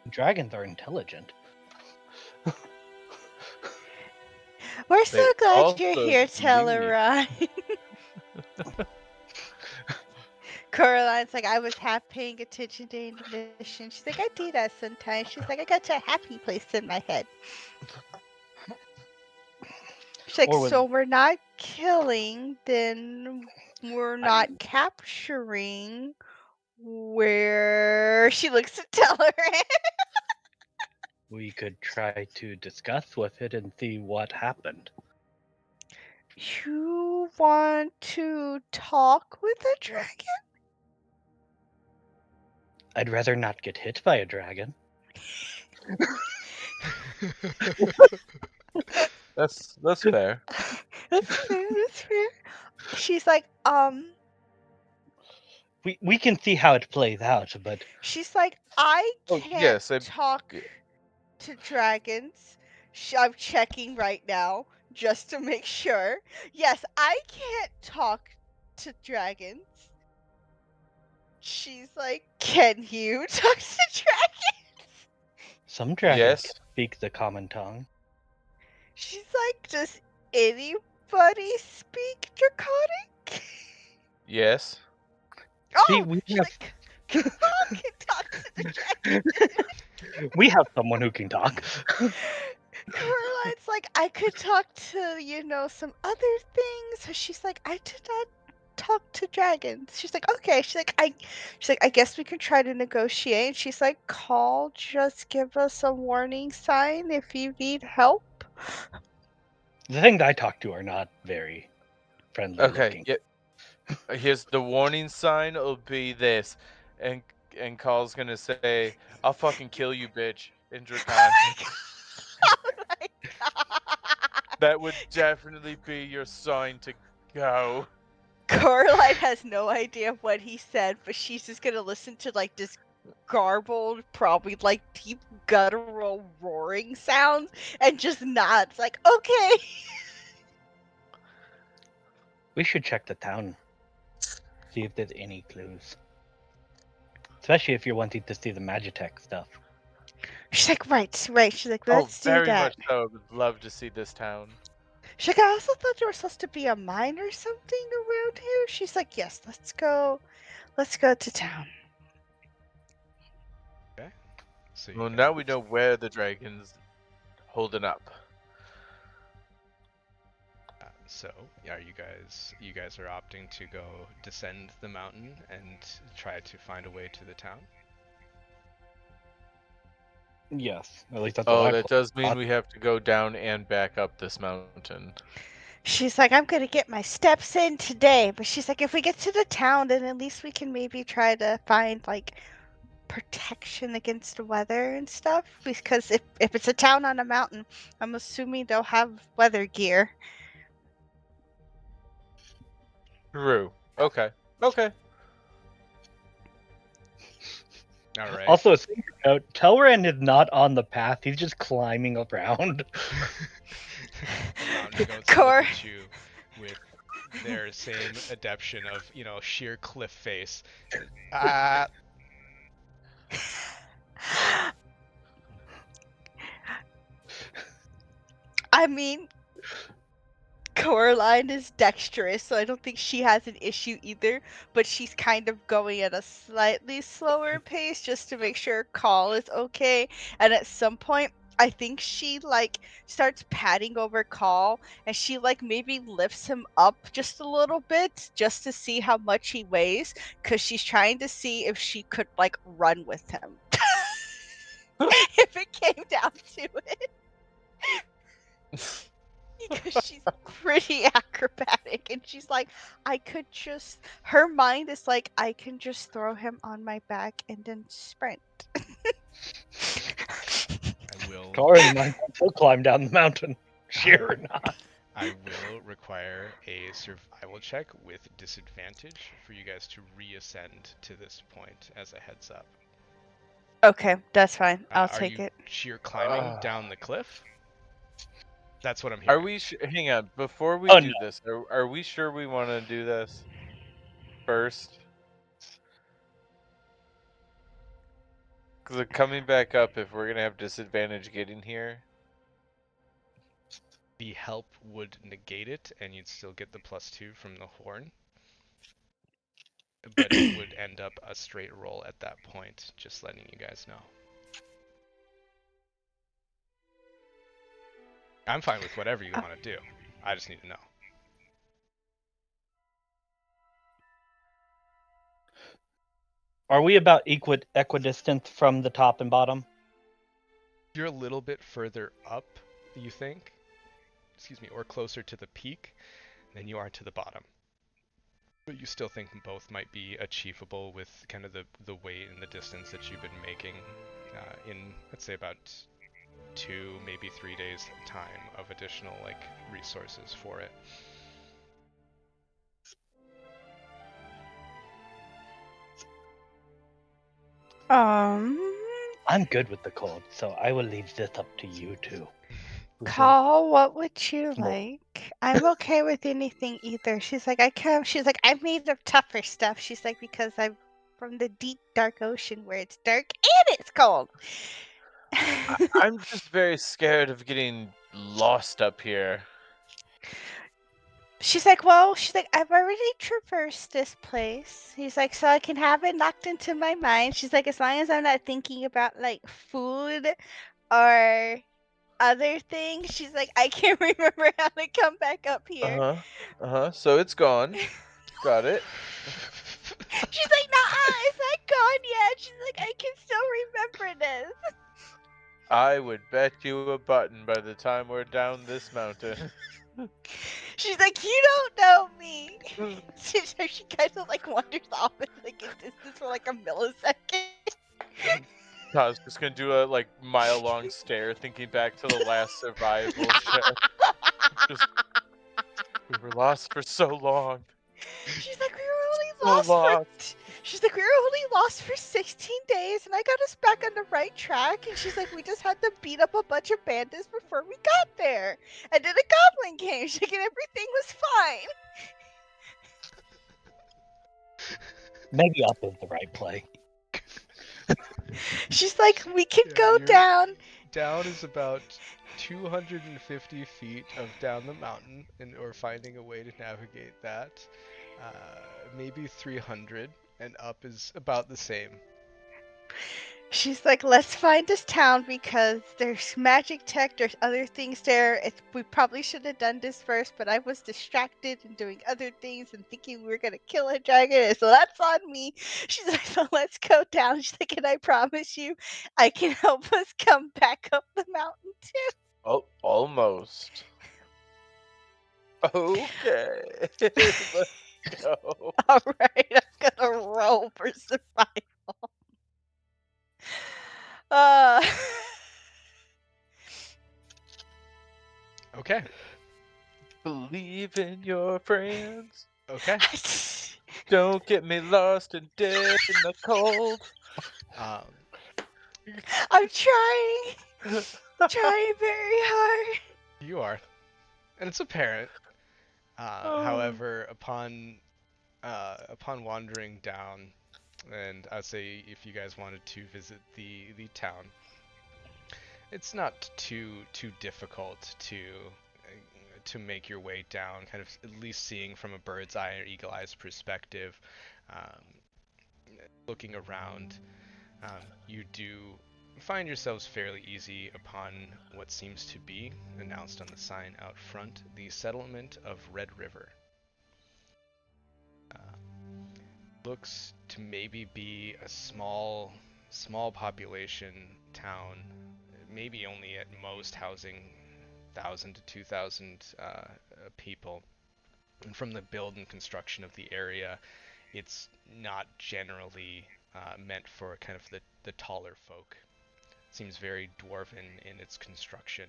Dragons are intelligent. We're so They glad you're also here, leave. Tellerine. Coraline's like, I was half paying attention during the mission. She's like, I do that sometimes. She's like, I got to a happy place in my head. She's like, Or was- so we're not killing, then we're not capturing. Where she looks at Tellerine. We could try to discuss with it and see what happened. You want to talk with a dragon? I'd rather not get hit by a dragon. That's fair. That's fair, that's fair. She's like, We can see how it plays out, but she's like, I Oh, can't yes, talk. to dragons. I'm checking right now just to make sure. Yes, I can't talk to dragons. She's like, can you talk to dragons? Some dragons Yes. can speak the common tongue. She's like, does anybody speak Draconic? Yes. See, Oh, we she's have like, Carl can talk to the dragon. we have someone who can talk. Coraline's like, I could talk to, some other things. So she's like, I did not talk to dragons. She's like, okay. She's like, I guess we can try to negotiate. And she's like, call, just give us a warning sign if you need help. The things I talk to are not very friendly Okay. looking. Yeah. Here's the warning sign. Will be this, and Carl's gonna say, "I'll fucking kill you, bitch," in Draconic. Oh my god. That would definitely be your sign to go. Coraline has no idea what he said, but she's just gonna listen to like this garbled, probably like deep guttural roaring sounds and just nods like, okay. We should check the town. See if there's any clues. Especially if you're wanting to see the Magitech stuff. She's like, right. She's like, let's Oh, do very that. much so. I would love to see this town. She's like, I also thought there was supposed to be a mine or something around here. She's like, yes, let's go to town. So Well, guys- now we know where the dragon's holding up. So, are you guys are opting to go descend the mountain and try to find a way to the town? Yes, at least that's Oh, what I that does mean thought. we have to go down and back up this mountain. She's like, I'm gonna get my steps in today. But she's like, if we get to the town, then at least we can maybe try to find like protection against the weather and stuff. Because if it's a town on a mountain, I'm assuming they'll have weather gear. True. Okay. Okay. All right. Also, a secret note: Telran is not on the path; he's just climbing around. The mountain goats Cor- look at you with their same adeption of, sheer cliff face. Ah, I mean, Coraline is dexterous, so I don't think she has an issue either. But she's kind of going at a slightly slower pace just to make sure Call is okay. And at some point, I think she like starts patting over Call, and she like maybe lifts him up just a little bit just to see how much he weighs, because she's trying to see if she could like run with him. If it came down to it. Because she's pretty acrobatic, and she's like, her mind is like, I can just throw him on my back and then sprint. I will. Telran might still climb down the mountain, sheer or not. I will require a survival check with disadvantage for you guys to reascend to this point as a heads up. Okay, that's fine. I'll Are take you it. sheer climbing down the cliff? That's what I'm Are hearing. we? Hang on. Before we Oh, do no. this, are we sure we want to do this first? Because coming back up, if we're gonna have disadvantage getting here. The help would negate it, and you'd still get the +2 from the horn. But it would end up a straight roll at that point, just letting you guys know. I'm fine with whatever you want to do. I just need to know. Are we about equidistant from the top and bottom? You're a little bit further up, you think, or closer to the peak than you are to the bottom. But you still think both might be achievable with kind of the weight and the distance that you've been making in, let's say, about 2, maybe 3 days time of additional resources for it. I'm good with the cold, so I will leave this up to you two. Call, what would you Well- like? I'm okay with anything either. She's like, I've made of tougher stuff. She's like, because I'm from the deep, dark ocean where it's dark and it's cold. I'm just very scared of getting lost up here. She's like, I've already traversed this place. He's like, so I can have it knocked into my mind. She's like, as long as I'm not thinking about like food or other things. She's like, I can't remember how to come back up here. So it's gone. Got it. She's like, nah, it's not gone yet. She's like, I can still remember this. I would bet you a button by the time we're down this mountain. She's like, you don't know me. So she kind of like wanders off in like a distance for like a millisecond. I was just gonna do a like mile-long stare, thinking back to the last survival show. Just, we were lost for so long. She's like, we were only So lost lost. She's like, we were only lost for 16 days, and I got us back on the right track. And she's like, we just had to beat up a bunch of bandits before we got there. And then a goblin came. She's like, and everything was fine. Maybe up is the right play. She's like, we can Yeah, go you're- down. Down is about 250 feet of down the mountain, or finding a way to navigate that. Maybe 300, and up is about the same. She's like, let's find this town because there's magic tech, there's other things there. We probably should have done this first, but I was distracted and doing other things and thinking we were going to kill a dragon, and so that's on me. She's like, so let's go down. She's like, and I promise you, I can help us come back up the mountain too. Oh, almost. Okay. Let's go. All right, I'm going to roll for survival. Uh... Okay. Believe in your friends. Okay. Don't get me lost and dead in the cold. Um, I'm trying very hard. you are, and it's apparent. However, upon wandering down, and I'd say if you guys wanted to visit the town, it's not too difficult to make your way down. Kind of at least seeing from a bird's eye or eagle eye's perspective, looking around, you do find yourselves fairly easy upon what seems to be announced on the sign out front: the settlement of Red River. Looks to maybe be a small population town, maybe only at most housing 1,000 to 2,000 people. And from the build and construction of the area, it's not generally meant for kind of the taller folk. It seems very dwarven in its construction.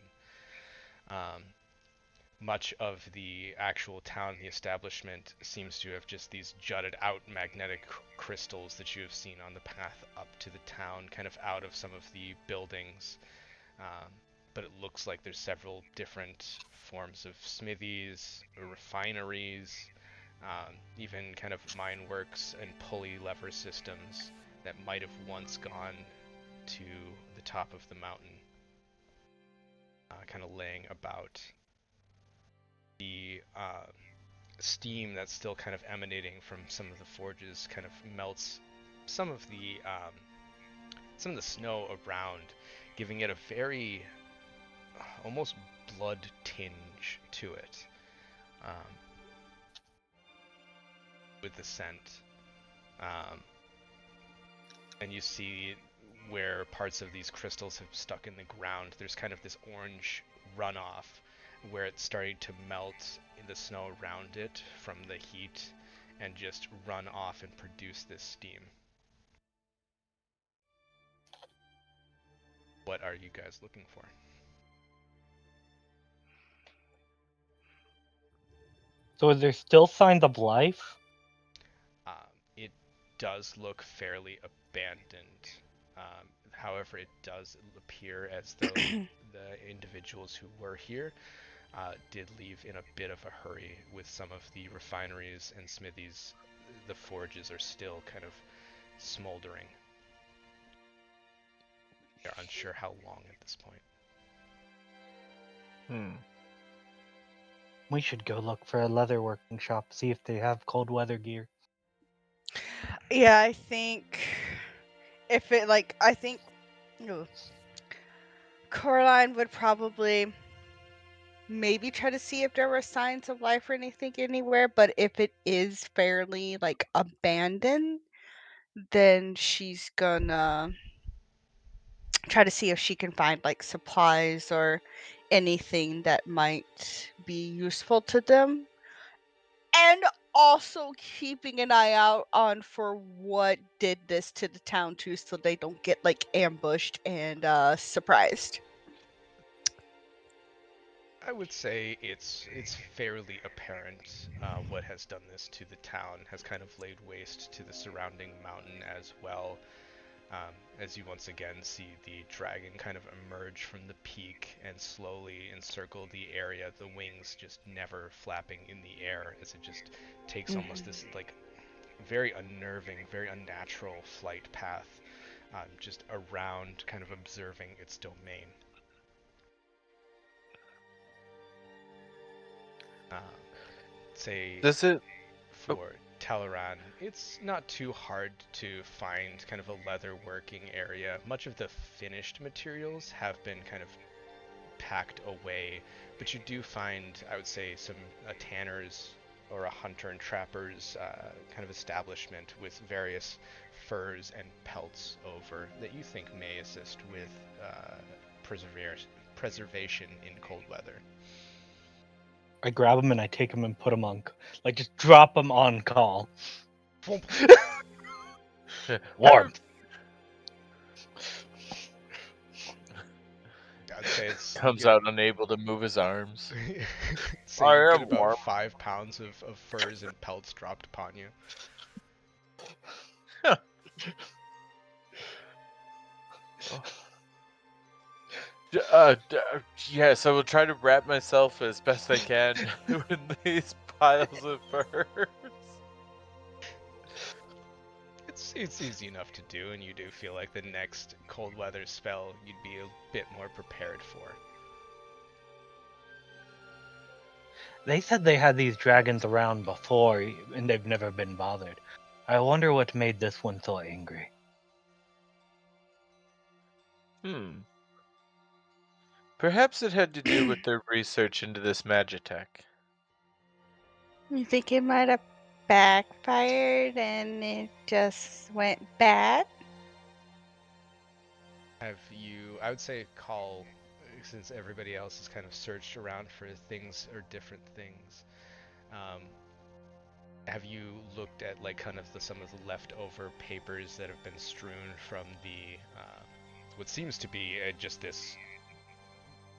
Much of the actual town, the establishment, seems to have just these jutted out magnetic crystals that you have seen on the path up to the town, kind of out of some of the buildings. But it looks like there's several different forms of smithies, refineries, even kind of mine works and pulley lever systems that might have once gone to the top of the mountain, kind of laying about. The steam that's still kind of emanating from some of the forges kind of melts some of the snow around, giving it a very almost blood tinge to it, with the scent. And you see where parts of these crystals have stuck in the ground, there's kind of this orange runoff where it's starting to melt in the snow around it from the heat and just run off and produce this steam. What are you guys looking for? So is there still signs of life? It does look fairly abandoned. However, it does appear as though the individuals who were here did leave in a bit of a hurry with some of the refineries and smithies. The forges are still kind of smoldering. They're unsure how long at this point. We should go look for a leather working shop, see if they have cold weather gear. Yeah, I think if it like I think Coraline would probably maybe try to see if there were signs of life or anything anywhere, but if it is fairly like abandoned, then she's gonna try to see if she can find like supplies or anything that might be useful to them. And also keeping an eye out on for what did this to the town too, so they don't get like ambushed and surprised. I would say it's fairly apparent what has done this to the town, has kind of laid waste to the surrounding mountain as well. As you once again see the dragon kind of emerge from the peak and slowly encircle the area, the wings just never flapping in the air as it just takes almost this like very unnerving, very unnatural flight path, just around, kind of observing its domain. Say Does it? for Teleran, it's not too hard to find kind of a leather working area. Much of the finished materials have been kind of packed away, but you do find, I would say, some tanner's or a hunter and trapper's kind of establishment with various furs and pelts over that you think may assist with preservation in cold weather. I grab them and I take them and put them on, like just drop them on call. Warm. I'd say it's Comes out unable to move his arms. so I you am get about warm. 5 pounds of furs and pelts dropped upon you. Yes, I will try to wrap myself as best I can in these piles of furs. It's easy enough to do, and you do feel like the next cold weather spell you'd be a bit more prepared for. They said they had these dragons around before, and they've never been bothered. I wonder what made this one so angry. Perhaps it had to do with their research into this Magitech. You think it might have backfired and it just went bad? Have you, I would say, call, since everybody else has kind of searched around for things or different things, have you looked at like kind of some of the leftover papers that have been strewn from the, what seems to be just this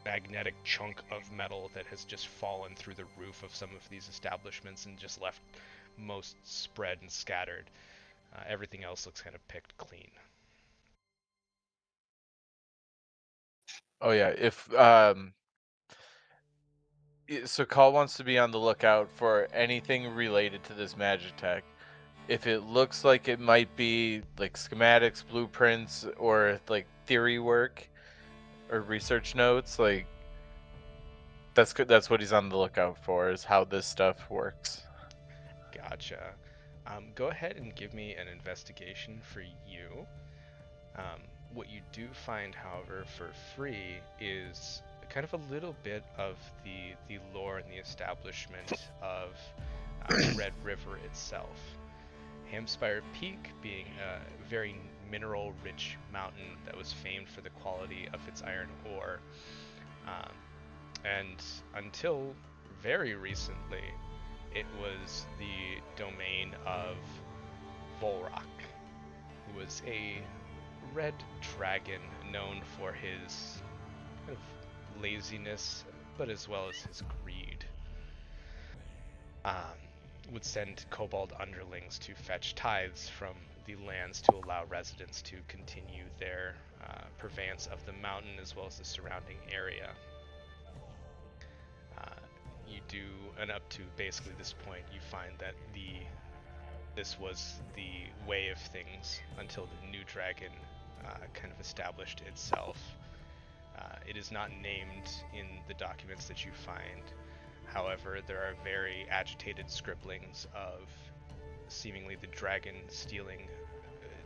magnetic chunk of metal that has just fallen through the roof of some of these establishments and just left most spread and scattered. Everything else looks kind of picked clean. Oh yeah, if so Call wants to be on the lookout for anything related to this Magitech. If it looks like it might be like schematics, blueprints, or like theory work or research notes, like that's what he's on the lookout for, is how this stuff works. Gotcha. Go ahead and give me an investigation for you. What you do find, however, for free is kind of a little bit of the lore and the establishment of Red River itself. Haemspire Peak being a very mineral-rich mountain that was famed for the quality of its iron ore. And until very recently, it was the domain of Volrock, who was a red dragon known for his kind of laziness, but as well as his greed. Would send kobold underlings to fetch tithes from the lands to allow residents to continue their purveyance of the mountain as well as the surrounding area. You do, and up to basically this point, you find that this was the way of things until the new dragon kind of established itself. It is not named in the documents that you find. However, there are very agitated scribblings of seemingly the dragon stealing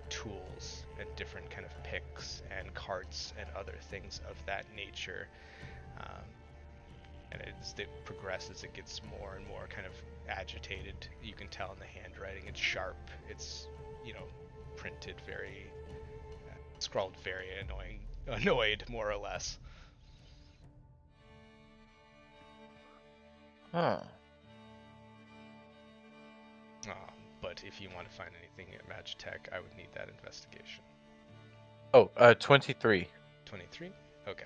tools and different kind of picks and carts and other things of that nature. And as it progresses, it gets more and more kind of agitated. You can tell in the handwriting, it's sharp, it's, printed very, scrawled very annoyed, more or less. Huh. But if you want to find anything at Magitech, I would need that investigation. Oh, 23. 23? Okay.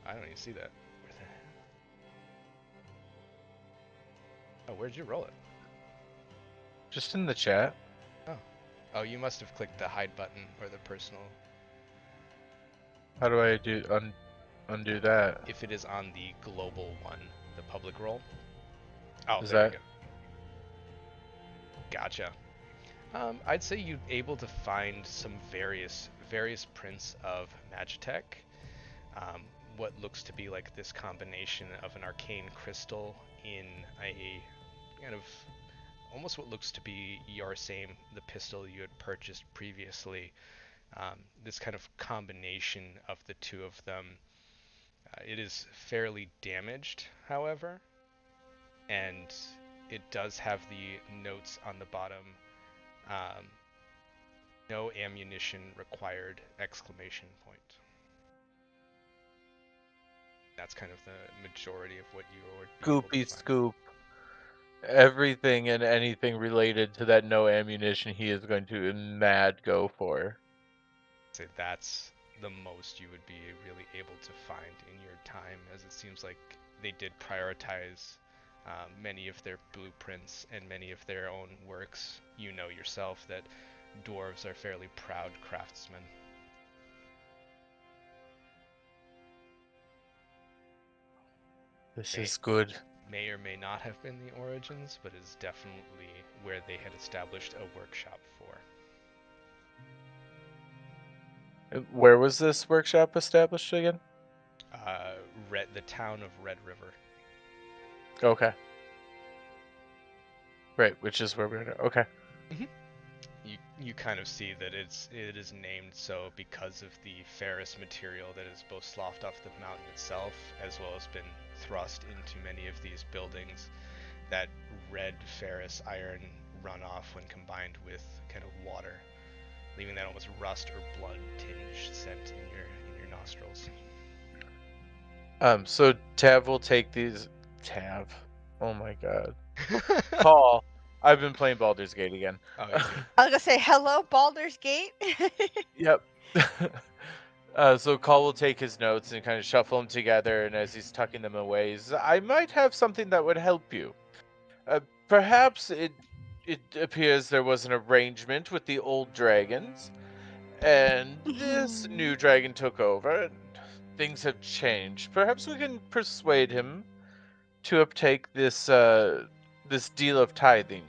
I don't even see that. Oh, where'd you roll it? Just in the chat. Oh, you must have clicked the hide button or the personal. How do I undo that? If it is on the global one, the public roll. Oh, Is there that- you go. Gotcha. I'd say you're able to find some various prints of Magitech. What looks to be like this combination of an arcane crystal in a kind of almost what looks to be the pistol you had purchased previously. This kind of combination of the two of them. It is fairly damaged, however, and it does have the notes on the bottom. No ammunition required! ! That's kind of the majority of what you would be able to Scoopy find. scoop. Everything and anything related to that no ammunition he is going to mad go for. Say that's the most you would be really able to find in your time, as it seems like they did prioritize many of their blueprints and many of their own works. You know yourself that dwarves are fairly proud craftsmen. This Hey. is good. May or may not have been the origins, but is definitely where they had established a workshop for. Where was this workshop established again? The town of Red River. Okay. Right, which is where we're. Okay. You kind of see that it is named so because of the ferrous material that is both sloughed off the mountain itself, as well as been thrust into many of these buildings. That red ferrous iron runoff when combined with kind of water, leaving that almost rust or blood tinged scent in your nostrils. So Tav will take these. Tav. Oh my god. Paul. I've been playing Baldur's Gate again. Oh, yeah. I was gonna say hello, Baldur's Gate. Yep. So Call will take his notes and kind of shuffle them together, and as he's tucking them away, he's, I might have something that would help you. Perhaps it appears there was an arrangement with the old dragons, and this new dragon took over, and things have changed. Perhaps we can persuade him to uptake this this deal of tithing.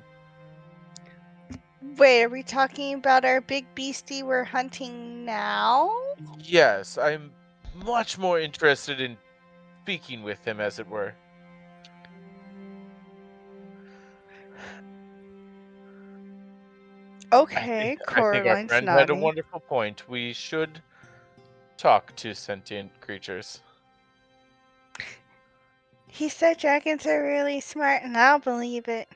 Wait, are we talking about our big beastie we're hunting now? Yes, I'm much more interested in speaking with him, as it were. Okay, I think our Coraline's friend had a nodding. wonderful point. We should talk to sentient creatures. He said dragons are really smart, and I'll believe it.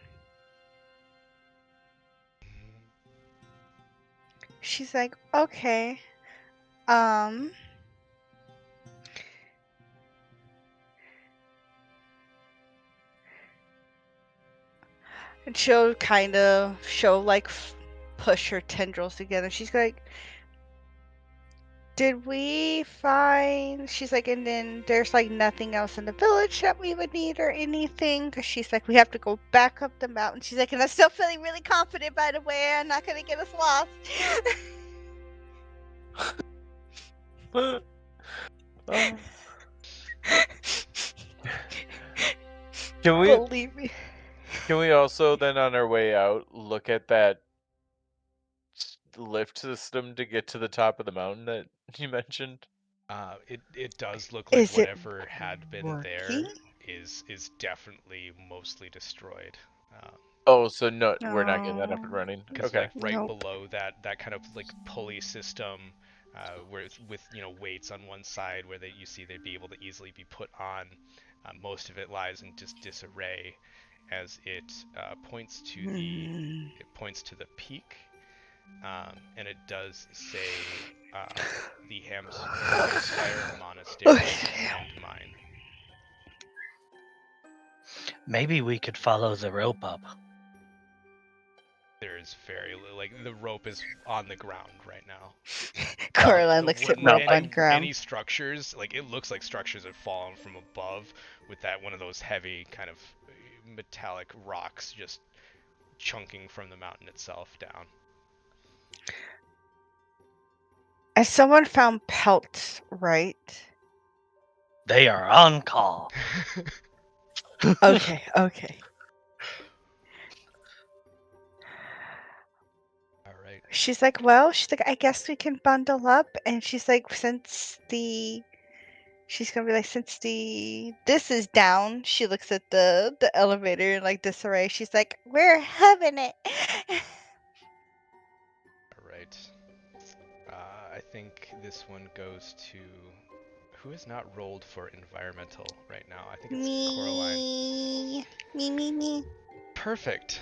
She's like, okay. And she'll kind of push her tendrils together. She's like, Did we find? She's like, and then there's like nothing else in the village that we would need or anything. Cause she's like, we have to go back up the mountain. She's like, and I'm still feeling really confident. By the way, I'm not gonna get us lost. Oh. Can we Believe me. also then on our way out look at that lift system to get to the top of the mountain that you mentioned? It does look like Is it whatever had been working? there is definitely mostly destroyed. Oh, so no, we're not getting that up and No. running. Because Okay. like right Nope. below that kind of like pulley system, where it's with weights on one side where you see they'd be able to easily be put on. Most of it lies in just disarray, as it points to the peak, and it does say the Haemspire Monastery and Mine. Maybe we could follow the rope up. There's like the rope is on the ground right now. Coraline The looks at wooden, rope on ground. any structures, like it looks like structures have fallen from above with that one of those heavy kind of metallic rocks just chunking from the mountain itself down. And someone found pelts, right? They are on call. Okay, okay. All right. She's like, well, she's like, I guess we can bundle up. And she's like, she's gonna be like, this is down. She looks at the elevator in like disarray. She's like, we're having it. All right. I think this one goes to who has not rolled for environmental right now. I think it's Coraline. Me. Perfect.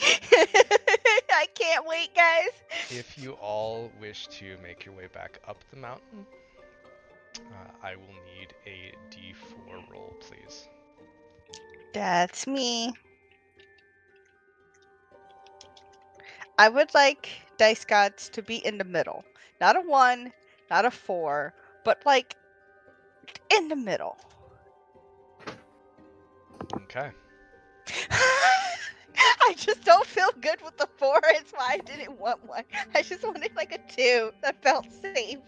I can't wait, guys. If you all wish to make your way back up the mountain, I will need a D4 roll, please. That's me. I would like dice gods to be in the middle. Not a 1, not a 4, but like in the middle. Okay. I just don't feel good with the 4. It's why I didn't want one. I just wanted like a 2 that felt safe.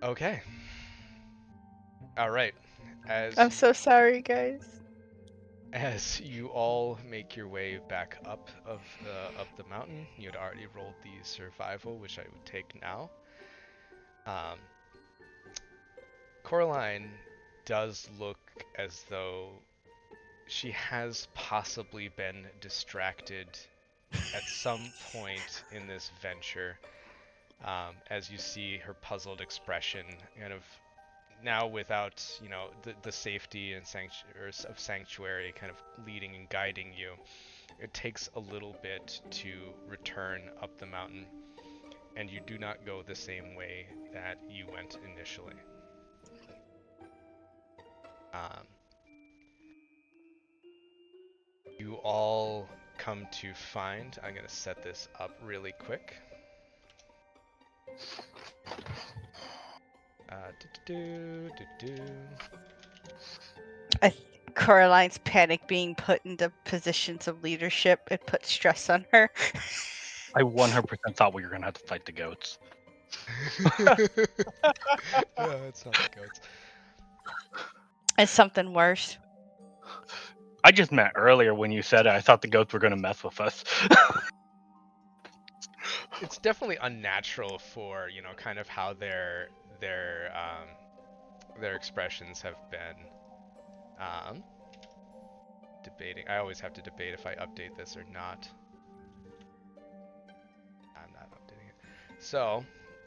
Okay. All right. I'm so sorry, guys. As you all make your way back up the mountain, you had already rolled the survival, which I would take now. Coraline does look as though she has possibly been distracted at some point in this venture, as you see her puzzled expression, kind of now without the safety and sanctuary kind of leading and guiding you. It takes a little bit to return up the mountain, and you do not go the same way that you went initially. You all come to find, I'm going to set this up really quick. Coraline's panic being put into positions of leadership, it puts stress on her. I 100% thought we were going to have to fight the goats. No, it's not the goats. It's something worse. I just meant earlier when you said it, I thought the goats were going to mess with us. It's definitely unnatural for, kind of how their expressions have been. Debating. I always have to debate if I update this or not. I'm not updating it. So,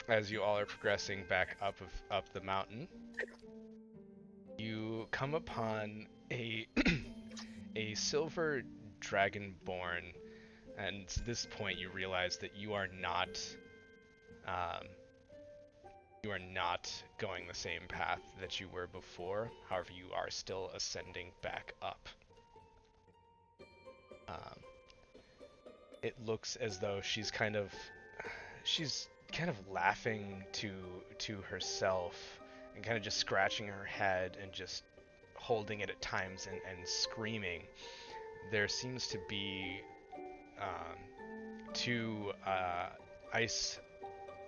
as you all are progressing back up the mountain, you come upon a a silver dragonborn, and at this point you realize that you are not going the same path that you were before. However, you are still ascending back up. it looks as though she's kind of laughing to herself and kind of just scratching her head and just holding it at times and screaming. There seems to be two ice.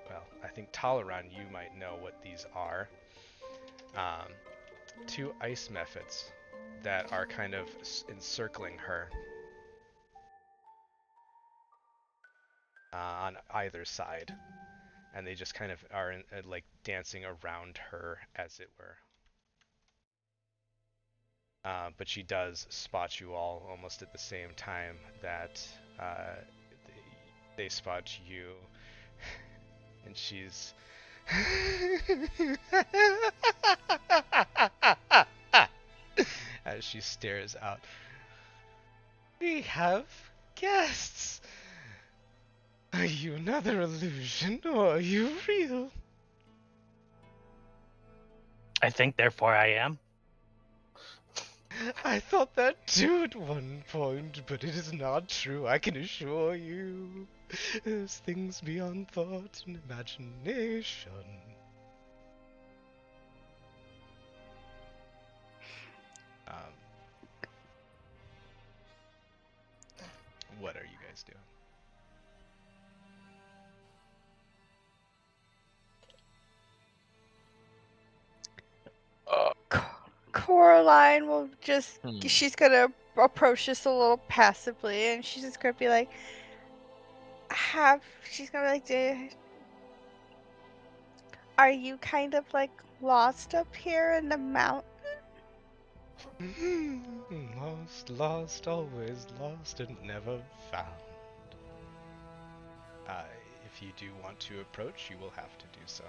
Well, I think Talaran, you might know what these are. Two ice methods that are kind of encircling her on either side, and they just kind of are like dancing around her, as it were. But she does spot you all almost at the same time that they spot you, and she's as she stares out. We have guests. Are you another illusion, or are you real? I think, therefore, I am. I thought that too at one point, but it is not true, I can assure you. There's things beyond thought and imagination. What are you guys doing? Coraline will just, Hmm. she's gonna approach this a little passively, and she's just gonna be like, she's gonna be like, are you kind of like lost up here in the mountain? Lost, always lost and never found. If you do want to approach, you will have to do so.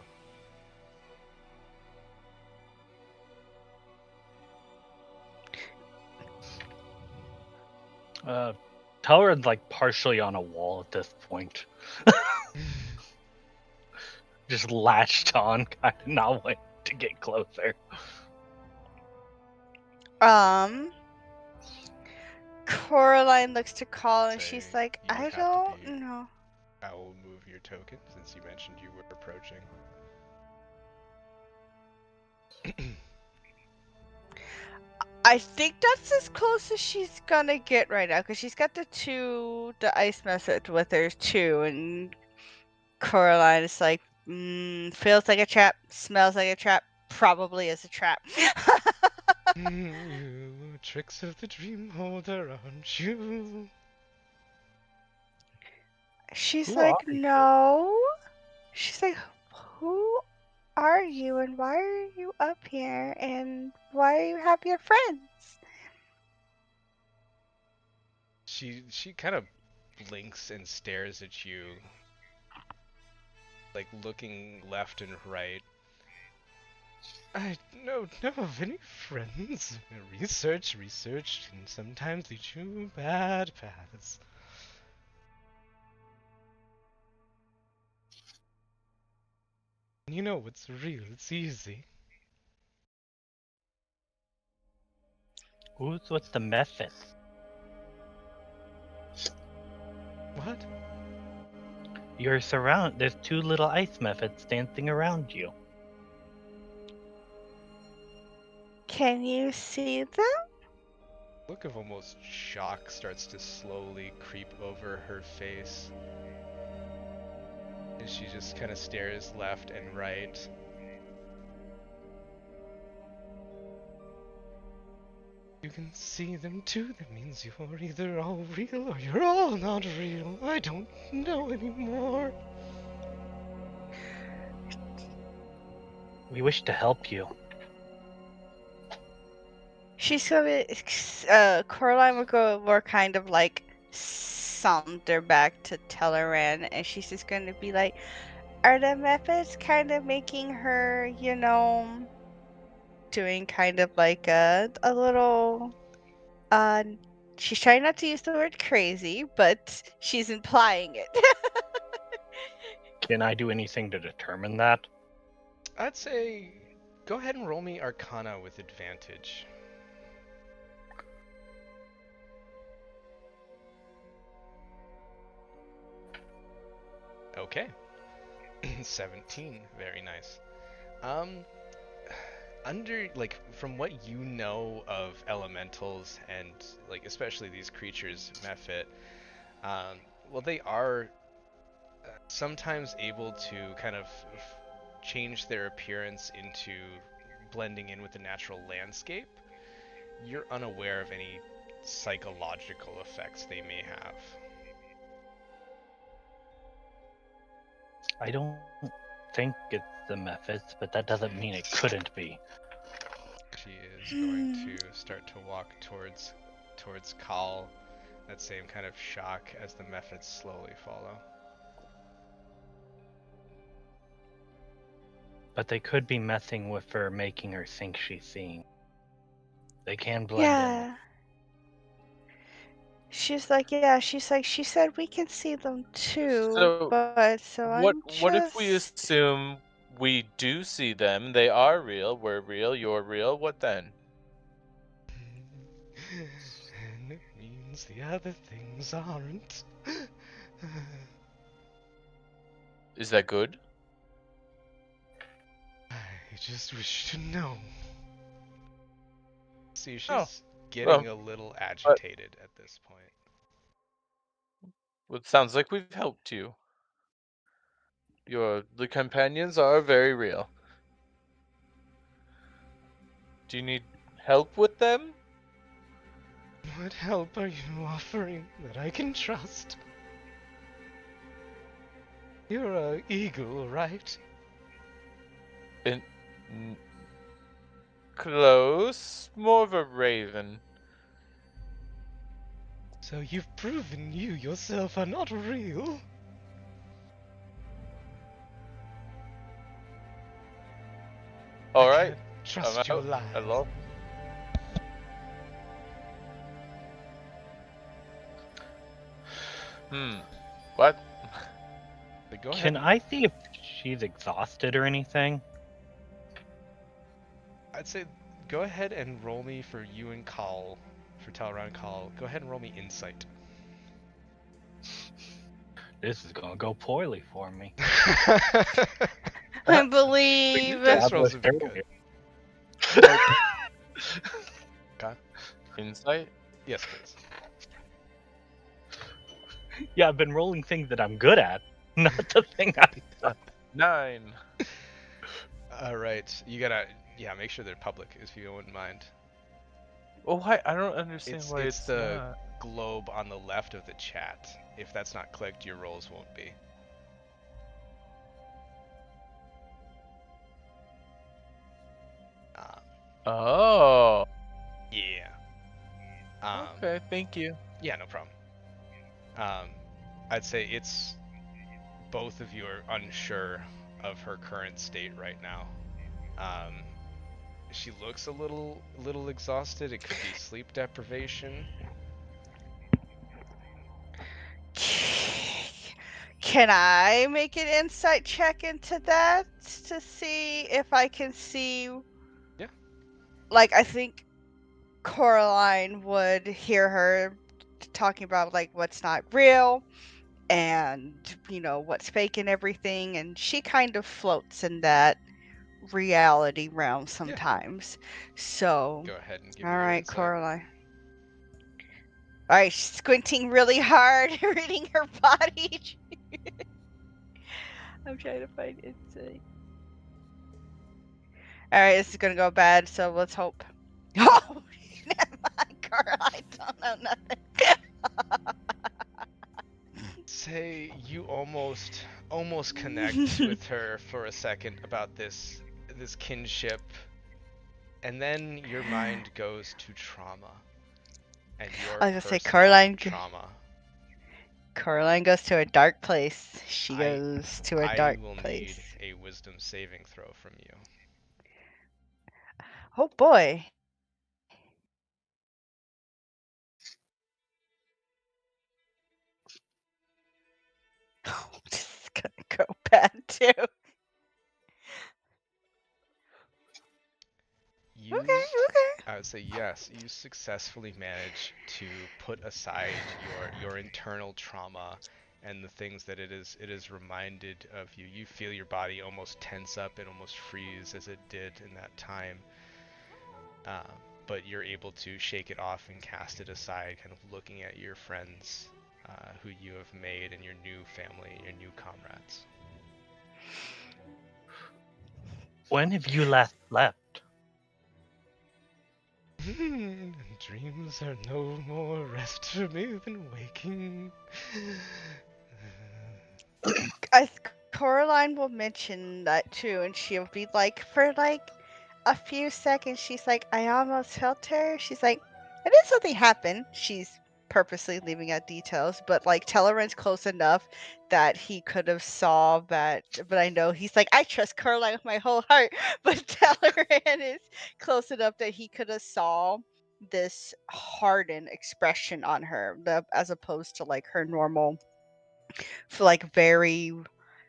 Talaran's like partially on a wall at this point. Just latched on, kind of not wanting to get closer. Coraline looks to Call and she's Say like, you would I have to don't be- know. I will move your token since you mentioned you were approaching. I think that's as close as she's gonna get right now, because she's got the ice method with her too, and Coraline is like, feels like a trap, smells like a trap, probably is a trap. You tricks of the dream holder, aren't you? She's Who like, are you? no. She's like, who are you, and why are you up here, and why do you have your friends? She kind of blinks and stares at you, like looking left and right. I don't know of any friends. Research, and sometimes lead you bad paths. You know what's real, it's easy. Who's with the method? What? You're surrounded. There's two little ice methods dancing around you. Can you see them? Look of almost shock starts to slowly creep over her face. And she just kind of stares left and right. You can see them too. That means you're either all real or you're all not real. I don't know anymore. We wish to help you. She's gonna, Coraline would go more kind of like saunter back to Teleran, and she's just gonna be like, are the methods kind of making her, doing kind of like a little, she's trying not to use the word crazy, but she's implying it. Can I do anything to determine that? I'd say go ahead and roll me Arcana with advantage. Okay. 17. Very nice. Um, under like from what you know of elementals and like especially these creatures, Mephit, well, they are sometimes able to kind of change their appearance into blending in with the natural landscape. You're unaware of any psychological effects they may have. I don't think it's the methods, but that doesn't mean it couldn't be. She is going to start to walk towards Kal, that same kind of shock as the methods slowly follow. But they could be messing with her, making her think she's seeing. They can blend Yeah. She's like, yeah, she said we can see them too, So, but so I'm what if we just... assume we do see them? They are real. We're real. You're real. What then? And it means the other things aren't. Is that good? I just wish to know. See, she's Oh, getting well, a little agitated at this point. Well, it sounds like we've helped you. The companions are very real. Do you need help with them? What help are you offering that I can trust? You're a eagle, right? N- Close. More of a raven. So you've proven you yourself are not real? All I right. can't trust your lies. Hello. What? But go ahead. Can I see if she's exhausted or anything? I'd say go ahead and roll me for you and Kal, for Talron Kal. Go ahead and roll me insight. This is gonna go poorly for me. I believe. Dice rolls would be good. Insight? Yes, please. Yeah, I've been rolling things that I'm good at, not the thing I. 9. All right, you gotta make sure they're public if you wouldn't mind. Oh, why? I don't understand It's why it's it's the not. globe on the left of the chat. If that's not clicked, your rolls won't be. Oh. Yeah. Okay, thank you. Yeah, no problem. I'd say it's both of you are unsure of her current state right now. She looks a little exhausted. It could be sleep deprivation. Can I make an insight check into that to see if I can see? Yeah. Like, I think Coraline would hear her talking about like what's not real and what's fake and everything, and she kind of floats in that reality realm sometimes. So Go ahead and give all me your right, insight. Coraline. All right, she's squinting really hard, reading her body. I'm trying to find insight. All right, this is gonna go bad, so let's hope. Oh, never mind, Coraline. Don't know nothing. Say you almost connect with her for a second about this kinship, and then your mind goes to trauma and your I was gonna say personal trauma. Coraline goes to a dark place. She I- goes to a I dark will place. need a wisdom saving throw from you. Oh boy. Oh, this is gonna go bad too. You, Okay. I would say yes. You successfully manage to put aside your internal trauma and the things that it is reminded of you. You feel your body almost tense up and almost freeze as it did in that time. But you're able to shake it off and cast it aside, kind of looking at your friends who you have made and your new family, your new comrades. When have you last slept? Dreams are no more rest for me than waking. As Coraline will mention that too, and she'll be like, for like a few seconds, she's like, I almost felt her. She's like, and then something happened. She's purposely leaving out details, but like Tellerant's close enough that he could have saw that. But I know he's like, I trust Coraline with my whole heart. But Tellerant is close enough that he could have saw this hardened expression on her, as opposed to like her normal, like very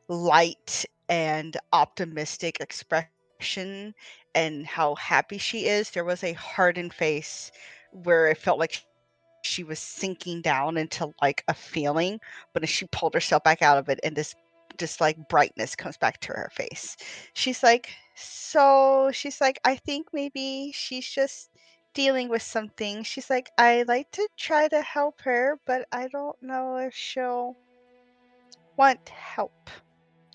light and optimistic expression, and how happy she is. There was a hardened face where it felt like she was sinking down into like a feeling, but as she pulled herself back out of it, and this like brightness comes back to her face. She's like, I think maybe she's just dealing with something. She's like, I like to try to help her, but I don't know if she'll want help.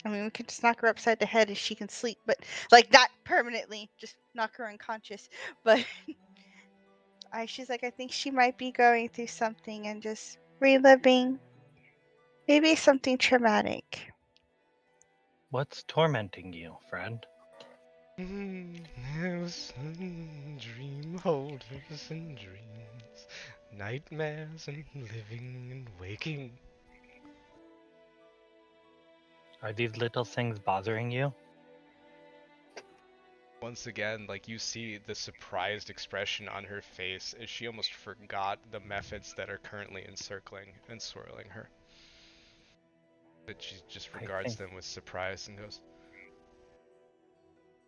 I mean, we could just knock her upside the head and she can sleep, but like not permanently, just knock her unconscious. But she's like, I think she might be going through something and just reliving maybe something traumatic. What's tormenting you, friend? There's dream holders and dreams, nightmares and living and waking. Are these little things bothering you? Once again, like, you see the surprised expression on her face as she almost forgot the methods that are currently encircling and swirling her. But she just regards them with surprise and goes,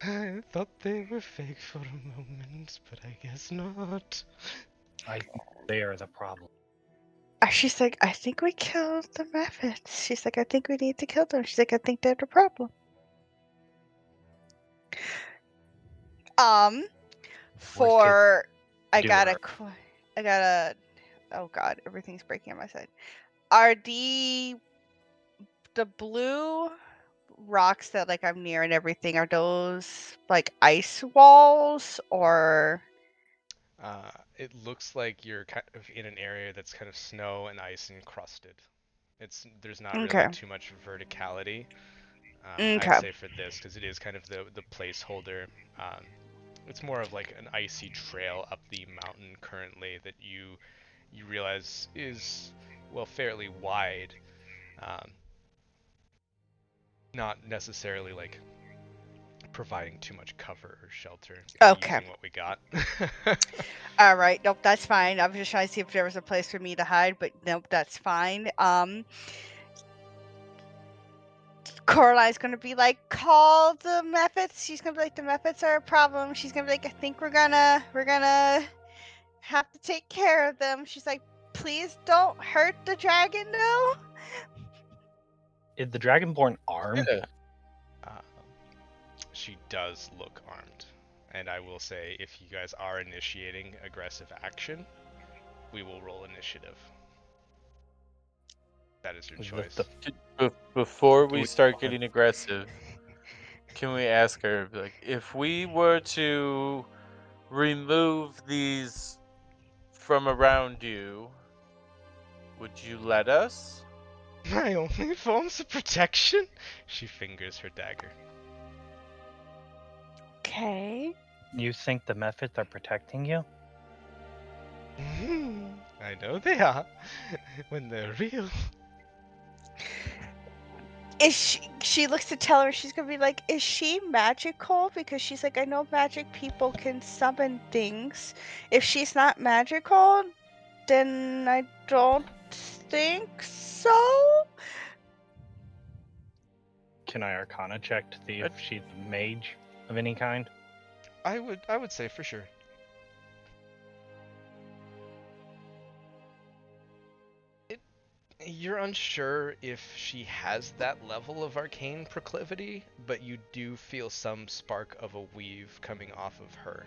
I thought they were fake for a moment, but I guess not. I think they are the problem. She's like, I think we killed the methods. She's like, I think we need to kill them. She's like, I think they're the problem. For I got a oh god, everything's breaking on my side. Are the blue rocks that like I'm near and everything, are those like ice walls, or It looks like you're kind of in an area that's kind of snow and ice encrusted. There's not really okay? too much verticality. I'd Okay. say for this, because it is kind of the placeholder. It's more of like an icy trail up the mountain currently that you realize is, well, fairly wide. Um, Not necessarily like providing too much cover or shelter. Kind of Okay. using what we got. All right. Nope, that's fine. I was just trying to see if there was a place for me to hide, but nope, that's fine. Coraline's gonna be like, call the methods. She's gonna be like, the methods are a problem. She's gonna be like, I think we're gonna have to take care of them. She's like, please don't hurt the dragon, though. Is the Dragonborn armed? Yeah. She does look armed. And I will say, if you guys are initiating aggressive action, we will roll initiative. That is your Is choice. this Before we start getting aggressive, can we ask her, like, if we were to remove these from around you, would you let us? My only forms of protection? She fingers her dagger. Okay. You think the methods are protecting you? I know they are. When they're real. Is she looks to tell her, she's gonna be like, is she magical? Because she's like, I know magic people can summon things. If she's not magical, then I don't think so. Can I Arcana check to see if she's a mage of any kind? I would say for sure. You're unsure if she has that level of arcane proclivity, but you do feel some spark of a weave coming off of her.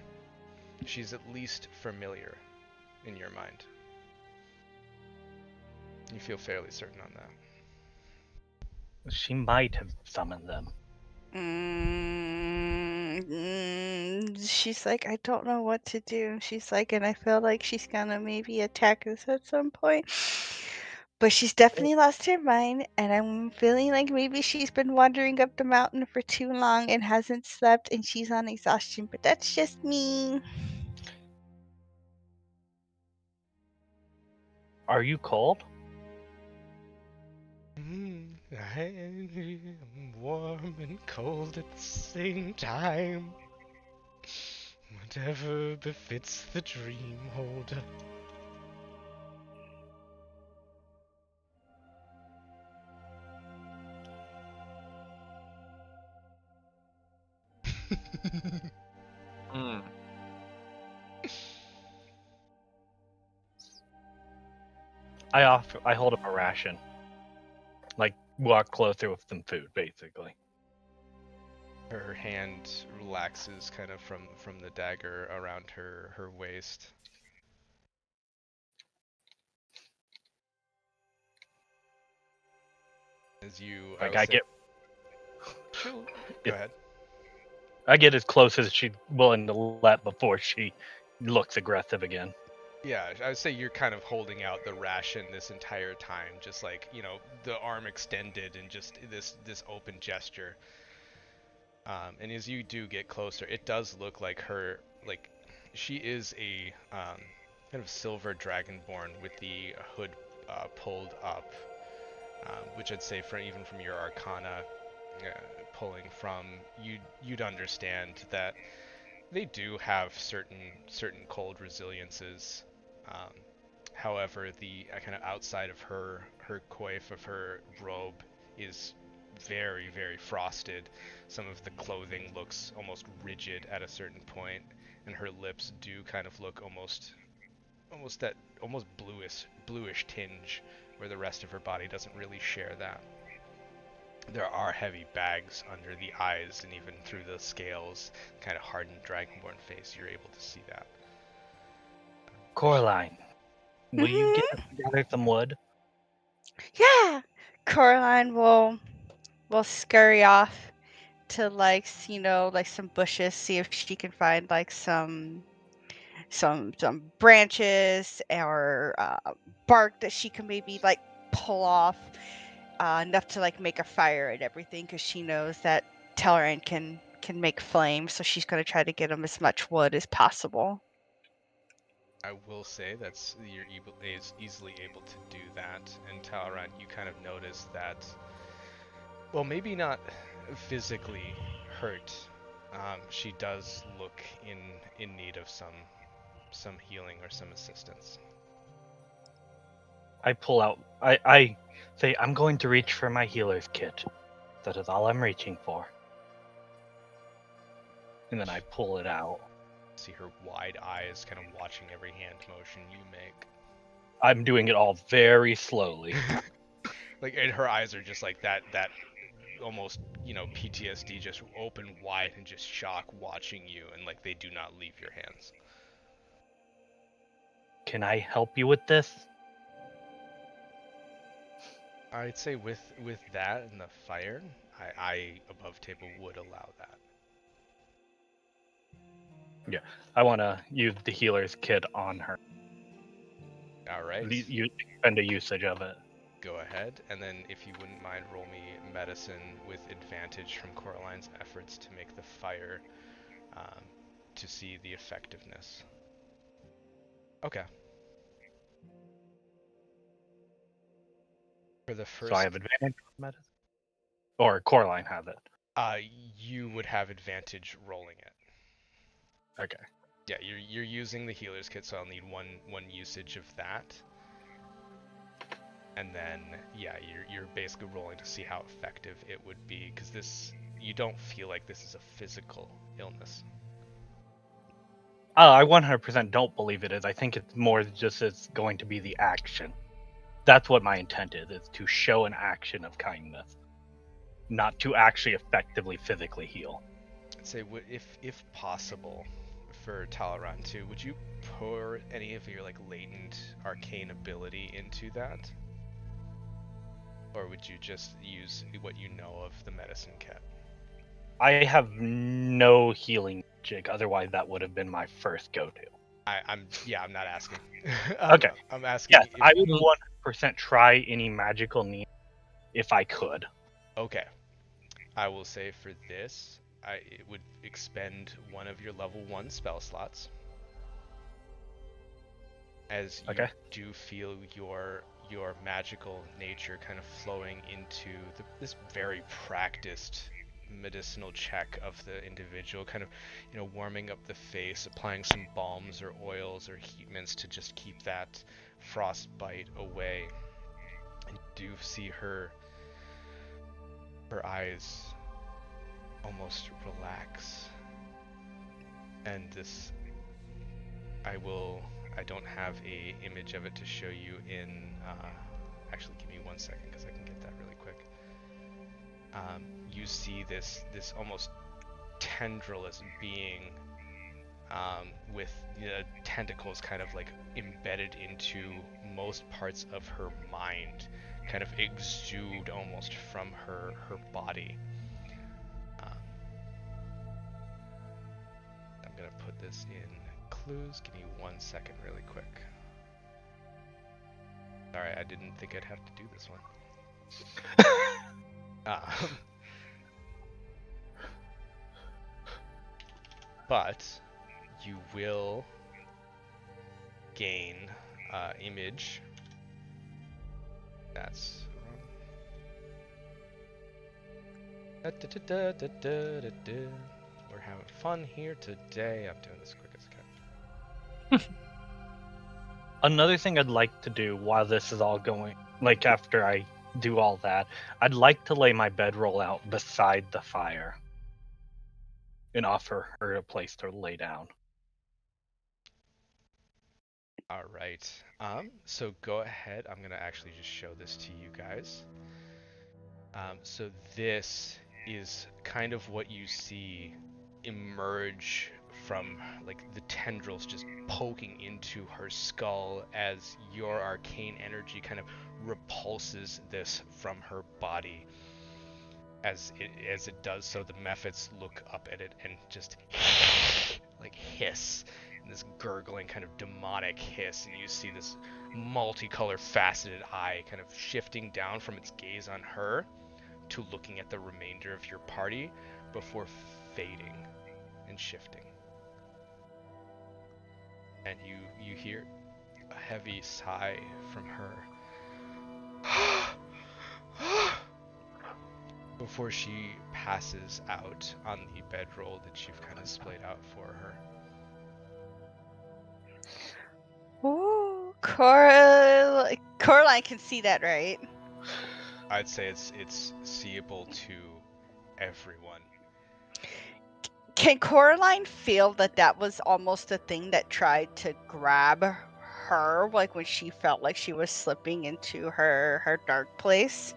She's at least familiar in your mind. You feel fairly certain on that. She might have summoned them. She's like, I don't know what to do. She's like, and I feel like she's gonna maybe attack us at some point. But she's definitely lost her mind, and I'm feeling like maybe she's been wandering up the mountain for too long and hasn't slept, and she's on exhaustion. But that's just me. Are you cold? I am warm and cold at the same time. Whatever befits the dream holder. Hmm. I hold up a ration. Like, walk closer with some food, basically. Her hand relaxes kind of from the dagger around her waist. As you, Like, will I say- get Go If- ahead. I get as close as she's willing to let before she looks aggressive again. Yeah, I would say you're kind of holding out the ration this entire time, just like, the arm extended and just this open gesture. And as you do get closer, it does look like she is a kind of silver dragonborn with the hood pulled up, which I'd say even from your Arcana pulling from, you'd understand that they do have certain cold resiliences. Um, However, the kind of outside of her coif of her robe is very, very frosted. Some of the clothing looks almost rigid at a certain point, and her lips do kind of look almost bluish tinge, where the rest of her body doesn't really share that. There are heavy bags under the eyes, and even through the scales, kind of hardened dragonborn face, you're able to see that. Coraline, will you get us together some wood? Yeah, Coraline will scurry off to like some bushes, see if she can find like some branches or bark that she can maybe like pull off enough to like make a fire and everything, because she knows that Tavern can make flames, so she's going to try to get him as much wood as possible. I will say you're easily able to do that, and Talrand, you kind of notice that, well, maybe not physically hurt. She does look in need of some healing or some assistance. I pull out. I say, I'm going to reach for my healer's kit. That is all I'm reaching for. And then I pull it out. See her wide eyes kind of watching every hand motion you make. I'm doing it all very slowly. And her eyes are just like that almost, PTSD, just open wide and just shock watching you, and like they do not leave your hands. Can I help you with this? I'd say with that and the fire, I above table would allow that. I want to use the healer's kit on her. All right. You spend a usage of it. Go ahead, and then if you wouldn't mind, roll me medicine with advantage from Coraline's efforts to make the fire, to see the effectiveness. Okay. For the first, So I have advantage on medicine? Or Coraline has it. you would have advantage rolling it. Okay. Yeah, you're using the healer's kit, so I'll need one usage of that. And then, yeah, you're basically rolling to see how effective it would be, because you don't feel like this is a physical illness. I 100% don't believe it is. I think it's more just it's going to be the action. That's what my intent is to show an action of kindness, not to actually effectively physically heal. I'd say, if possible, for Talaran too, would you pour any of your like latent arcane ability into that, or would you just use what you know of the medicine kit? I have no healing magic, otherwise that would have been my first go-to. I'm not asking. Okay. I'm asking. Yes, I would 100% try any magical need if I could. Okay. I will say for this, it would expend one of your level 1 spell slots, as you Okay. do feel your magical nature kind of flowing into this very practiced medicinal check of the individual, kind of, warming up the face, applying some balms or oils or heat mints to just keep that frostbite away. And you do see her eyes almost relax, and this, I don't have a image of it to show you in, actually give me 1 second because I can get that really quick. You see this almost tendrillous being, with tentacles kind of like embedded into most parts of her mind, kind of exude almost from her body. I'm gonna put this in clues. Give me 1 second really quick. Sorry, I didn't think I'd have to do this one. But you will gain image. That's we're having fun here today. I'm doing this quick as I can. Another thing I'd like to do while this is all going, like after I do all that, I'd like to lay my bedroll out beside the fire and offer her a place to lay down. All right. So go ahead. I'm gonna actually just show this to you guys. So this is kind of what you see emerge from, like, the tendrils just poking into her skull as your arcane energy kind of repulses this from her body. As it does so, the Mephits look up at it and just like hiss, and this gurgling kind of demonic hiss, and you see this multicolored faceted eye kind of shifting down from its gaze on her to looking at the remainder of your party before fading and shifting. And you hear a heavy sigh from her before she passes out on the bedroll that you've kind of splayed out for her. Ooh, Coraline can see that, right? I'd say it's seeable to everyone. Can Coraline feel that was almost a thing that tried to grab her, like when she felt like she was slipping into her dark place?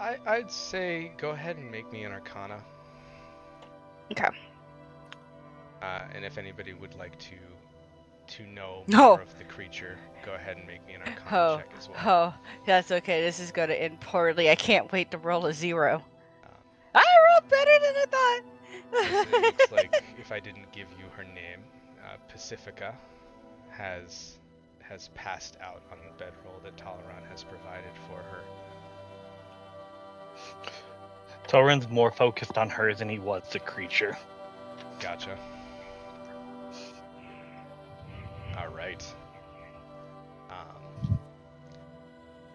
I'd say go ahead and make me an Arcana. Okay. And if anybody would like to know No. more of the creature, go ahead and make me an Arcana check as well. Oh, that's okay. This is going to end poorly. I can't wait to roll a 0. Um, I rolled better than I thought. It looks like, if I didn't give you her name, Pacifica has passed out on the bedroll that Talaran has provided for her. Torin's more focused on her than he was the creature. Gotcha. All right.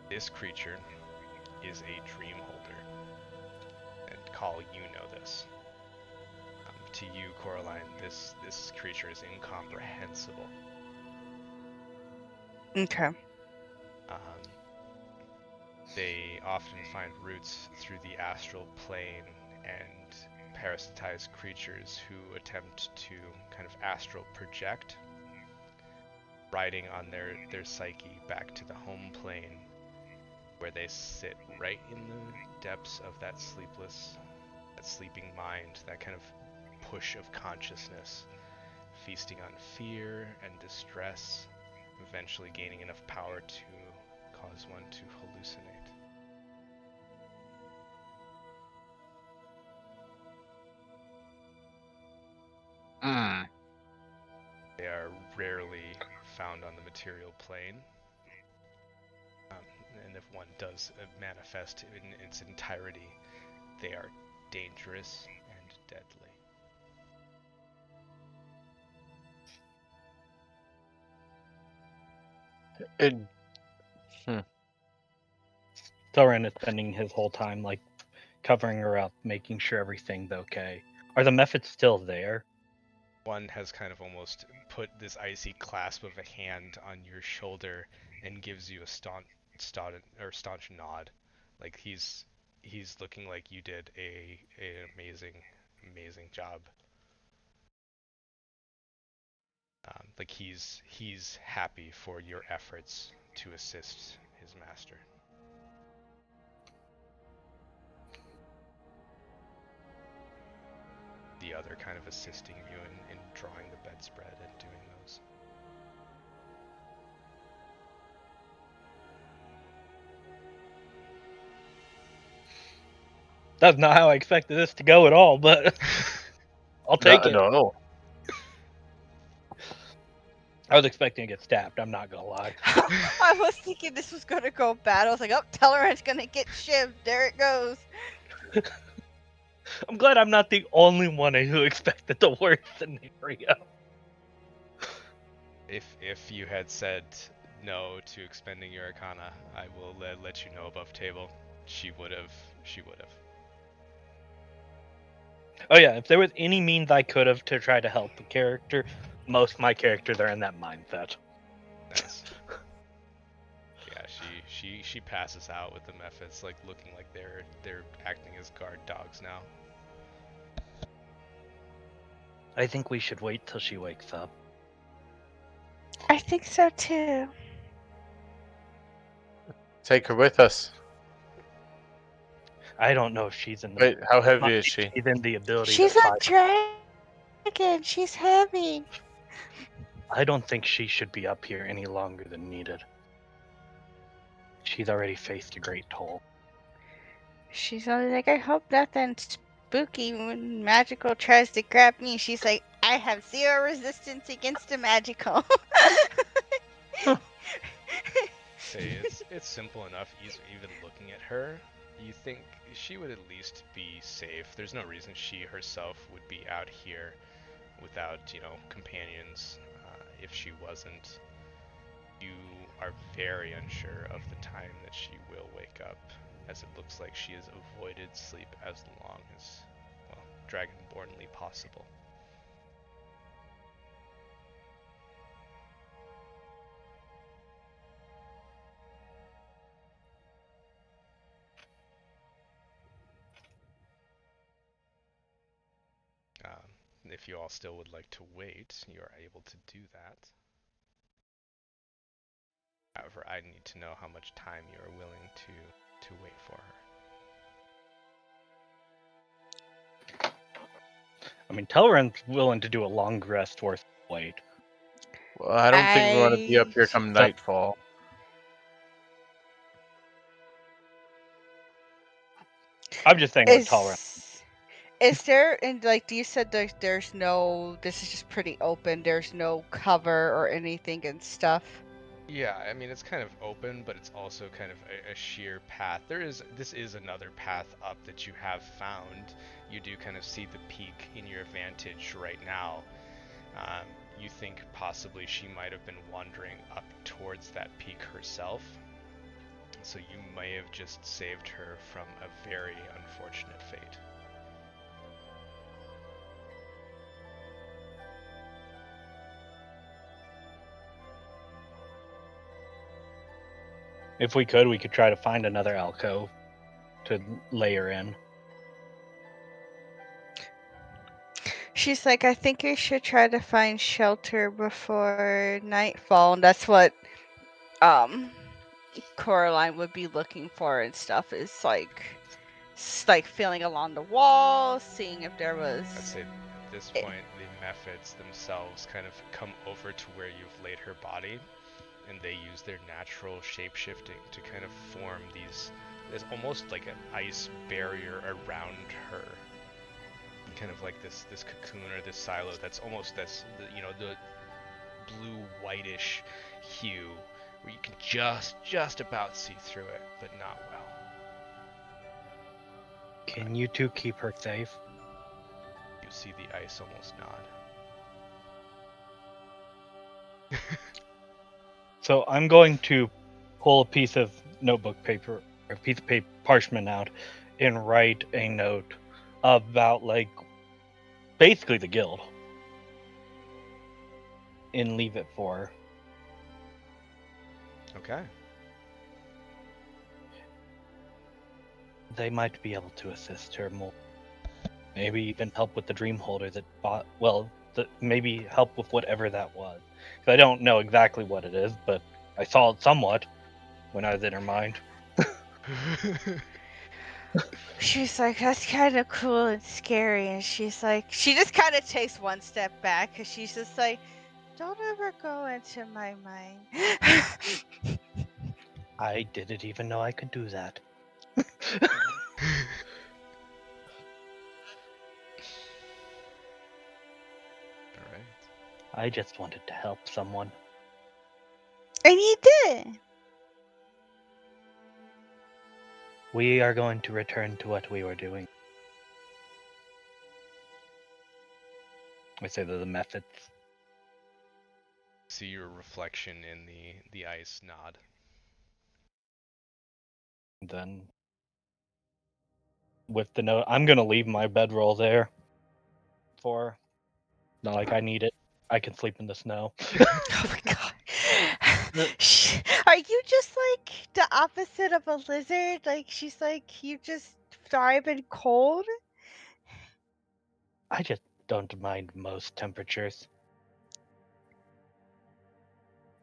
This creature is a dream holder, and Call, you know this. To you, Coraline, this creature is incomprehensible. Okay. They often find roots through the astral plane and parasitize creatures who attempt to kind of astral project. riding on their psyche back to the home plane, where they sit right in the depths of that sleeping mind, that kind of push of consciousness, feasting on fear and distress, eventually gaining enough power to cause one to hallucinate. They are rarely found on the material plane, and if one does manifest in its entirety, they are dangerous and deadly. Thorin is spending his whole time like covering her up, making sure everything's okay. Are the methods still there? One has kind of almost put this icy clasp of a hand on your shoulder and gives you a staunch nod, like he's looking like you did an amazing job. Like he's happy for your efforts to assist his master. The other kind of assisting you in drawing the bedspread and doing those. That's not how I expected this to go at all, but I'll take it. No. I was expecting to get stabbed, I'm not gonna lie. I was thinking this was gonna go bad. I was like, oh, Tellerant's gonna get shivved. There it goes. I'm glad I'm not the only one who expected the worst scenario. If you had said no to expending your arcana, I will let you know above table. She would have. Oh yeah, if there was any means I could have to try to help the character, most of my characters are in that mindset. Nice. Yeah, she passes out with the methods, like looking like they're acting as guard dogs now. I think we should wait till she wakes up. I think so too. Take her with us. I don't know if she's in the. Wait, how heavy is she? She's in the ability. She's to a fight. dragon. She's heavy. I don't think she should be up here any longer than needed. She's already faced a great toll. She's only like, I hope nothing spooky when magical tries to grab me. She's like, I have 0 resistance against a magical. Say it's simple enough. Even looking at her, you think she would at least be safe. There's no reason she herself would be out here without, companions. If she wasn't, you are very unsure of the time that she will wake up, as it looks like she has avoided sleep as long as, well, dragonbornly possible. If you all still would like to wait, you are able to do that. However, I need to know how much time you are willing to wait for her. I mean, Tellerant's willing to do a long rest worth wait. Well, I don't think we want to be up here come nightfall. I'm just saying what Tellerant. Is there, and like you said, there's no, this is just pretty open, there's no cover or anything and stuff? Yeah, I mean, it's kind of open, but it's also kind of a sheer path. This is another path up that you have found. You do kind of see the peak in your vantage right now. You think possibly she might have been wandering up towards that peak herself. So you may have just saved her from a very unfortunate fate. If we could try to find another alcove to lay her in. She's like, I think you should try to find shelter before nightfall. And that's what Coraline would be looking for and stuff, is like feeling along the wall, seeing if there was. I'd say at this point, the methods themselves kind of come over to where you've laid her body, and they use their natural shape-shifting to kind of form there's almost like an ice barrier around her. Kind of like this cocoon or this silo that's almost the blue whitish hue where you can just about see through it, but not well. Can you two keep her safe? You see the ice almost nod. So I'm going to pull a piece of notebook paper, or a piece of paper, parchment out, and write a note about, like, basically the guild, and leave it for her. Okay. They might be able to assist her more. Maybe even help with the dream holder maybe help with whatever that was. 'Cause I don't know exactly what it is, but I saw it somewhat when I was in her mind. She's like, that's kind of cool and scary. And she's like, she just kind of takes one step back because she's just like, don't ever go into my mind. I didn't even know I could do that. Alright. I just wanted to help someone. And you did. We are going to return to what we were doing. I say that the methods. See your reflection in the ice nod. Then, with the note, I'm gonna leave my bedroll there. For, not like I need it. I can sleep in the snow. Oh my god. Are you just like the opposite of a lizard? Like, she's like, you just thrive in cold? I just don't mind most temperatures.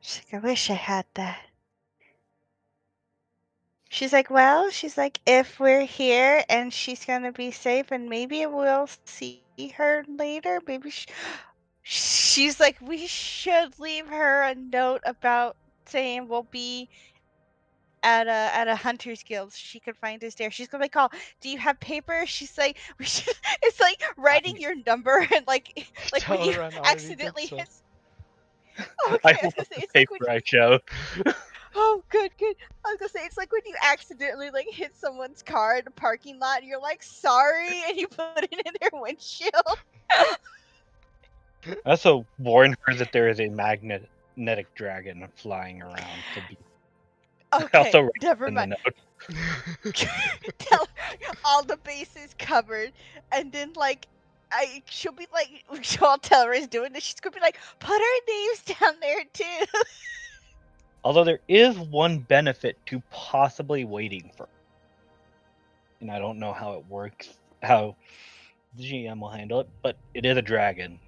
She's like, I wish I had that. She's like, well, she's like, if we're here and she's gonna be safe and maybe we'll see her later, maybe she's like, we should leave her a note about saying we'll be at a hunter's guild. She could find us there. She's gonna like, call. Do you have paper? She's like, we should. It's like writing your number and like when you Tavern already did accidentally so. hit. I Okay, I was love gonna say the it's like when paper I showed. oh, good, good. I was gonna say it's like when you accidentally like hit someone's car in a parking lot. And you're like sorry, and you put it in their windshield. I also warn her that there is a magnetic dragon flying around. So I Okay, also write never in the mind. note. Tell her all the bases covered, and then like she'll be like, I'll tell her is doing this. She's gonna be like, put our names down there too. Although there is one benefit to possibly waiting for, and I don't know how it works, how the GM will handle it, but it is a dragon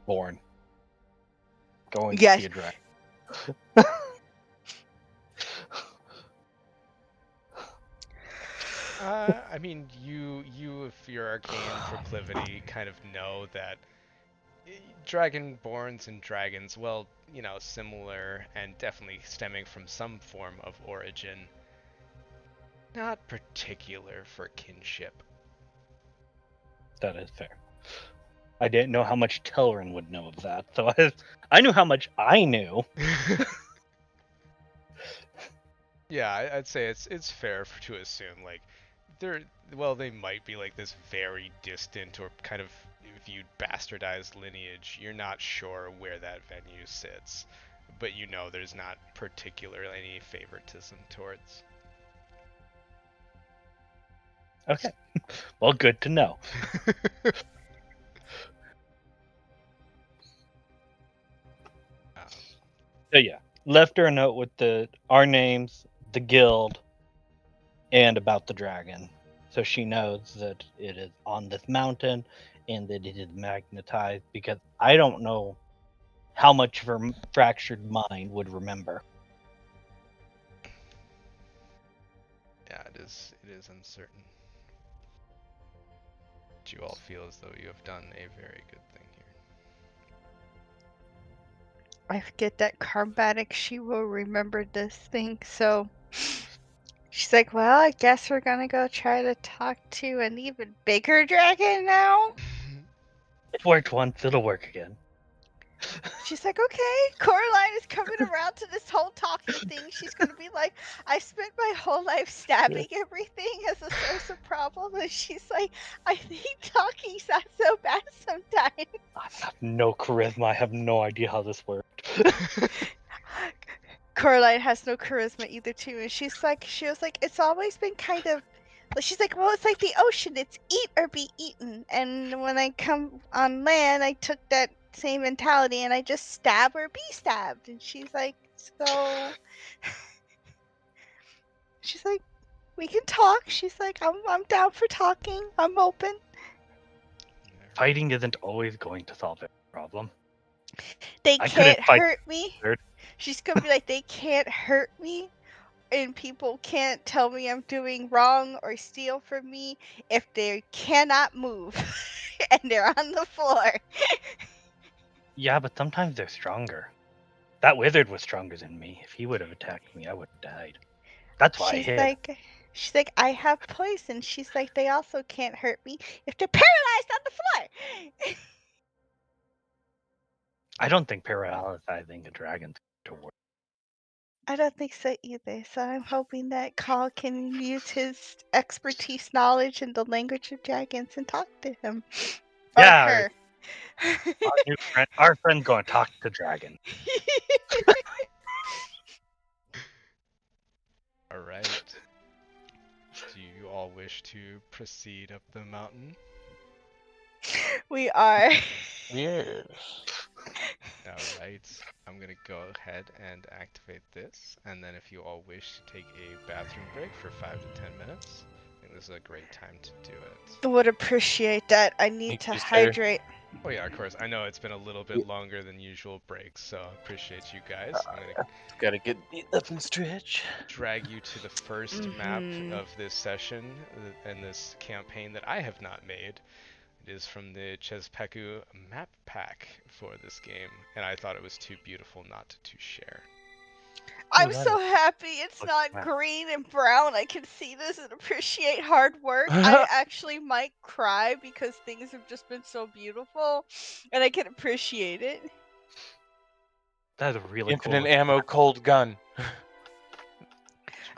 born. Going to see Yes. a dragon. I mean, you if your arcane proclivity kind of know that dragonborns and dragons, well, similar and definitely stemming from some form of origin. Not particular for kinship. That is fair. I didn't know how much Telrin would know of that, so I knew how much I knew. Yeah, I'd say it's fair to assume like they might be like this very distant or kind of viewed bastardized lineage. You're not sure where that venue sits, but there's not particularly any favoritism towards. Okay. Well, good to know. So yeah, left her a note with our names, the guild, and about the dragon. so she knows that it is on this mountain and that it is magnetized, because I don't know how much of her fractured mind would remember. Yeah, it is uncertain. Do you all feel as though you have done a very good thing here? I forget that Carbatic, she will remember this thing, so she's like, well, I guess we're gonna go try to talk to an even bigger dragon now. It worked once, it'll work again. She's like, okay, Coraline is coming around to this whole talking thing. She's gonna be like, I spent my whole life stabbing everything as a source of problem, and she's like, I think talking's not so bad sometimes. I have no charisma. I have no idea how this worked. Coraline has no charisma either too, and she was like, it's always been kind of, she's like, well, it's like the ocean, it's eat or be eaten, and when I come on land, I took that same mentality and I just stab or be stabbed. And she's like, so she's like, we can talk. She's like, I'm down for talking, I'm open. Fighting isn't always going to solve every problem. They I couldn't can't fight hurt me. third. She's gonna be like, they can't hurt me, and people can't tell me I'm doing wrong or steal from me if they cannot move and they're on the floor. Yeah, but sometimes they're stronger. That wizard was stronger than me. If he would have attacked me, I would have died. That's why I hid. She's like, I have poison. She's like, they also can't hurt me if they're paralyzed on the floor. I don't think paralyzing a dragon to work. I don't think so either. So I'm hoping that Carl can use his expertise, knowledge in the language of dragons and talk to him. Yeah, Or her. Our friend's going to talk to dragon. All right. Do you all wish to proceed up the mountain? We are. Yes. All right. I'm going to go ahead and activate this, and then if you all wish to take a bathroom break for 5 to 10 minutes, I think this is a great time to do it. Would appreciate that. I need Thank to you, sir. hydrate. Oh yeah, of course. I know it's been a little bit longer than usual breaks, so I appreciate you guys. I'm going to Gotta get up and stretch. drag you to the first map of this session and this campaign that I have not made. It is from the Chespeku map pack for this game, and I thought it was too beautiful not to share. I'm that so happy it's Look, not wow. green and brown. I can see this and appreciate hard work. I actually might cry because things have just been so beautiful, and I can appreciate it. That is really Infinite cool. ammo, cold gun.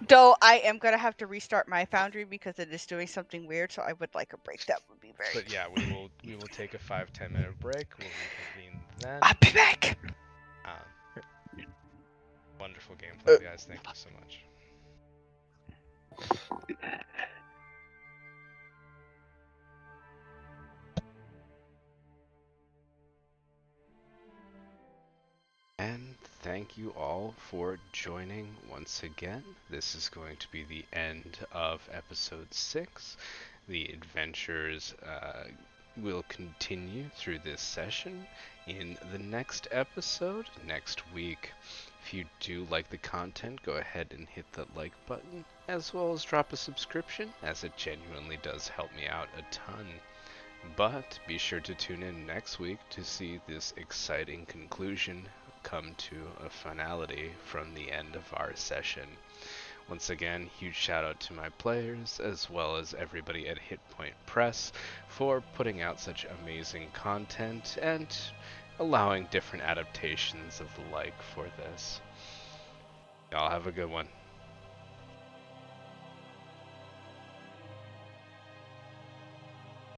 Though I am gonna have to restart my Foundry because it is doing something weird, so I would like a break. That would be very. But yeah, we will take a 5-10 minute break. We'll reconvene then. I'll be back. Wonderful gameplay, guys. Thank you so much. And thank you all for joining once again. This is going to be the end of episode 6. The adventures will continue through this session in the next episode next week. If you do like the content, go ahead and hit the like button, as well as drop a subscription, as it genuinely does help me out a ton. But be sure to tune in next week to see this exciting conclusion come to a finality from the end of our session. Once again, huge shout out to my players, as well as everybody at Hit Point Press for putting out such amazing content and allowing different adaptations of the like for this. Y'all have a good one.